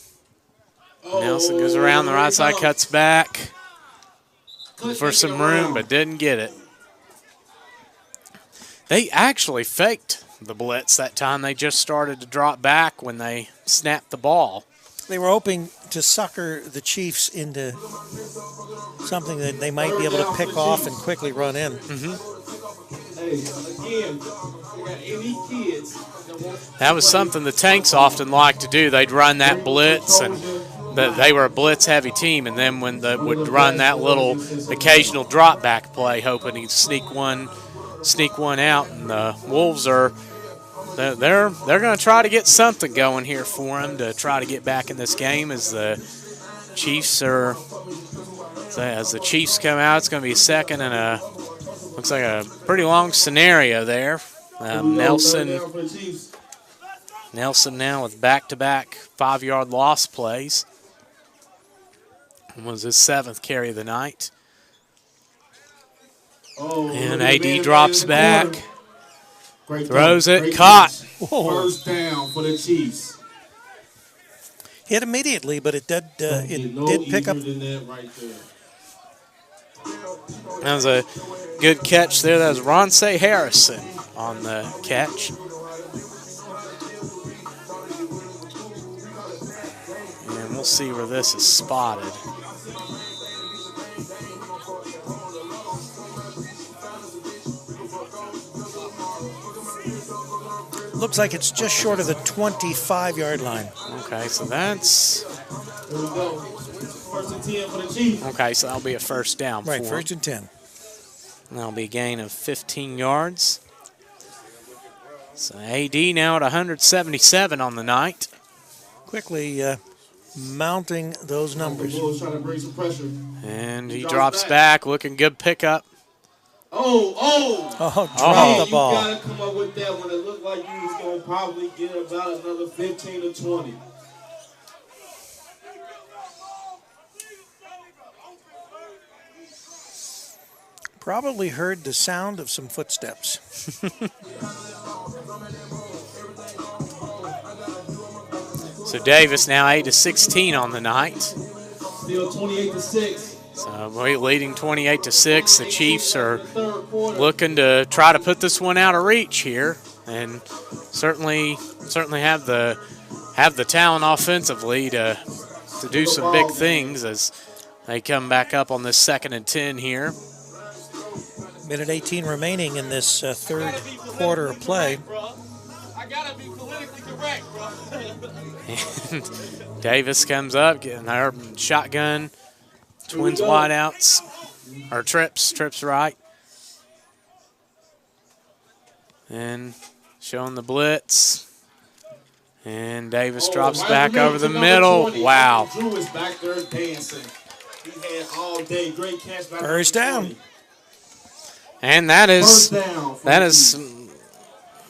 Nelson goes around the right side, cuts back for some room, but didn't get it. They actually faked the blitz that time. They just started to drop back when they snapped the ball. They were hoping to sucker the Chiefs into something that they might be able to pick off and quickly run in. Hey, again, we got 80 kids. That was something the Tanks often like to do. They'd run that blitz, and they were a blitz-heavy team, and then when they would run that little occasional drop-back play, hoping he'd sneak one out, and the Wolves are they're going to try to get something going here for them to try to get back in this game as the Chiefs come out. It's going to be a second and looks like a pretty long scenario there. Nelson now with back-to-back 5-yard loss plays. It was his 7th carry of the night. And AD drops back. Throws it, caught. First down for the Chiefs. Hit immediately, but it did pick up. That was a good catch there. That was Ronce Harrison on the catch. And we'll see where this is spotted. Looks like it's just short of the 25-yard line. Okay, so that's... Here we go. 1st and 10 for the Chiefs. Okay, so that'll be a first down Right, for 1st and 10. That'll be a gain of 15 yards. So AD now at 177 on the night. Quickly mounting those numbers. Trying to bring some pressure. And he drops back, looking good pickup. Drop the ball. You got to come up with that when it looked like you was going to probably get about another 15 or 20. Probably heard the sound of some footsteps. So Davis now 8-16 on the night. Still 28-6. So leading 28-6. The Chiefs are looking to try to put this one out of reach here, and certainly have the talent offensively to do some big things as they come back up on this 2nd and 10 here. Minute 18 remaining in this third quarter of play. I gotta be politically correct, bro. And Davis comes up, getting their shotgun. Twins wideouts, or trips right. And showing the blitz. And Davis drops back over the middle. Wow. Drew is back there dancing. He had all day. Great catch by First down. And that is First down for that the is Chiefs.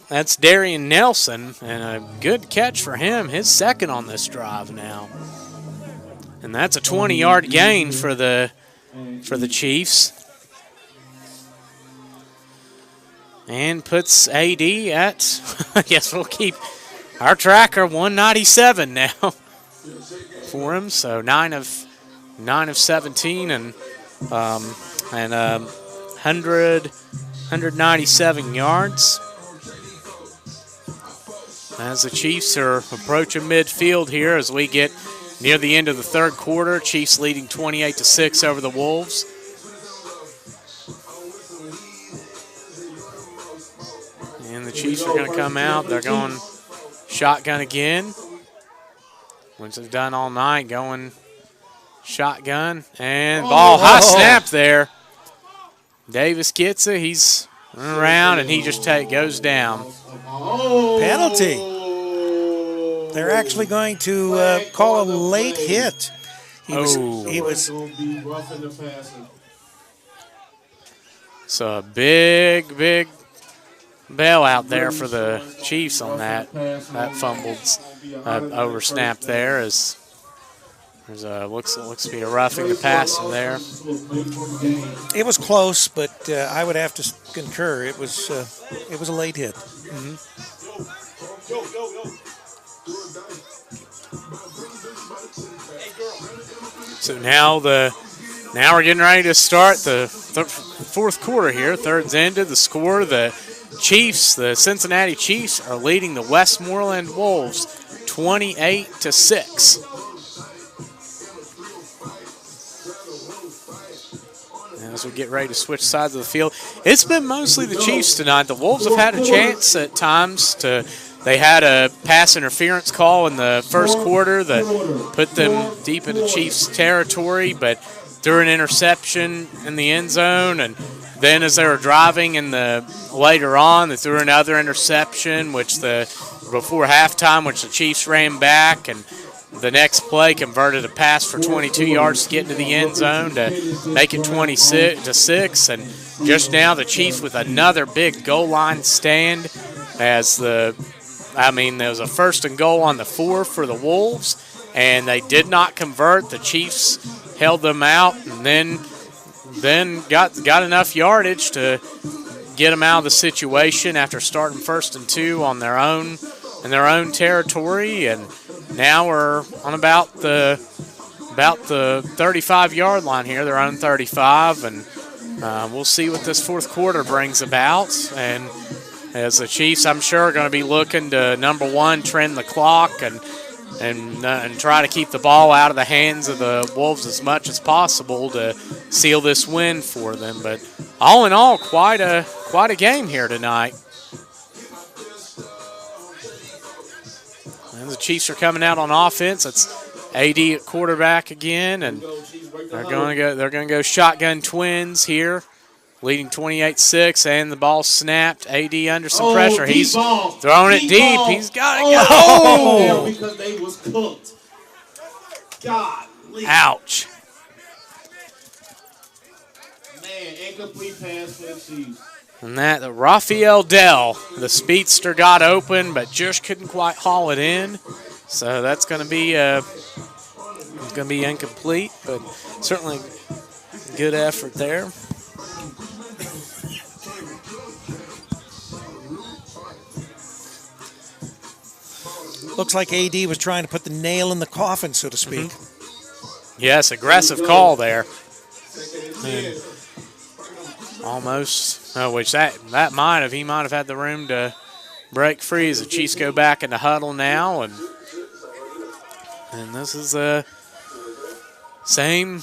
that's Darian Nelson, and a good catch for him. His second on this drive now. And that's a 20-yard gain for the Chiefs. And puts AD at, I guess we'll keep our tracker 197 now for him. So 9 of 17 and 197 yards. As the Chiefs are approaching midfield here as we get near the end of the third quarter, Chiefs leading 28-6 over the Wolves. And the Chiefs are going to come out. They're going shotgun again, which they've done all night, going shotgun. And ball, high snap there. Davis gets it. He's running around, and he just goes down. Penalty. They're actually going to call a late hit. He was So a big bailout there for the Chiefs on that fumbled over snap there. As there's looks to be a roughing the passer there. It was close, but I would have to concur. It was a late hit. So now we're getting ready to start the fourth quarter here. Third's ended. The score: the Cincinnati Chiefs are leading the Westmoreland Wolves 28-6. As we get ready to switch sides of the field, it's been mostly the Chiefs tonight. The Wolves have had a chance at times to. They had a pass interference call in the first quarter that put them deep into Chiefs territory, but threw an interception in the end zone, and then as they were driving later on, they threw another interception, before halftime, which the Chiefs ran back, and the next play converted a pass for 22 yards to get into the end zone to make it 26-6, and just now the Chiefs with another big goal line stand as there was a first and goal on the 4 for the Wolves, and they did not convert. The Chiefs held them out, and then got enough yardage to get them out of the situation after starting 1st and 2 on their own in their own territory, and now we're on about the 35-yard line here, their own 35, and we'll see what this fourth quarter brings about. And as the Chiefs, I'm sure, are going to be looking to, number one, trend the clock and try to keep the ball out of the hands of the Wolves as much as possible to seal this win for them. But all in all, quite a game here tonight. And the Chiefs are coming out on offense. It's AD at quarterback again, and they're going to go shotgun twins here, leading 28-6, and the ball snapped. AD under some pressure. He's throwing it deep. He's got it. Oh! Because they was cooked. Golly. Ouch. Man, incomplete pass for the Chiefs. And the Raphael Dell, the speedster, got open, but just couldn't quite haul it in. So that's going to be incomplete, but certainly good effort there. Looks like AD was trying to put the nail in the coffin, so to speak. Yes, aggressive call there. And almost, which that might have, he might have had the room to break free as the Chiefs go back into huddle now, and this is the same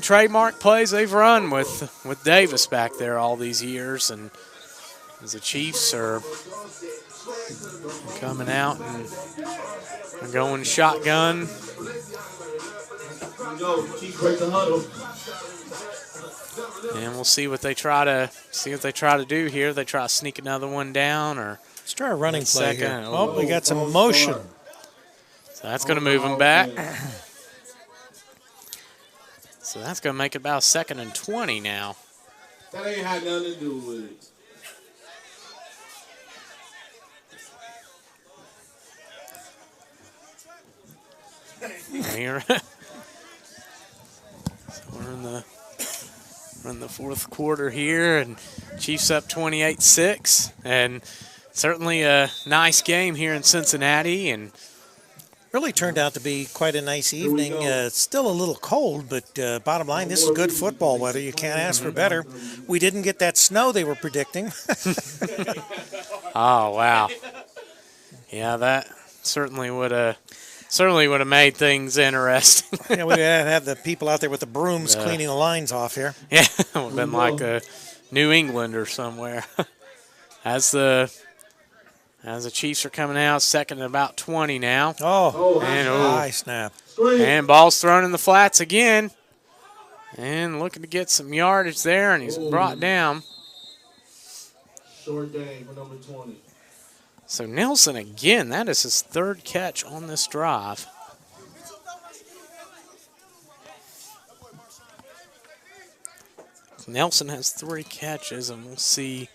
trademark plays they've run with Davis back there all these years, and as the Chiefs are coming out and going shotgun. Chiefs break the huddle. And we'll see what they try to do here. They try to sneak another one down, or let's try a running play second. here. Oh, we got some motion. So that's going to move them back. So that's going to make it about 2nd and 20 now. That ain't had nothing to do with it. Here. So we're in the fourth quarter here, and Chiefs up 28-6, and certainly a nice game here in Cincinnati, and Really turned out to be quite a nice evening. It's still a little cold, but bottom line, this is good football weather. You can't ask for better. We didn't get that snow they were predicting. oh wow, yeah, that certainly would have made things interesting. Yeah, we had the people out there with the brooms cleaning the lines off here. Yeah, it would have been like New England or somewhere. As the Chiefs are coming out, 2nd and about 20 now. High snap. And ball's thrown in the flats again. And looking to get some yardage there, and he's brought down. Short game for number 20. So Nelson again, that is his 3rd catch on this drive. Nelson has 3 catches, and we'll see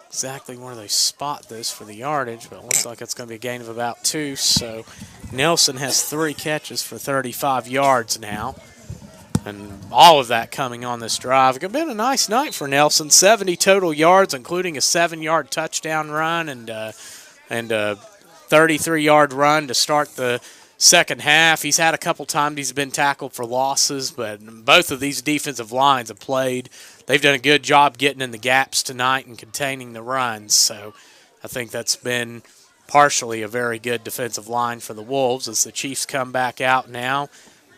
exactly where they spot this for the yardage, but it looks like it's going to be a gain of about 2. So Nelson has 3 catches for 35 yards now, and all of that coming on this drive. It's been a nice night for Nelson. 70 total yards, including a 7-yard touchdown run and a 33-yard run to start the second half. He's had a couple times he's been tackled for losses, but both of these defensive lines have played. They've done a good job getting in the gaps tonight and containing the runs. So I think that's been partially a very good defensive line for the Wolves as the Chiefs come back out now.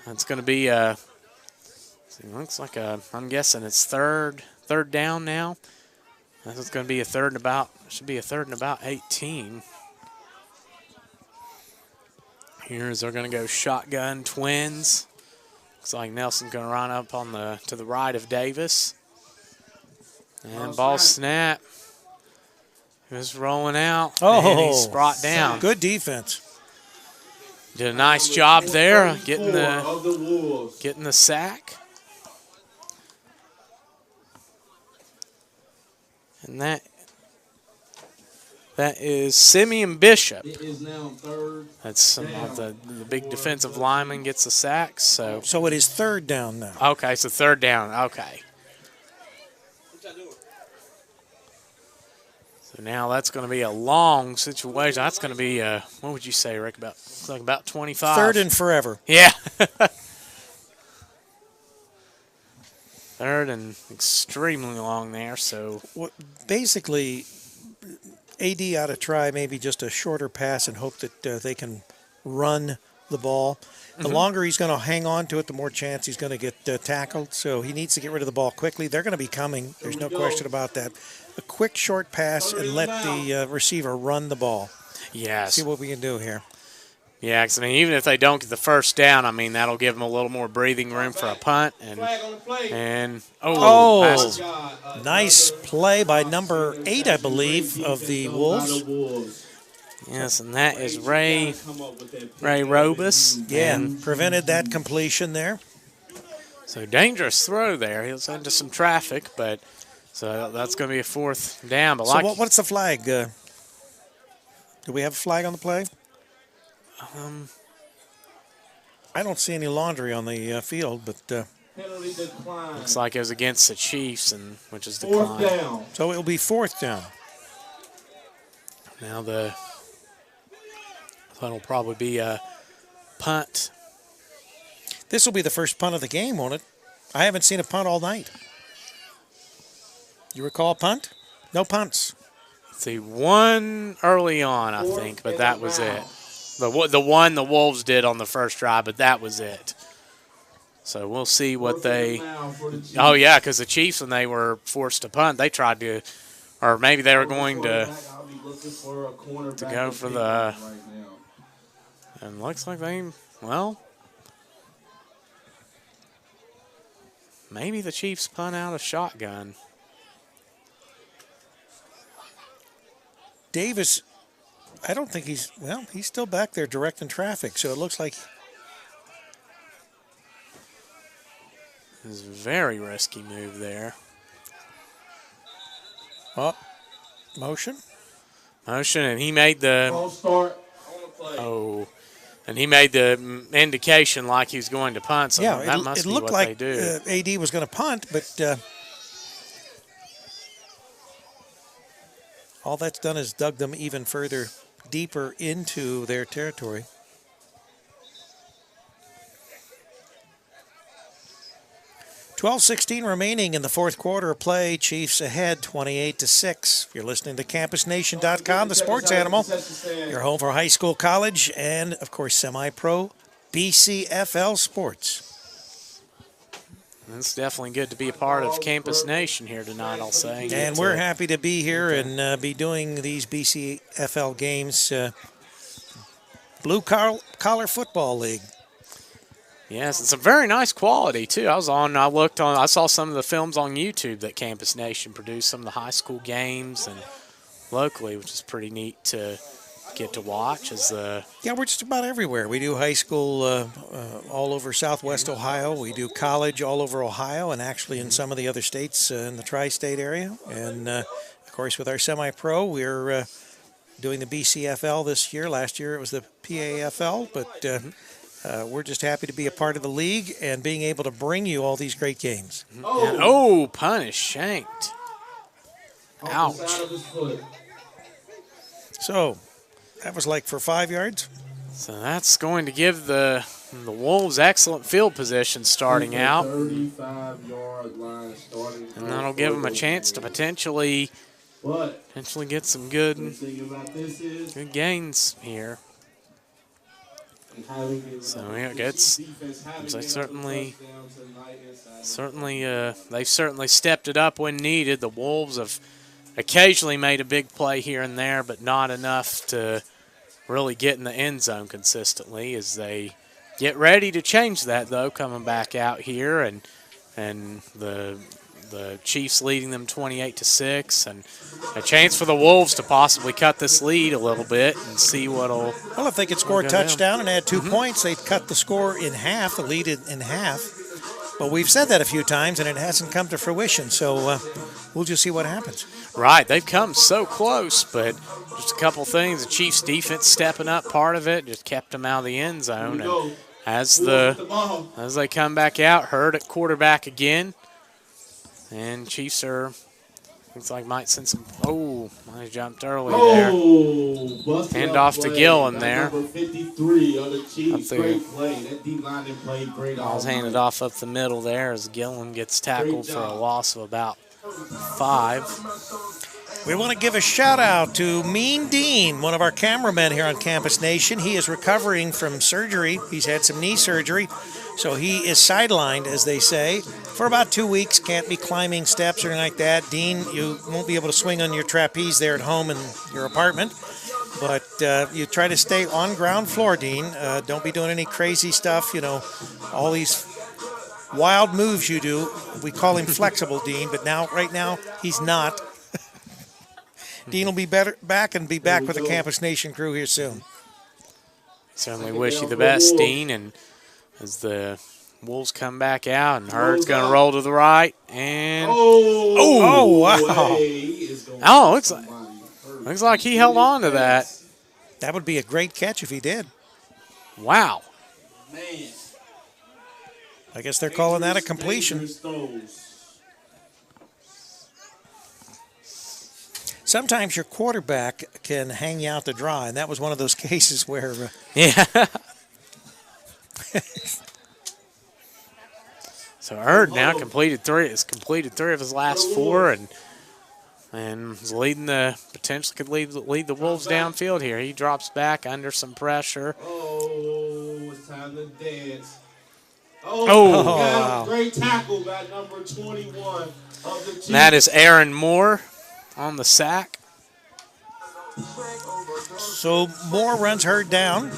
It's going to be it looks like I'm guessing it's third down now. It's going to be a third and about 18. Here's they're going to go shotgun twins. Looks like Nelson's going to run up to the right of Davis. And ball snap. He was rolling out. And he's brought down. Good defense. Did a nice job there getting the sack. And that is Simeon Bishop. It is now 3rd. That's some of the big defensive lineman gets a sack. So it is 3rd down now. Okay, so 3rd down. Okay. So now that's going to be a long situation. That's going to be what would you say, Rick? About 25. 3rd and forever. Yeah. 3rd and extremely long there. So basically, AD ought to try maybe just a shorter pass and hope that they can run the ball. The longer he's going to hang on to it, the more chance he's going to get tackled. So he needs to get rid of the ball quickly. They're going to be coming. There's no question about that. A quick, short pass and let the receiver run the ball. Yes. See what we can do here. Yeah, because even if they don't get the first down, that'll give them a little more breathing room for a punt. Nice play by number 8, I believe, of the Wolves. Yes, and that is Ray Robus. Yeah, and prevented that completion there. So dangerous throw there. He was into some traffic, but so that's going to be a 4th down. But so what's the flag? Do we have a flag on the play? I don't see any laundry on the field, but looks like it was against the Chiefs, which is declined. 4th down. So it'll be 4th down. Now that'll probably be a punt. This will be the first punt of the game, won't it? I haven't seen a punt all night. You recall a punt? No punts. Let's see, one early on, I think, but that was it. The one the Wolves did on the first drive, but that was it. So we'll see what they – oh, yeah, because the Chiefs, when they were forced to punt, they tried to – or maybe they were going to go for the – and looks like maybe the Chiefs punt out a shotgun. Davis, I don't think he's still back there directing traffic, so it looks like. It was a very risky move there. Oh, motion. Motion, and he made the False start on the play. and he made the indication like he was going to punt. So Yeah, that must it be looked what like they do. AD was going to punt, but all that's done is dug them even further deeper into their territory. $12:16 remaining in the fourth quarter of play. Chiefs ahead 28-6. You're listening to CampusNation.com, the sports animal, your home for high school, college, and, of course, semi-pro BCFL sports. It's definitely good to be a part of Campus Nation here tonight, I'll say. And we're happy to be here and be doing these BCFL games. Blue Collar Football League. Yes, it's a very nice quality, too. I saw some of the films on YouTube that Campus Nation produced, some of the high school games and locally, which is pretty neat to get to watch. Yeah, we're just about everywhere. We do high school all over Southwest Ohio. We do college all over Ohio and actually in some of the other states in the tri-state area. And, of course, with our semi-pro, we're doing the BCFL this year. Last year it was the PAFL, but we're just happy to be a part of the league and being able to bring you all these great games. Punish, shanked. Ouch. So that was like for 5 yards. So that's going to give the Wolves excellent field position starting out. 35-yard line starting. And that'll give them a chance to potentially get some good gains here. So yeah, they've certainly stepped it up when needed. The Wolves have occasionally made a big play here and there, but not enough to really get in the end zone consistently. As they get ready to change that, though, coming back out here, and the Chiefs leading them 28-6, and a chance for the Wolves to possibly cut this lead a little bit and see what'll. Well, if they could score a touchdown and add 2 points, they'd cut the score in half, the lead in half. But we've said that a few times, and it hasn't come to fruition. So we'll just see what happens. Right, they've come so close, but just a couple things. The Chiefs' defense stepping up, part of it, just kept them out of the end zone. And as they come back out, Hurd at quarterback again. And Chiefs looks like might send some. I jumped early there. Hand off to Gillen there. Number 53 of the Chiefs. Great play. That D-line didn't play great. Ball's handed off up the middle there as Gillen gets tackled for a loss of about 5. We want to give a shout-out to Mean Dean, one of our cameramen here on Campus Nation. He is recovering from surgery. He's had some knee surgery, so he is sidelined, as they say, for about 2 weeks. Can't be climbing steps or anything like that. Dean, you won't be able to swing on your trapeze there at home in your apartment, but you try to stay on ground floor, Dean. Don't be doing any crazy stuff, all these wild moves you do. We call him flexible, Dean, but right now, he's not. Dean will be back with the Campus Nation crew here soon. Certainly wish you the best, Dean. And as the Wolves come back out, and Hurd's going to roll to the right, and wow! Looks like he held on to that. That would be a great catch if he did. Wow! Man, I guess they're calling that a completion. Sometimes your quarterback can hang you out to dry, and that was one of those cases where. So Hurd now completed 3 of his last 4, and is potentially could lead the Wolves downfield here. He drops back under some pressure. It's time to dance. Wow. Great tackle by number 21 of the Chiefs. That is Aaron Moore on the sack. So Moore runs Hurd down.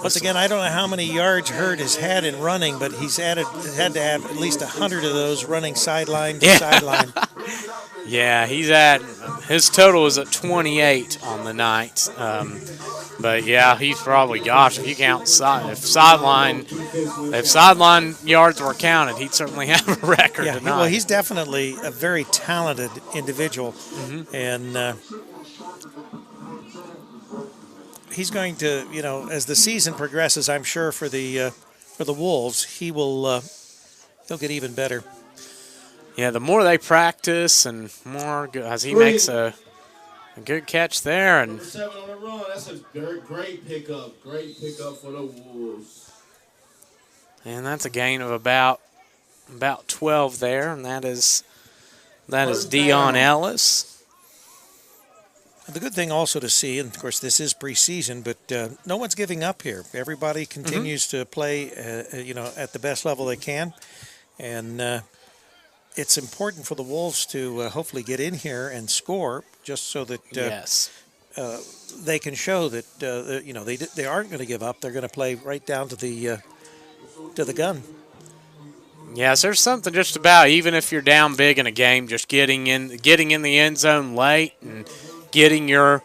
Once again, I don't know how many yards Hurd has had in running, but he's had to have at least 100 of those running sideline to sideline. Yeah, his total is at 28 on the night. But yeah, he's probably, gosh, if you count if sideline yards were counted, he'd certainly have a record Yeah, tonight. well, he's definitely a very talented individual, and he's going to, as the season progresses, I'm sure for the Wolves, he'll get even better. Yeah, the more they practice and more as he makes a good catch there. And 7 on the run. That's a great pickup. Great pickup for the Wolves. And that's a gain of about 12 there, and that is Dion Ellis. The good thing also to see, and of course this is preseason, but no one's giving up here. Everybody continues to play, at the best level they can, and it's important for the Wolves to hopefully get in here and score, just so that they can show that they aren't going to give up. They're going to play right down to the gun. Yes, there's something just about, even if you're down big in a game, just getting in the end zone late and getting your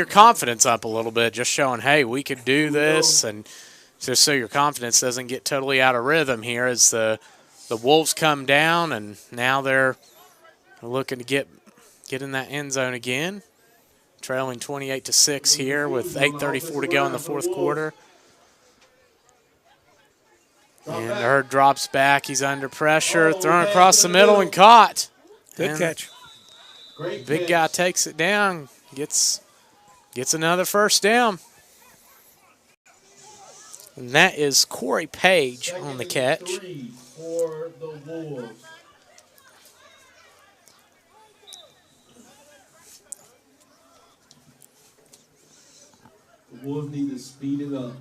confidence up a little bit, just showing, hey, we could do this, and just so your confidence doesn't get totally out of rhythm here as the Wolves come down, and now they're looking to get in that end zone again, trailing 28-6 here with 8:34 to go in the fourth quarter. And Hurd drops back. He's under pressure, thrown across the middle and caught. Good catch. Big guy takes it down, gets another first down. And that is Corey Page on the catch. For the Wolves. The Wolves need to speed it up.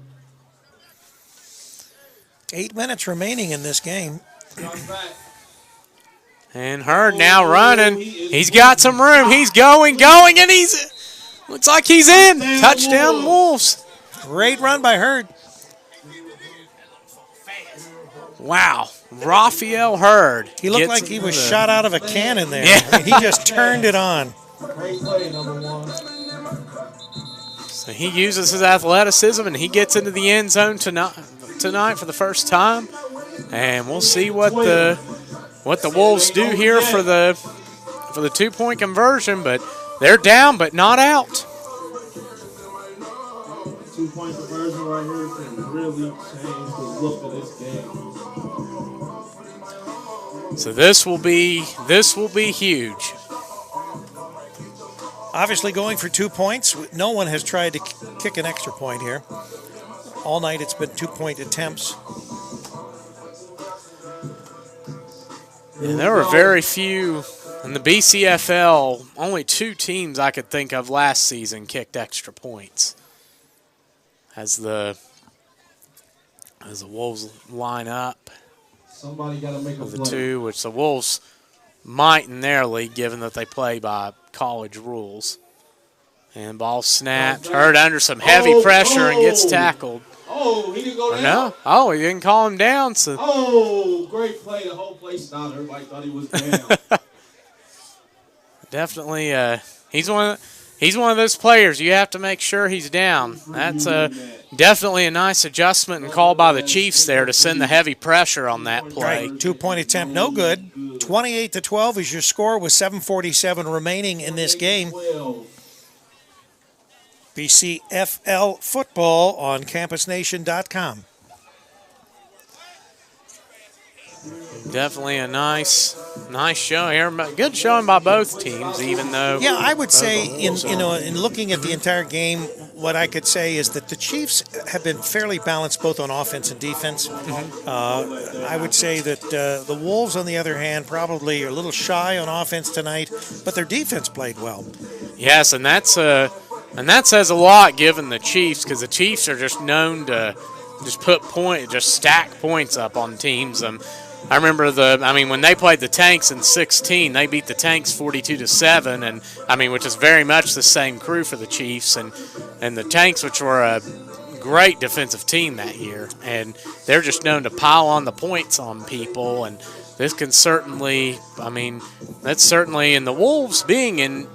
8 minutes remaining in this game. And Hurd now running. He's got some room. He's going, and looks like he's in. Touchdown Wolves. Great run by Hurd. Wow. Raphael Hurd. He looked like he was shot out of a cannon there. Yeah. I mean, he just turned it on. Great play, number 1. So he uses his athleticism, and he gets into the end zone tonight for the first time. And we'll see what the Wolves do here for the 2-point conversion. But they're down, but not out. 2-point conversion right here can really change the look of this game. So this will be huge. Obviously going for 2 points. No one has tried to kick an extra point here. All night it's been 2-point attempts. And there were very few in the BCFL. Only 2 teams I could think of last season kicked extra points. As the Wolves line up. Somebody got to make a of the play. 2, which the Wolves might in their league, given that they play by college rules. And ball snapped. Hurd under some heavy pressure and gets tackled. Oh, he didn't go down. No. Oh, he didn't call him down. So. Oh, great play. The whole place stopped. Everybody thought he was down. Definitely, he's one of those players. You have to make sure he's down. That's definitely a nice adjustment and call by the Chiefs there to send the heavy pressure on that play. Right, 2-point attempt, no good. 28-12 is your score with 7:47 remaining in this game. BCFL football on campusnation.com. Definitely a nice showing here. Good showing by both teams, even though. Yeah, I would say in looking at the entire game, what I could say is that the Chiefs have been fairly balanced both on offense and defense. I would say that the Wolves, on the other hand, probably are a little shy on offense tonight, but their defense played well. Yes, and that says a lot given the Chiefs, because the Chiefs are just known to just stack points up on teams. I remember when they played the Tanks in 16, they beat the Tanks 42-7, and which is very much the same crew for the Chiefs, and the Tanks, which were a great defensive team that year, and they're just known to pile on the points on people, and this can certainly, that's certainly, and the Wolves being in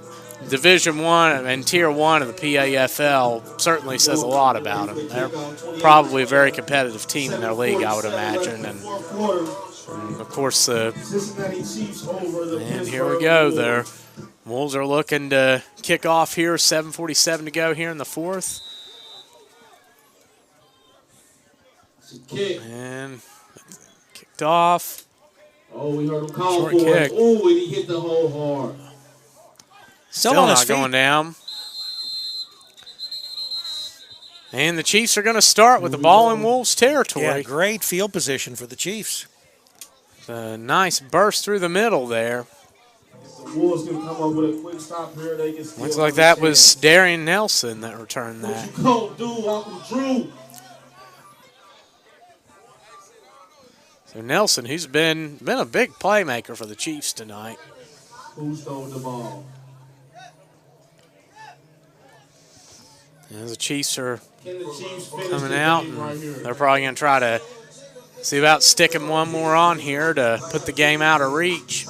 Division I and Tier 1 of the PAFL certainly says a lot about them. They're probably a very competitive team in their league, I would imagine. And of course, and here we go. The Wolves are looking to kick off here. 7:47 to go here in the fourth. And kicked off. Oh, we heard him call Short for kick. it. Oh, and he hit the hole hard. Still on his not feet. going down. And the Chiefs are going to start with the ball in Wolves territory. Yeah, great field position for the Chiefs. A nice burst through the middle there. The Wolves can come up with a quick stop here. They can steal Looks like the that chance. was Darian Nelson that returned that. What you gonna do, Uncle Drew? So Nelson, who's been a big playmaker for the Chiefs tonight. Who stole the ball? As the Chiefs are Can the Chiefs finish coming the out, game right here? and they're probably going to try to see about sticking one more on here to put the game out of reach.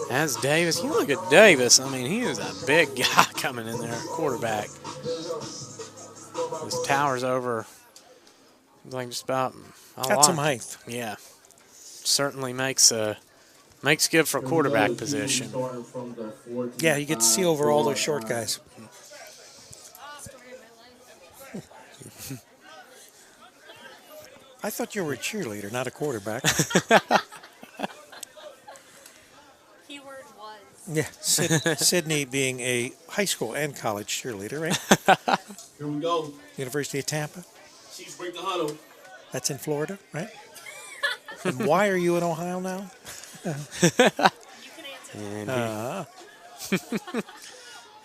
As Davis, you look at Davis, I mean, he is a big guy coming in there, quarterback. His tower's over, like just about a Got lot. some height. Yeah, certainly makes good for quarterback position. Yeah, you get to see over all those short guys. Story of my life. I thought you were a cheerleader, not a quarterback. Keyword was. Yeah, Sydney being a high school and college cheerleader, right? Here we go. University of Tampa. Chiefs break the huddle. That's in Florida, right? And why are you in Ohio now? You can answer.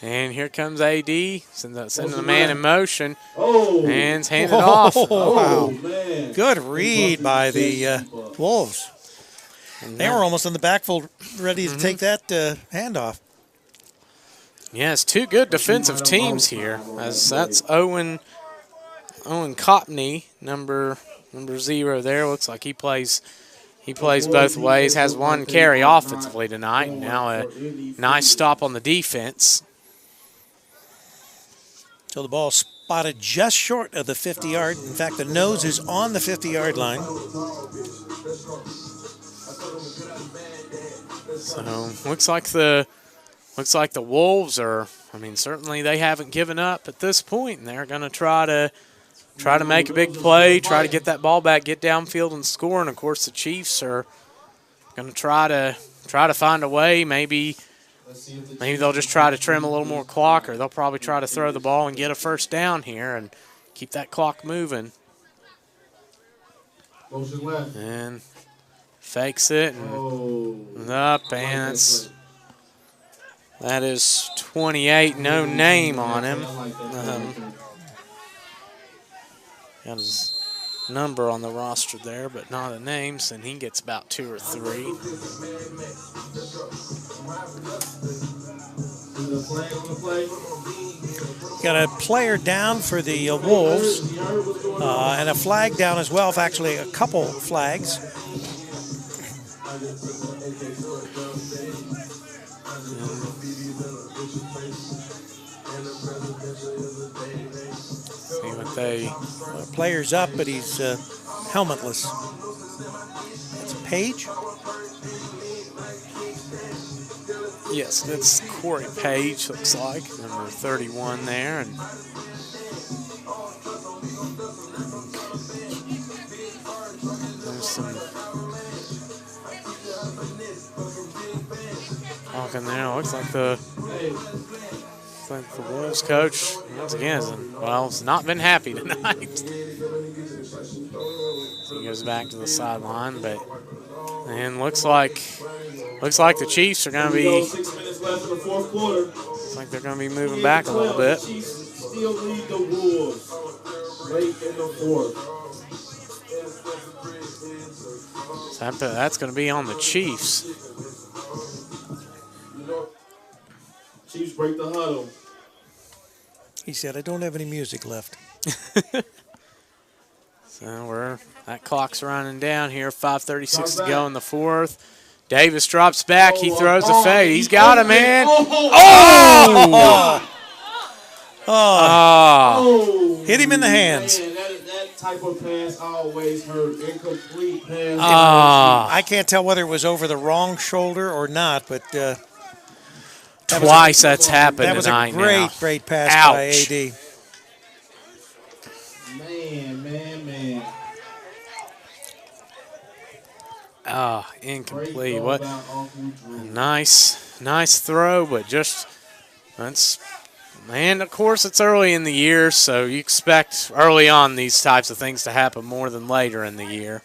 And here comes AD, sending the man in motion. Oh, Hands handed off. oh Wow. man. Good read by the Wolves. They were almost on the backfield ready to take that handoff. Yeah, it's two good defensive teams here. As that's Owen Copney, number 0 there. Looks like he plays both ways. Has one carry offensively tonight. Now a nice stop on the defense. So the ball spotted just short of the 50-yard. In fact, the nose is on the 50-yard line. So looks like the Wolves are. I mean, certainly they haven't given up at this point, and they're going to try to make a big play, try to get that ball back, get downfield and score. And of course, the Chiefs are going to try to find a way. Maybe they'll just try to trim a little more clock, or they'll probably try to throw the ball and get a first down here and keep that clock moving. Motion left. And fakes it and up, and that is 28, no name on him. Got his number on the roster there, but not a name, so he gets about 2 or 3. Got a player down for the Wolves and a flag down as well. Actually, a couple flags. See what they... Player's up, but he's helmetless. That's Page. Yes, that's Corey Page, looks like, number 31 there. And there's some talking there. Looks like the Wolves coach, once again, has not been happy tonight. So he goes back to the sideline, and looks like the Chiefs are going to be. 6 minutes left in the fourth quarter. Looks like they're going to be moving back a little bit. Chiefs still lead the Wolves late in the fourth. So that's going to be on the Chiefs. Chiefs break the huddle. He said, I don't have any music left. So that clock's running down here. 5:36 to go in the fourth. Davis drops back. He throws a fade. He's got him, man. Oh! Oh! Hit him in the hands. Man, that type of pass always hurt. Incomplete pass. I can't tell whether it was over the wrong shoulder or not, but Twice that's happened that was tonight a now. great pass Ouch. by AD. Man. Ah, incomplete. Great What? throw by Uncle Drew. Nice throw, but just that's. And, of course, it's early in the year, so you expect early on these types of things to happen more than later in the year.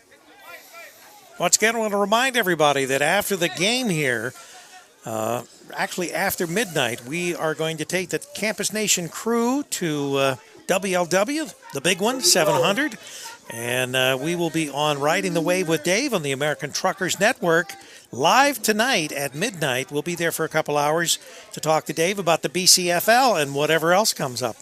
Once again, I want to remind everybody that after the game here, actually after midnight, we are going to take the Campus Nation crew to WLW, the big one, 700. And we will be on Riding the Wave with Dave on the American Truckers Network live tonight at midnight. We'll be there for a couple hours to talk to Dave about the BCFL and whatever else comes up.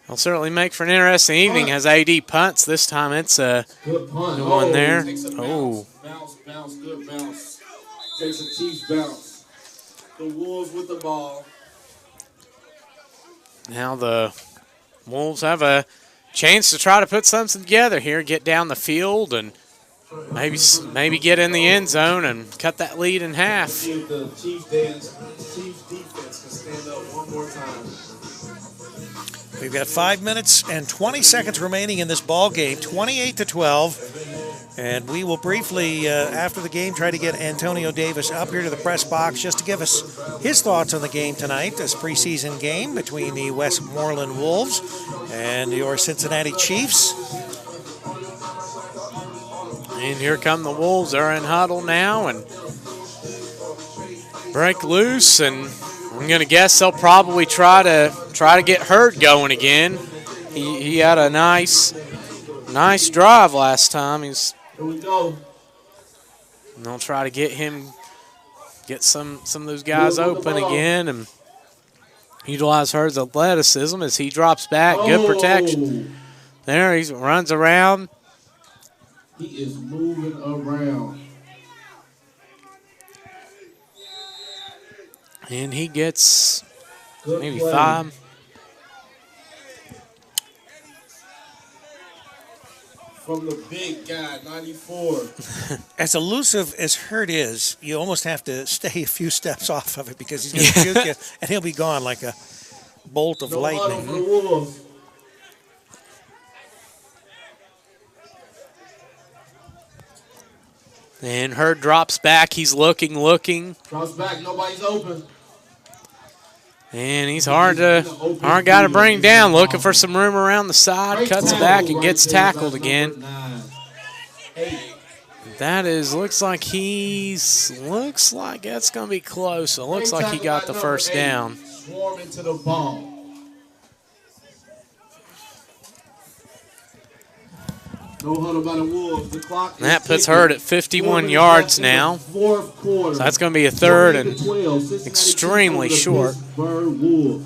It'll certainly make for an interesting evening as AD punts. This time it's a Good punt. the one there. Takes a Oh. bounce, good bounce. Takes a Chiefs bounce. The Wolves with the ball. Now the Wolves have a chance to try to put something together here, get down the field, and maybe get in the end zone and cut that lead in half. See if the Chiefs defense can stand up one more time. We've got 5 minutes and 20 seconds remaining in this ball game, 28-12. And we will briefly, after the game, try to get Antonio Davis up here to the press box just to give us his thoughts on the game tonight, this preseason game between the Westmoreland Wolves and your Cincinnati Chiefs. And here come the Wolves. They're in huddle now and break loose, and I'm going to guess they'll probably try to get Hurd going again. He had a nice drive last time. Here we go. And they'll try to get some of those guys open again and utilize Hurd's athleticism as he drops back. Good protection. There, he runs around. He is moving around. And he gets Good maybe play. 5. From the big guy, 94. As elusive as Hurd is, you almost have to stay a few steps off of it because he's going to juke you, and he'll be gone like a bolt of No huddle for lightning. the Wolves. And Hurd drops back. He's looking. Drops back, nobody's open. And he's hard got to bring down. Looking for some room around the side. Cuts back and gets tackled again. 8. That looks like that's going to be close. It looks like he got the first down. Swarm into the ball. No huddle by the Wolves. The clock And that is puts ticking. Hurd at 51 yards now. Fourth quarter. So that's going to be a third and 28-12. Cincinnati extremely Chiefs short. over the Pittsburgh Wolves.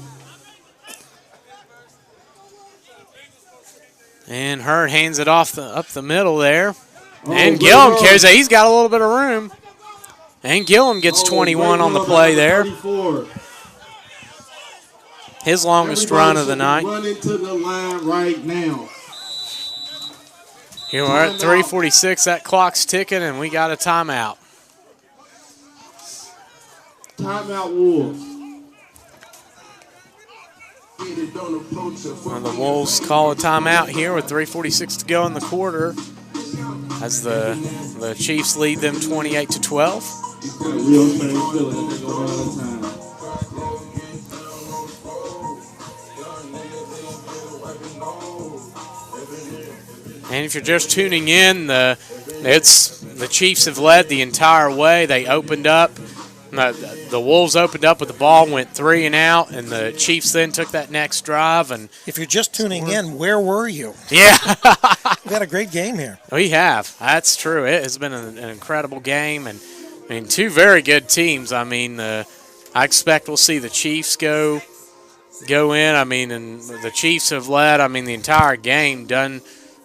And Hurd hands it off up the middle there. Oh, And good Gillum run. carries it. He's got a little bit of room. And Gillum gets 21 great on the run play by there. 34. His longest Everybody run of the should night. Run into the line right now. Here we're at 3:46. That clock's ticking, and we got a timeout. Timeout Wolves. And the Wolves call a timeout here with 3:46 to go in the quarter as the Chiefs lead them 28-12. He's got a real strange feeling that they're going to run out of time. And if you're just tuning in, the Chiefs have led the entire way. They opened up. The Wolves opened up with the ball, went 3 and out, and the Chiefs then took that next drive. And If you're just tuning in, where were you? yeah, We've had a great game here. we have. That's true. It has been an incredible game, and I mean, two very good teams. I mean, I expect we'll see the Chiefs go in. I mean, and the Chiefs have led. I mean, the entire game done.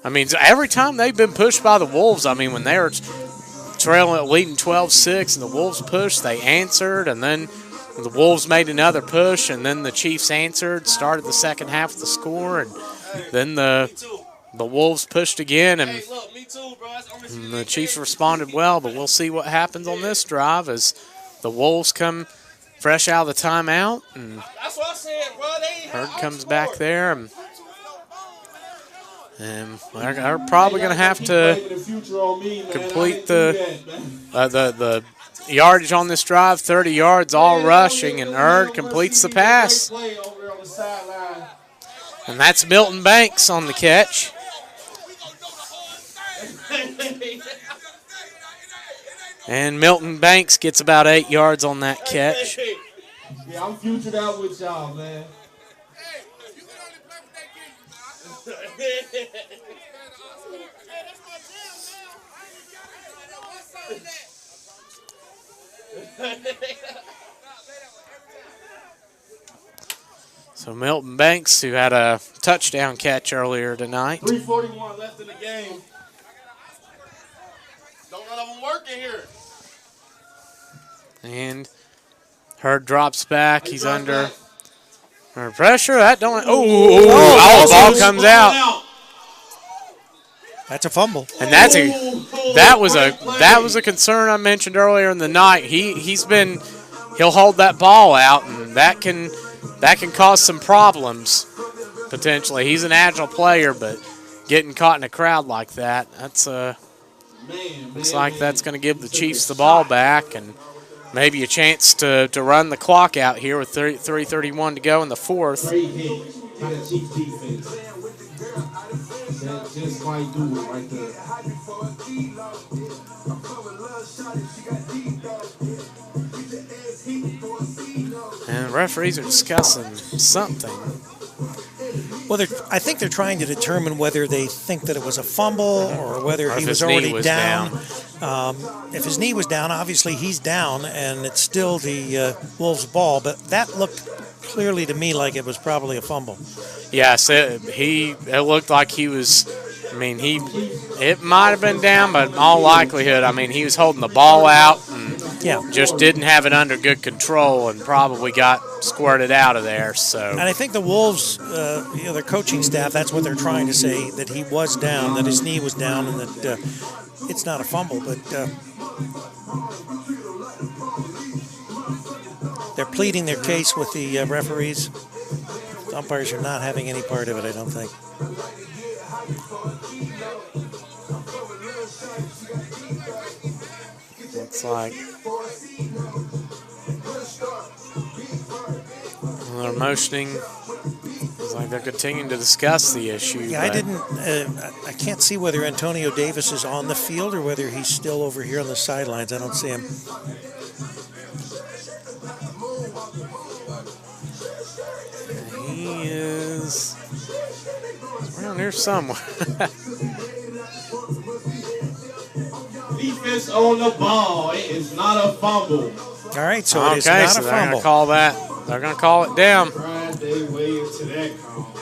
I mean, every time they've been pushed by the Wolves. I mean, when they were leading 12-6, and the Wolves pushed. They answered, and then the Wolves made another push, and then the Chiefs answered, started the second half with the score, and then the Wolves pushed again, and the Chiefs responded well, but we'll see what happens on this drive as the Wolves come fresh out of the timeout, and Hurd comes back there, and they're probably going to have to complete the yardage on this drive, 30 yards, all rushing, and Hurd completes the pass. And that's Milton Banks on the catch. And Milton Banks gets about 8 yards on that catch. Yeah, I'm futured out with y'all, man. So Milton Banks, who had a touchdown catch earlier tonight. 3:41 left in the game. Don't none of them working here. And Hurd drops back. He's under pressure. That don't. The ball comes out. That's a fumble. And that was a concern I mentioned earlier in the night. He'll hold that ball out, and that can cause some problems potentially. He's an agile player, but getting caught in a crowd like that, looks like that's going to give the Chiefs the ball back and maybe a chance to run the clock out here with 3:31 to go in the fourth. Great hit by the Chiefs defense. That just might do it right there. And the referees are discussing something. Well, I think they're trying to determine whether they think that it was a fumble or whether he was already down. If his knee was down, obviously he's down, and it's still the Wolves' ball. But that looked clearly to me like it was probably a fumble. Yes, it looked like he was. I mean, it might have been down, but in all likelihood, I mean, he was holding the ball out and just didn't have it under good control and probably got squirted out of there. So, and I think the Wolves, their coaching staff, that's what they're trying to say, that he was down, that his knee was down, and that it's not a fumble, but they're pleading their case with the referees. The umpires are not having any part of it, I don't think. Looks like they're motioning. Looks like they're continuing to discuss the issue. Yeah, I can't see whether Antonio Davis is on the field or whether he's still over here on the sidelines. I don't see him. He is around here somewhere. Defense on the ball. It is not a fumble. All right, so it is not a fumble. They're going to call that. They're going to call it down. Right, they way into that call.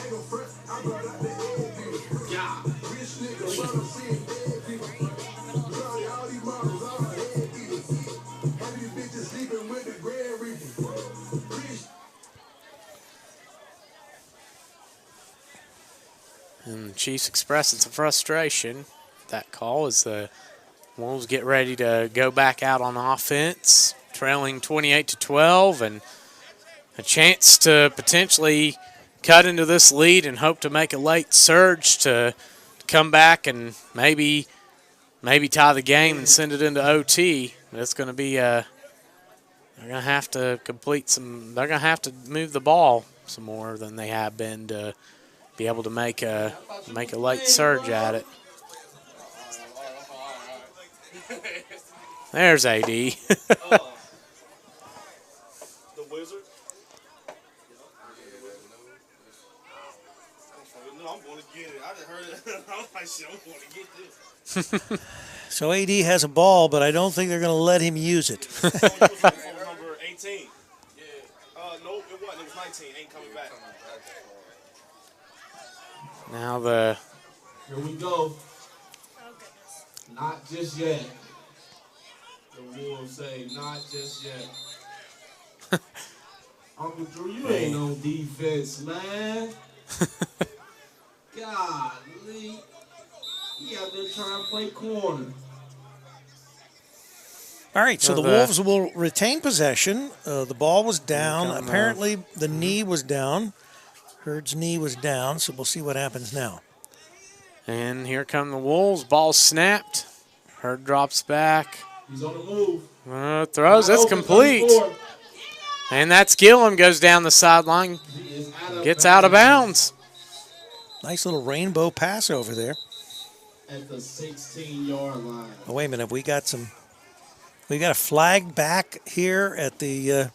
And the Chiefs expressing some frustration. That call as the Wolves get ready to go back out on offense, trailing 28-12, and a chance to potentially cut into this lead and hope to make a late surge to come back and maybe tie the game and send it into OT. That's going to be they're going to have to complete some. They're going to have to move the ball some more than they have been to be able to make a late surge at it. There's AD. The Wizard. No, I'm going to get it. I just heard it. I was like, shit, I'm going to get this. So AD has a ball, but I don't think they're going to let him use it. Number 18. Yeah. No, it wasn't. It was 19. Ain't coming back. Now Here we go. Oh, goodness. Not just yet. The Wolves say, not just yet. Uncle Drew, you ain't on defense, man. Golly. He out there trying to play corner. All right, so the Wolves will retain possession. The ball was down. Apparently, the knee was down. Hurd's knee was down, so we'll see what happens now. And here come the Wolves. Ball snapped. Hurd drops back. He's on the move. Throws. That's complete. And that's Gillum. Goes down the sideline. Gets out of bounds. Nice little rainbow pass over there. At the 16-yard line. Oh, wait a minute. We got a flag back here at the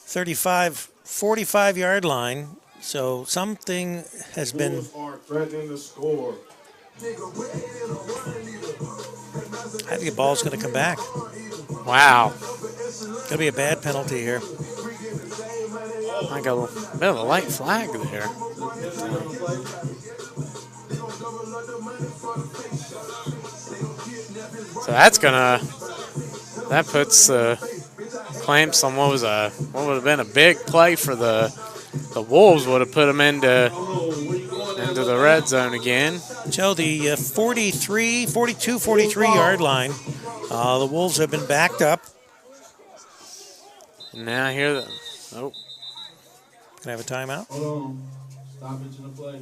45-yard line. So something has been. Wolves are threatening to score. I think the ball's going to come back. Wow. Going to be a bad penalty here. Like a bit of a late flag there. So that puts clamps on what would have been a big play for the Wolves. Would have put them into the red zone again. So the 43 yard line, the Wolves have been backed up. And now here, can I have a timeout? Hold on. Stop it to the play.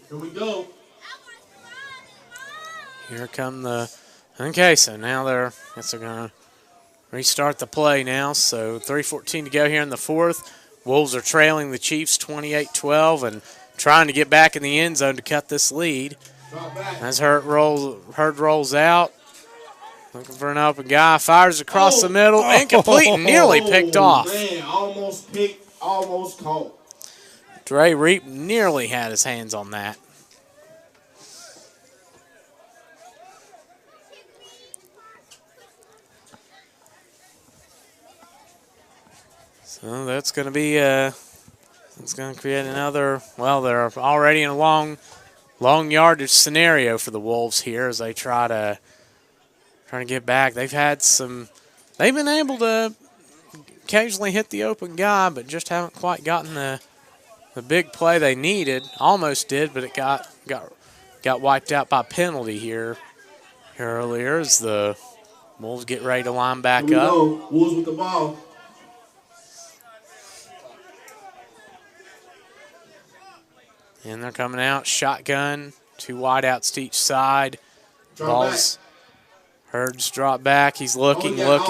Here we go. Here come the. Okay, so now they're going to restart the play now. So 3:14 to go here in the fourth. Wolves are trailing the Chiefs 28-12 and trying to get back in the end zone to cut this lead. As Hurd rolls out, looking for an open guy, fires across the middle, incomplete, and nearly picked off. Man, almost picked, almost caught. Dre Reap nearly had his hands on that. So that's going to be it's going to create another. Well, they're already in a long yardage scenario for the Wolves here as they trying to get back. They've been able to occasionally hit the open guy, but just haven't quite gotten the big play they needed. Almost did, but it got wiped out by penalty here earlier as the Wolves get ready to line back up. Go. Wolves with the ball. And they're coming out, shotgun, two wideouts to each side. Balls, Hurd's drop back. He's looking. And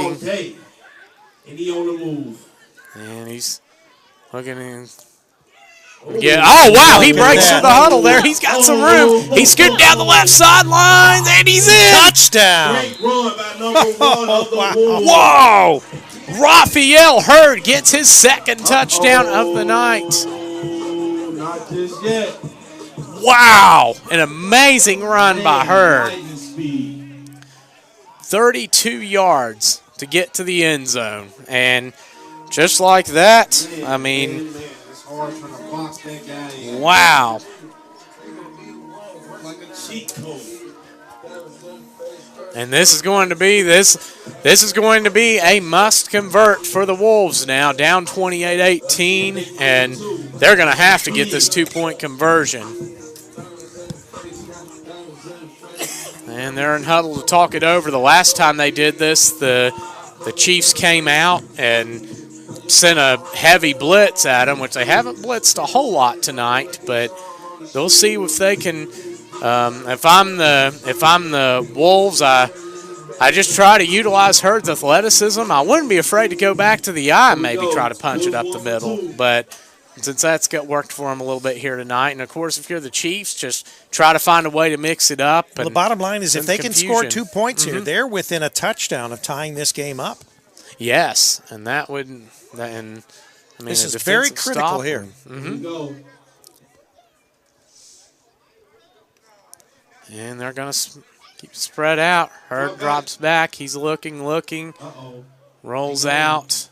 he on the move. And he's looking in. Yeah. Oh, wow, he breaks through the huddle there. He's got some room. He's scooting down the left sideline, and he's in. Touchdown. Great run by number one of the Wolves. Whoa. Raphael Hurd gets his second touchdown of the night. Not just yet. Wow. An amazing run by Hurd. 32 yards to get to the end zone. And just like that, I mean, wow. Like a cheat code. And this is going to be a must convert for the Wolves now, down 28-18, and they're going to have to get this 2-point conversion. And they're in huddle to talk it over. The last time they did this, the Chiefs came out and sent a heavy blitz at them, which they haven't blitzed a whole lot tonight, but they'll see if they can. If I'm the Wolves, I just try to utilize Hurd's athleticism. I wouldn't be afraid to go back to the eye and maybe try to punch it up the middle. But since that's got worked for them a little bit here tonight, and of course, if you're the Chiefs, just try to find a way to mix it up. Well, the bottom line is if they can score 2 points here, they're within a touchdown of tying this game up. Yes, and that would. And I mean, this is very critical here. And they're going to keep spread out. Hurd drops back. He's looking. Uh-oh. Rolls out.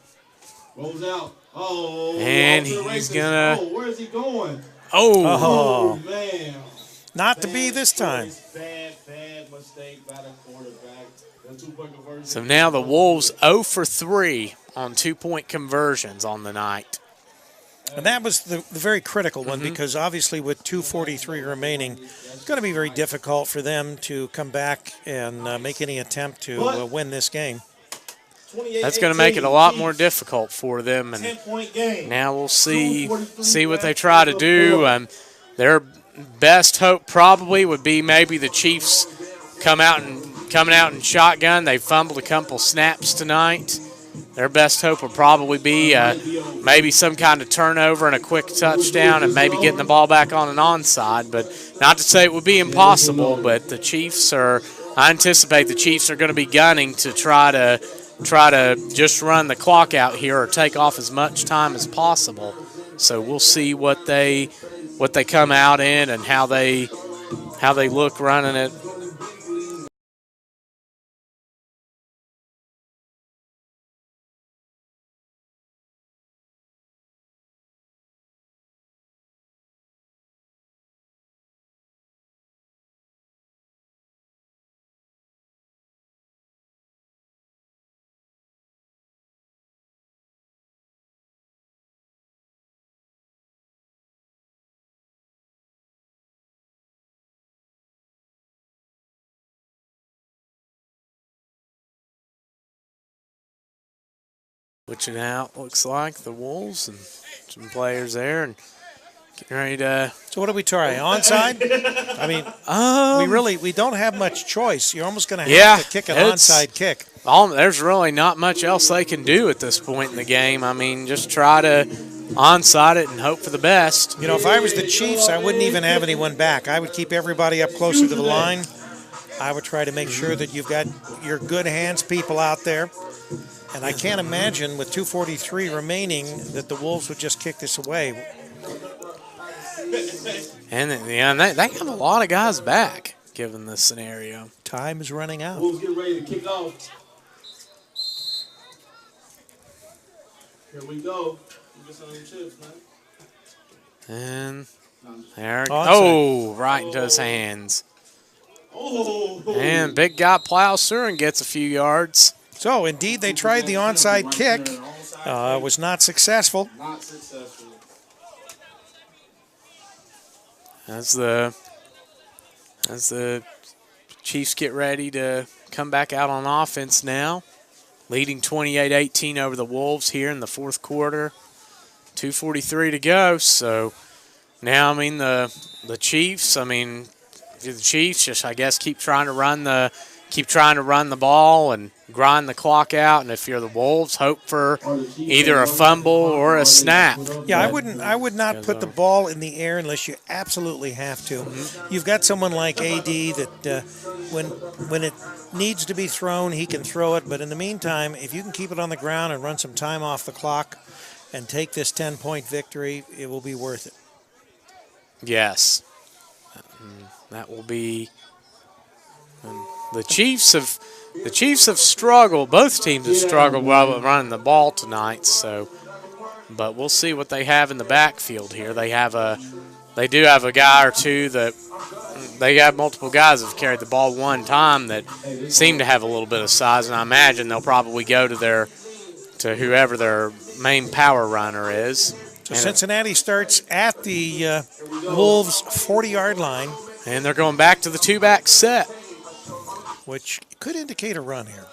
Rolls out. Oh, And off to the he's races. gonna- Oh, where is he going? Oh, Oh, Man. not to be Bad this time. choice, Bad mistake by the quarterback. The 2-point conversion. so now the Wolves 0 for 3 on 2-point conversions on the night. And that was the very critical one because obviously with 2:43 remaining, it's going to be very difficult for them to come back and make any attempt to win this game. That's going to make it a lot more difficult for them. And 10-point game. now we'll see what they try to do. Their best hope probably would be maybe the Chiefs coming out in shotgun. They fumbled a couple snaps tonight. Their best hope would probably be maybe some kind of turnover and a quick touchdown and maybe getting the ball back on an onside. But not to say it would be impossible, but I anticipate the Chiefs are going to be gunning to try to just run the clock out here or take off as much time as possible. So we'll see what they come out in and how they look running it. Switching out, looks like the Wolves and some players there and getting ready to. So what do we try? Onside? I mean, we don't have much choice. You're almost going to have to kick an onside kick. There's really not much else they can do at this point in the game. I mean, just try to onside it and hope for the best. You know, if I was the Chiefs, I wouldn't even have anyone back. I would keep everybody up closer to the line. I would try to make sure that you've got your good hands people out there. And I can't imagine with 2:43 remaining that the Wolves would just kick this away. And they have a lot of guys back, given this scenario. Time is running out. Wolves getting ready to kick off. Here we go. Get some of them chips, man. And there, right into his hands. Oh. And big guy plows through and gets a few yards. So, indeed, they tried the onside kick. Was not successful. Not successful. As the Chiefs get ready to come back out on offense now, leading 28-18 over the Wolves here in the fourth quarter. 2:43 to go. So now, I mean, the Chiefs just, I guess, keep trying to run the ball and grind the clock out. And if you're the Wolves, hope for either a fumble or a snap. Yeah, I would not put the ball in the air unless you absolutely have to. You've got someone like AD that when it needs to be thrown, he can throw it. But in the meantime, if you can keep it on the ground and run some time off the clock and take this 10-point victory, it will be worth it. Yes. That will be. The Chiefs have struggled. Both teams have struggled while running the ball tonight. So, but we'll see what they have in the backfield here. They do have a guy or two that they have multiple guys that have carried the ball one time that seem to have a little bit of size, and I imagine they'll probably go to whoever their main power runner is. So Cincinnati starts at the Wolves' 40-yard line. And they're going back to the two-back set, which could indicate a run here.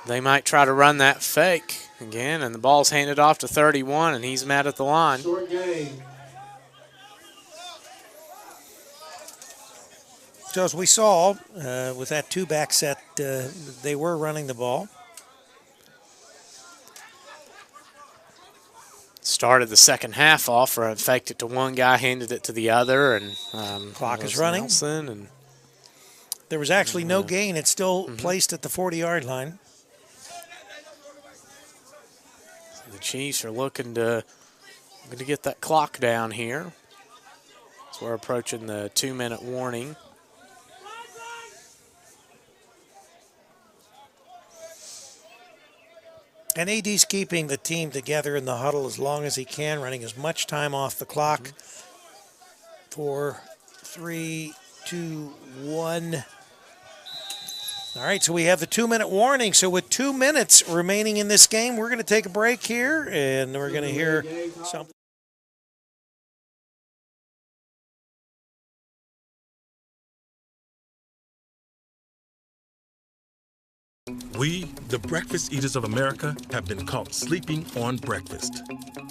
They might try to run that fake again, and the ball's handed off to 31, and he's mad at the line. Short game. So as we saw with that two-back set, they were running the ball. Started the second half off, or faked it to one guy, handed it to the other, and clock is running. Nelson, and there was actually no gain. It's still placed at the 40-yard line. The Chiefs are looking to get that clock down here. So we're approaching the 2-minute warning. And AD's keeping the team together in the huddle as long as he can, running as much time off the clock. 4, 3, 2, 1. All right, so we have the 2-minute warning. So with 2 minutes remaining in this game, we're going to take a break here, and we're going to hear something. We, the breakfast eaters of America, have been caught sleeping on breakfast.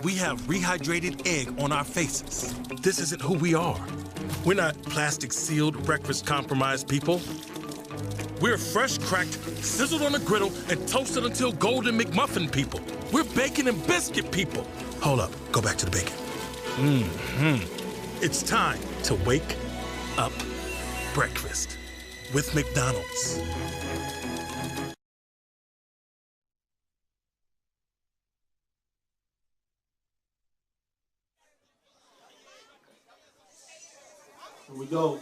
We have rehydrated egg on our faces. This isn't who we are. We're not plastic-sealed, breakfast-compromised people. We're fresh cracked, sizzled on a griddle, and toasted until golden McMuffin people. We're bacon and biscuit people. Hold up, go back to the bacon. It's time to wake up breakfast with McDonald's. Here we go.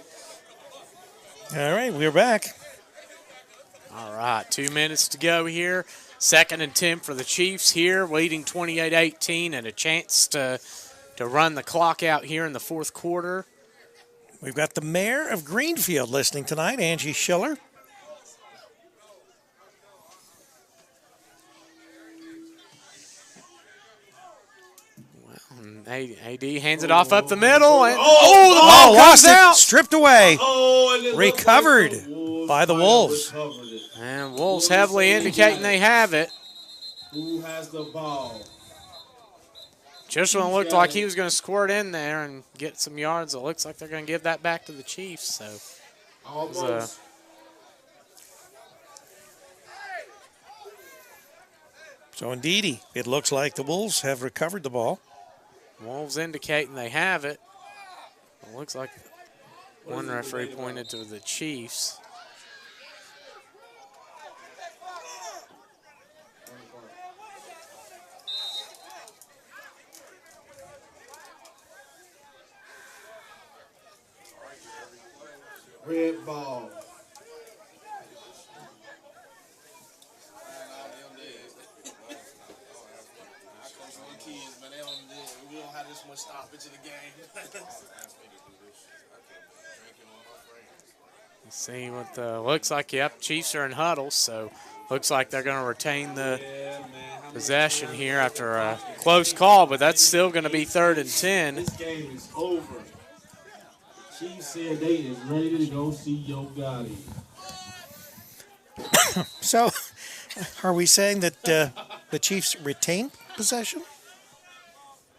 All right, we're back. All right, 2 minutes to go here. 2nd and 10 for the Chiefs here, leading 28-18, and a chance to run the clock out here in the 4th quarter. We've got the mayor of Greenfield listening tonight, Angie Schiller. AD hands it off up the middle, and the Oh, ball lost comes out. it, stripped away, Oh, and it looked recovered like the Wolves by the might have Wolves. recovered it. And Wolves heavily indicating they have it. Who has the ball? Just when it looked like he was going to squirt in there and get some yards, it looks like they're going to give that back to the Chiefs. So Almost. So indeedy, it looks like the Wolves have recovered the ball. Wolves indicating they have it. It looks like one referee pointed to the Chiefs. Red ball. We don't have this much stoppage in the game. You see what the looks like. Yep, Chiefs are in huddle, so looks like they're going to retain the possession here after a close call, but that's still going to be 3rd and 10. This game is over. Chiefs said they is ready to go see Yo Gotti. So are we saying that the Chiefs retain possession?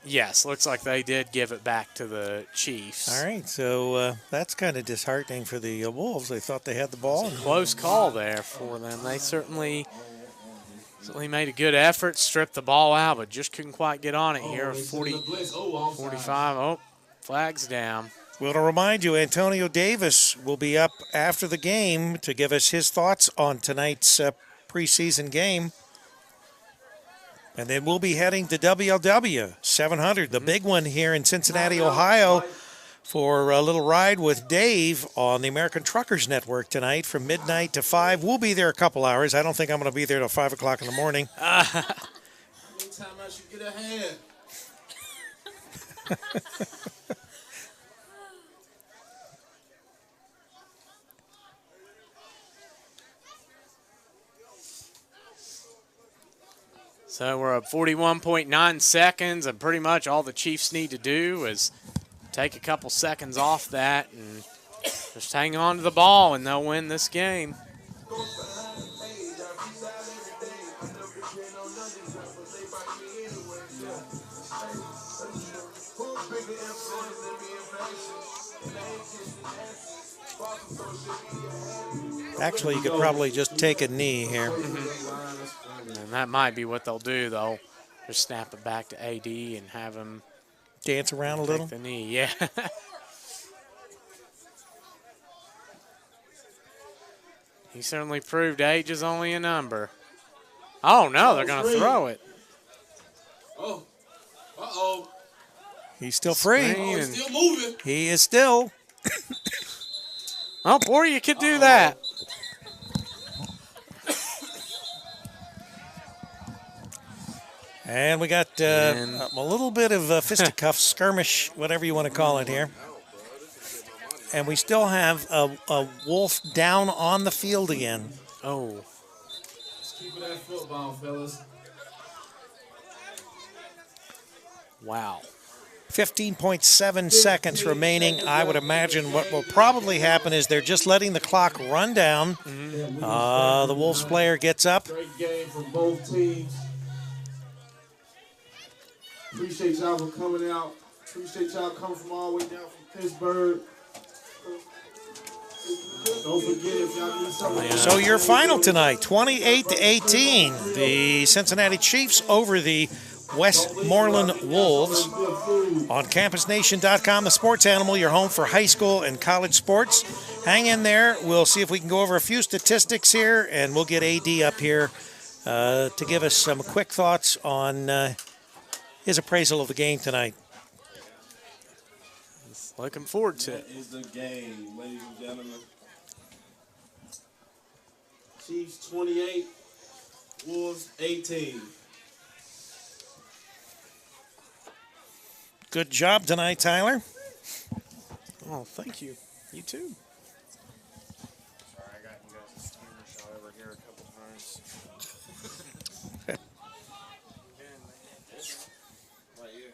Yes, looks like they did give it back to the Chiefs. All right, so that's kind of disheartening for the Wolves. They thought they had the ball. Close call there for them. They certainly made a good effort, stripped the ball out, but just couldn't quite get on it here. 45. Oh, flags down. Well, to remind you, Antonio Davis will be up after the game to give us his thoughts on tonight's preseason game. And then we'll be heading to WLW 700, the big one here in Cincinnati, Ohio, for a little ride with Dave on the American Truckers Network tonight from midnight to 5. We'll be there a couple hours. I don't think I'm going to be there till 5 o'clock in the morning. Anytime I should get ahead. So we're at 41.9 seconds, and pretty much all the Chiefs need to do is take a couple seconds off that and just hang on to the ball, and they'll win this game. Actually, you could probably just take a knee here. And that might be what they'll do. They'll just snap it back to AD and have him dance around a little. Take the knee, yeah. He certainly proved age is only a number. Oh, no, they're going to throw it. Oh. Uh-oh. He's still free. Oh, he's still moving. He is still. Oh, boy, you could do that. And we got a little bit of a fisticuff skirmish, whatever you want to call it here. And we still have a Wolf down on the field again. Oh. Let's keep it that football, fellas. Wow. 15.7 seconds remaining. I would imagine what will probably happen is they're just letting the clock run down. The Wolves player gets up. Great game from both teams. Appreciate y'all for coming out. Appreciate y'all coming from all the way down from Pittsburgh. Don't forget if y'all need something. So your final tonight, 28-18. The Cincinnati Chiefs over the Westmoreland Wolves. On CampusNation.com, the sports animal, your home for high school and college sports. Hang in there. We'll see if we can go over a few statistics here, and we'll get AD up here to give us some quick thoughts on his appraisal of the game tonight. Looking forward to it. That is the game, ladies and gentlemen. Chiefs 28, Wolves 18. Good job tonight, Tyler. Oh, thank you. You too. Sorry, I got you guys a steamer shot over here a couple times. Like you.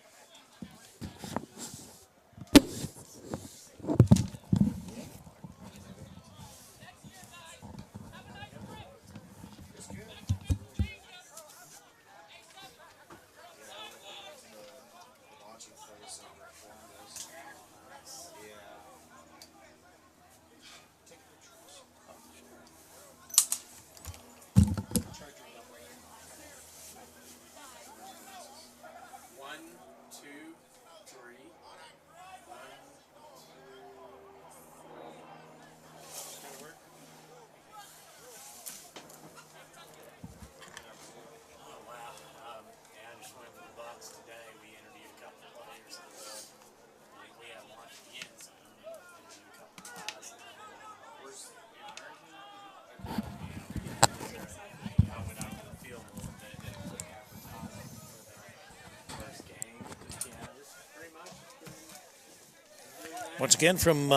Once again from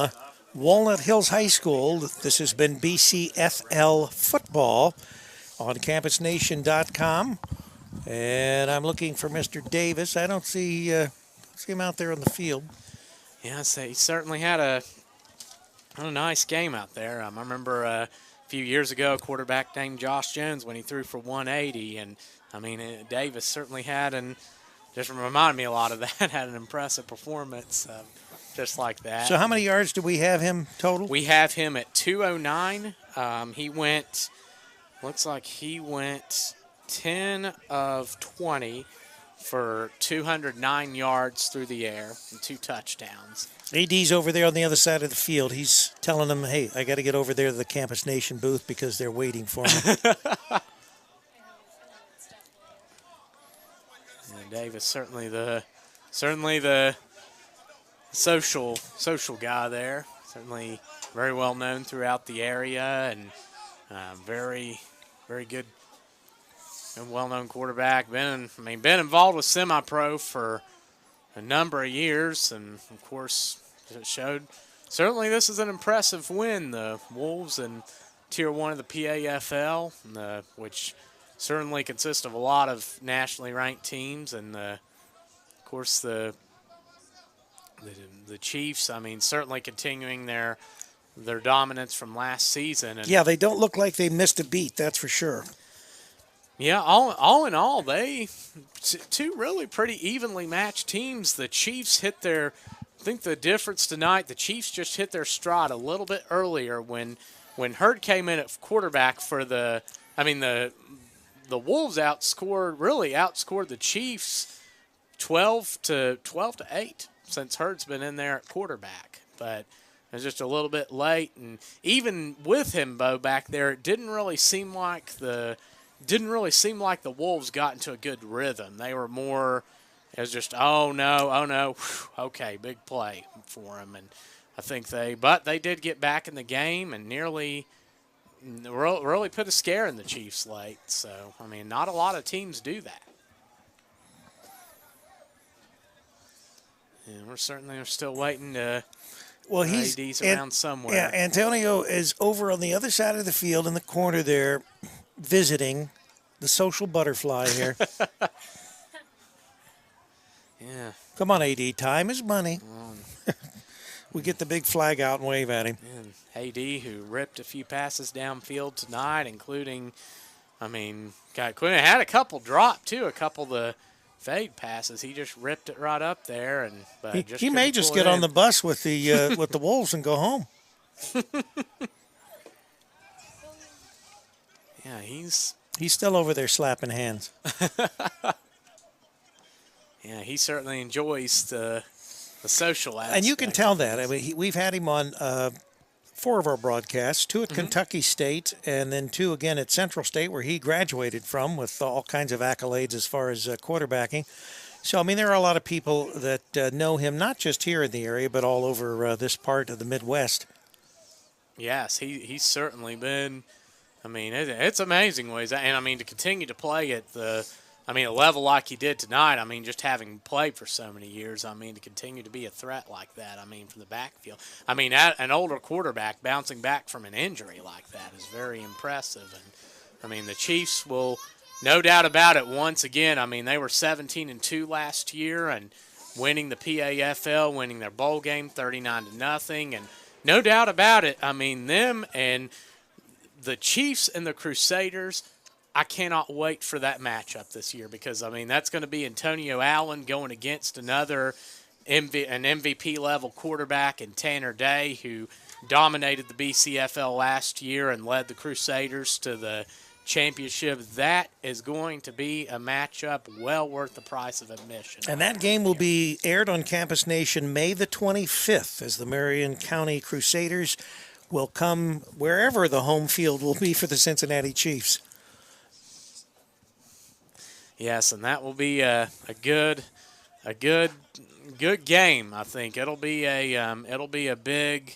Walnut Hills High School, this has been BCFL football on CampusNation.com. And I'm looking for Mr. Davis. I don't see him out there on the field. Yeah, so he certainly had a nice game out there. I remember a few years ago, a quarterback named Josh Jones when he threw for 180. And, I mean, Davis certainly had, and just reminded me a lot of that, had an impressive performance just like that. So how many yards do we have him total? We have him at 209. Looks like he went 10 of 20 for 209 yards through the air and 2 touchdowns. AD's over there on the other side of the field. He's telling them, hey, I got to get over there to the Campus Nation booth because they're waiting for me. And Davis certainly the social guy there. Certainly very well known throughout the area, and very good and well-known quarterback. Been involved with semi-pro for a number of years, and of course it showed. Certainly this is an impressive win. The Wolves in Tier 1 of the PAFL, which certainly consists of a lot of nationally ranked teams, and of course the Chiefs, certainly continuing their dominance from last season. And yeah, they don't look like they missed a beat, that's for sure. Yeah, all in all, they two really pretty evenly matched teams. The Chiefs hit their, I think the difference tonight, the Chiefs just hit their stride a little bit earlier when Hurd came in at quarterback for the Wolves outscored the Chiefs 12 to 8 since Hurd's been in there at quarterback. But it was just a little bit late, and even with him, Bo, back there, it didn't really seem like the Wolves got into a good rhythm. They were more, it was just, oh no, whew, okay, big play for them. And I think they did get back in the game and nearly really put a scare in the Chiefs late. So, not a lot of teams do that. And we're still waiting to. Well, he's AD's around somewhere. Yeah, Antonio is over on the other side of the field in the corner there, visiting the social butterfly here. Yeah. Come on, AD. Time is money. We get the big flag out and wave at him. And AD, who ripped a few passes downfield tonight, including had a couple drop too, a couple of the fade passes. He just ripped it right up there, but he may just get on the bus with the with the Wolves and go home. Yeah, he's still over there slapping hands. Yeah, he certainly enjoys the social aspect. And you can tell that. I mean, we've had him on 4 of our broadcasts, 2 at Kentucky State, and then 2 again at Central State, where he graduated from with all kinds of accolades as far as quarterbacking. So, I mean, there are a lot of people that know him, not just here in the area, but all over this part of the Midwest. Yes, he's certainly been. I mean, it's amazing ways, and I mean to continue to play at a level like he did tonight. I mean, just having played for so many years, I mean, to continue to be a threat like that. I mean, from the backfield. I mean, an older quarterback bouncing back from an injury like that is very impressive. And I mean, the Chiefs will, no doubt about it. Once again, I mean, they were 17-2 last year and winning the PAFL, winning their bowl game 39-0, and no doubt about it. I mean, them and the Chiefs and the Crusaders, I cannot wait for that matchup this year because, I mean, that's going to be Antonio Allen going against another an MVP-level quarterback in Tanner Day, who dominated the BCFL last year and led the Crusaders to the championship. That is going to be a matchup well worth the price of admission. And that game will be aired on Campus Nation May the 25th as the Marion County Crusaders will come wherever the home field will be for the Cincinnati Chiefs. Yes, and that will be a good game. I think it'll be a big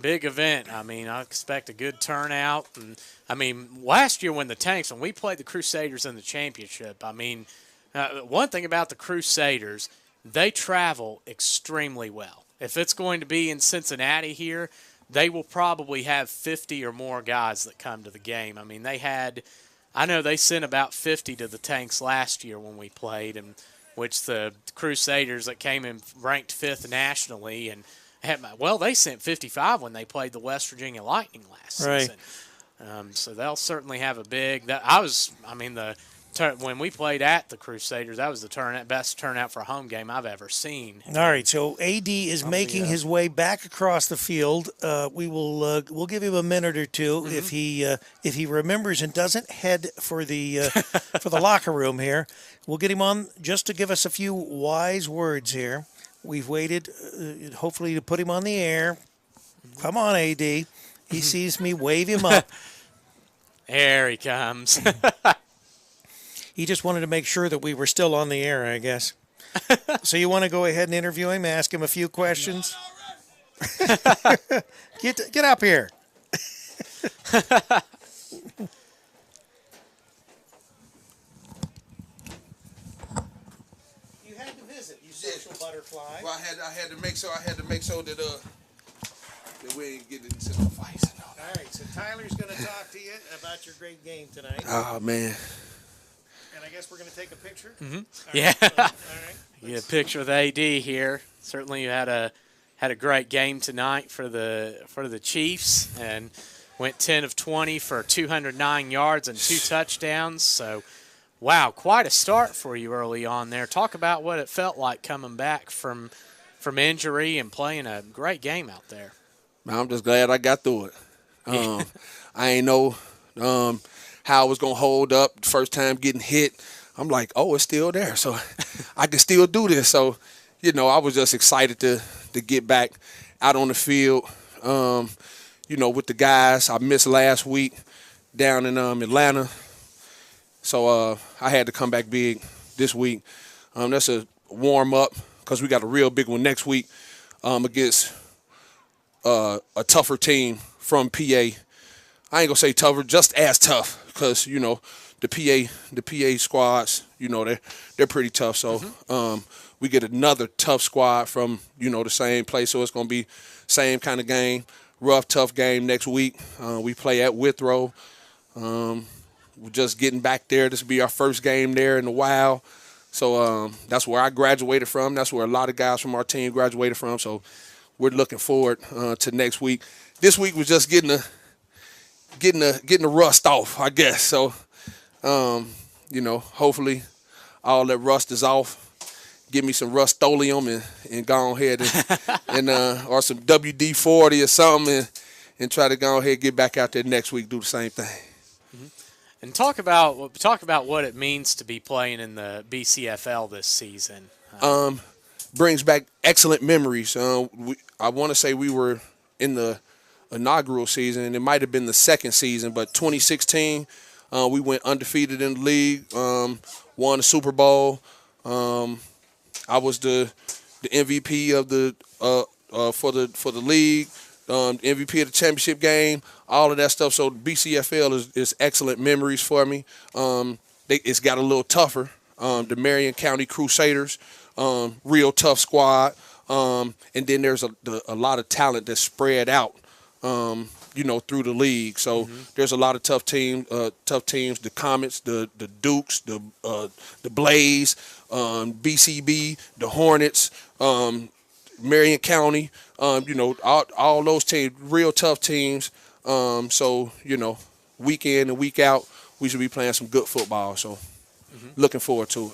event. I mean, I expect a good turnout. And I mean, last year when we played the Crusaders in the championship, I mean, one thing about the Crusaders, they travel extremely well. If it's going to be in Cincinnati here, they will probably have 50 or more guys that come to the game. I mean, I know they sent about 50 to the Tanks last year when we played, and which the Crusaders that came in ranked 5th nationally, and they sent 55 when they played the West Virginia Lightning last season. So they'll certainly have a big. When we played at the Crusaders, that was the best turnout for a home game I've ever seen. All right, so AD is making his way back across the field. We'll give him a minute or two if he remembers and doesn't head for the for the locker room here. We'll get him on just to give us a few wise words here. We've waited, hopefully, to put him on the air. Come on, AD. He sees me. Wave him up. There he comes. He just wanted to make sure that we were still on the air, I guess. So you want to go ahead and interview him, ask him a few questions? Get up here. You had to visit, you social butterfly. Well, I had to make sure that we ain't getting into no fights and all that. All right, so Tyler's going to talk to you about your great game tonight. Oh man. And I guess we're going to take a picture? Mm-hmm. Yeah. Right, all right. Get a picture with AD here. Certainly you had a great game tonight for the Chiefs and went 10 of 20 for 209 yards and 2 touchdowns. So, wow, quite a start for you early on there. Talk about what it felt like coming back from injury and playing a great game out there. I'm just glad I got through it. I ain't know how I was going to hold up the first time getting hit. I'm like, oh, it's still there, so I can still do this. So, I was just excited to get back out on the field, with the guys. I missed last week down in Atlanta, so I had to come back big this week. That's a warm-up because we got a real big one next week against a tougher team from PA. I ain't going to say tougher, just as tough because, the the PA squads, you know, they're pretty tough. So we get another tough squad from, you know, the same place. So it's going to be same kind of game, rough, tough game next week. We play at Withrow. We're just getting back there. This will be our first game there in a while. So that's where I graduated from. That's where a lot of guys from our team graduated from. So we're looking forward to next week. This week was just getting the rust off, I guess. So, you know, hopefully all that rust is off. Give me some Rust-Oleum and go ahead and or some WD-40 or something and try to go ahead and get back out there next week, do the same thing. And talk about what it means to be playing in the BCFL this season. Brings back excellent memories. I want to say we were in the inaugural season, and it might have been the second season, but 2016, we went undefeated in the league, won the Super Bowl. I was the MVP of the for the league, MVP of the championship game, all of that stuff. So BCFL is excellent memories for me. It's got a little tougher. The Marion County Crusaders, real tough squad, and then there's a lot of talent that's spread out, you know, through the league. So there's a lot of tough teams. The Comets, the Dukes, the Blaze, BCB, the Hornets, Marion County. You know, all those teams, real tough teams. So, you know, week in and week out, we should be playing some good football. So, looking forward to it.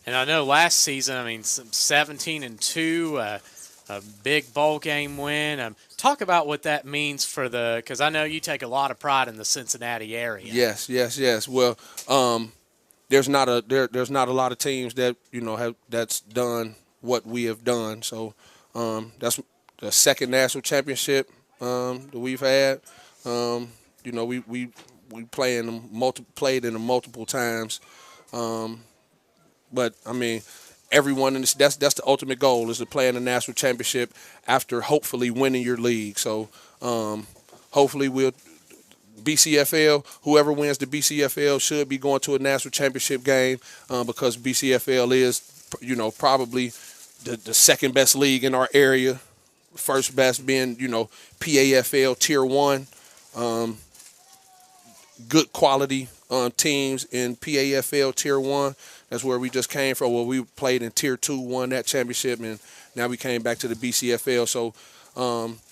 And I know last season, I mean, 17-2, a big bowl game win. Talk about what that means for because I know you take a lot of pride in the Cincinnati area. Yes. Well, there's not a lot of teams that, you know, that's done what we have done. So that's the second national championship that we've had. You know, we played in them multiple times. But I mean, everyone in this, that's the ultimate goal, is to play in the national championship after hopefully winning your league. So hopefully BCFL, whoever wins the BCFL should be going to a national championship game, because BCFL is, you know, probably the second best league in our area. First best being, you know, PAFL Tier 1. Good quality teams in PAFL Tier 1. That's where we just came from. Well, we played in Tier 2, won that championship, and now we came back to the BCFL. So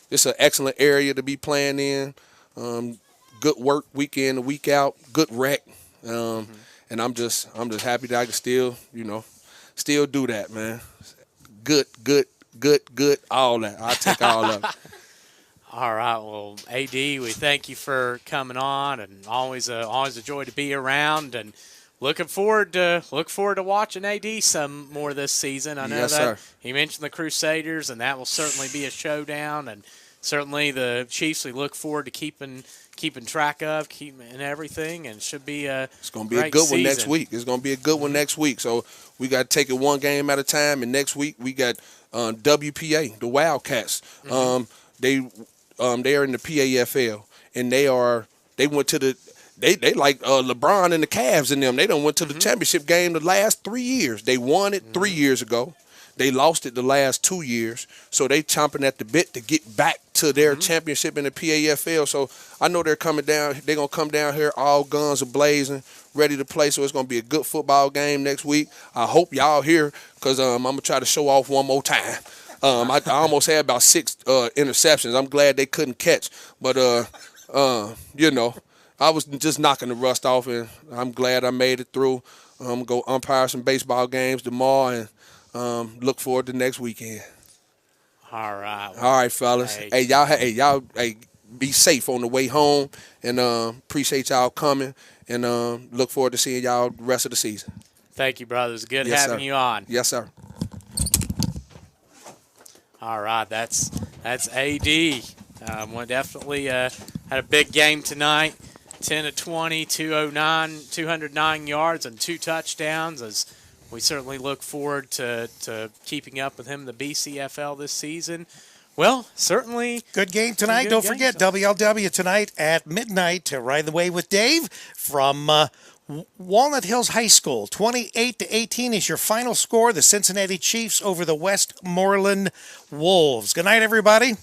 it's an excellent area to be playing in. Good work week in and week out. Good rec. And I'm just happy that I can still do that, man. Good, all that. I'll take all of it. All right, well, AD, we thank you for coming on, and always a joy to be around, and look forward to watching AD some more this season. I know yes, that sir. He mentioned the Crusaders, and that will certainly be a showdown, and certainly the Chiefs we look forward to keeping track of, and everything, and should be it's going to be a good one next week. It's going to be a good one next week. So we got to take it one game at a time, and next week we got WPA, the Wildcats. They are in the PAFL, and they went to the they like LeBron and the Cavs and them. They done went to the championship game the last 3 years. They won it 3 years ago. They lost it the last 2 years, so they chomping at the bit to get back to their championship in the PAFL. So I know they're coming down. They're gonna come down here, all guns are blazing, ready to play. So it's gonna be a good football game next week. I hope y'all here, because I'm gonna try to show off one more time. I almost had about 6 interceptions. I'm glad they couldn't catch, but you know, I was just knocking the rust off, and I'm glad I made it through. I'm gonna go umpire some baseball games tomorrow, and look forward to next weekend. All right. All right, fellas. Hey, y'all, be safe on the way home, and appreciate y'all coming, and look forward to seeing y'all the rest of the season. Thank you, brothers. Good Yes, having sir. you on. Yes, sir. All right, that's AD. We definitely had a big game tonight. 10-20, 209 yards and 2 touchdowns. As we certainly look forward to keeping up with him in the BCFL this season. Well, certainly good game tonight. Good Don't game forget tonight. WLW tonight at midnight to Ride the Way with Dave from Walnut Hills High School, 28-18 is your final score. The Cincinnati Chiefs over the Westmoreland Wolves. Good night, everybody.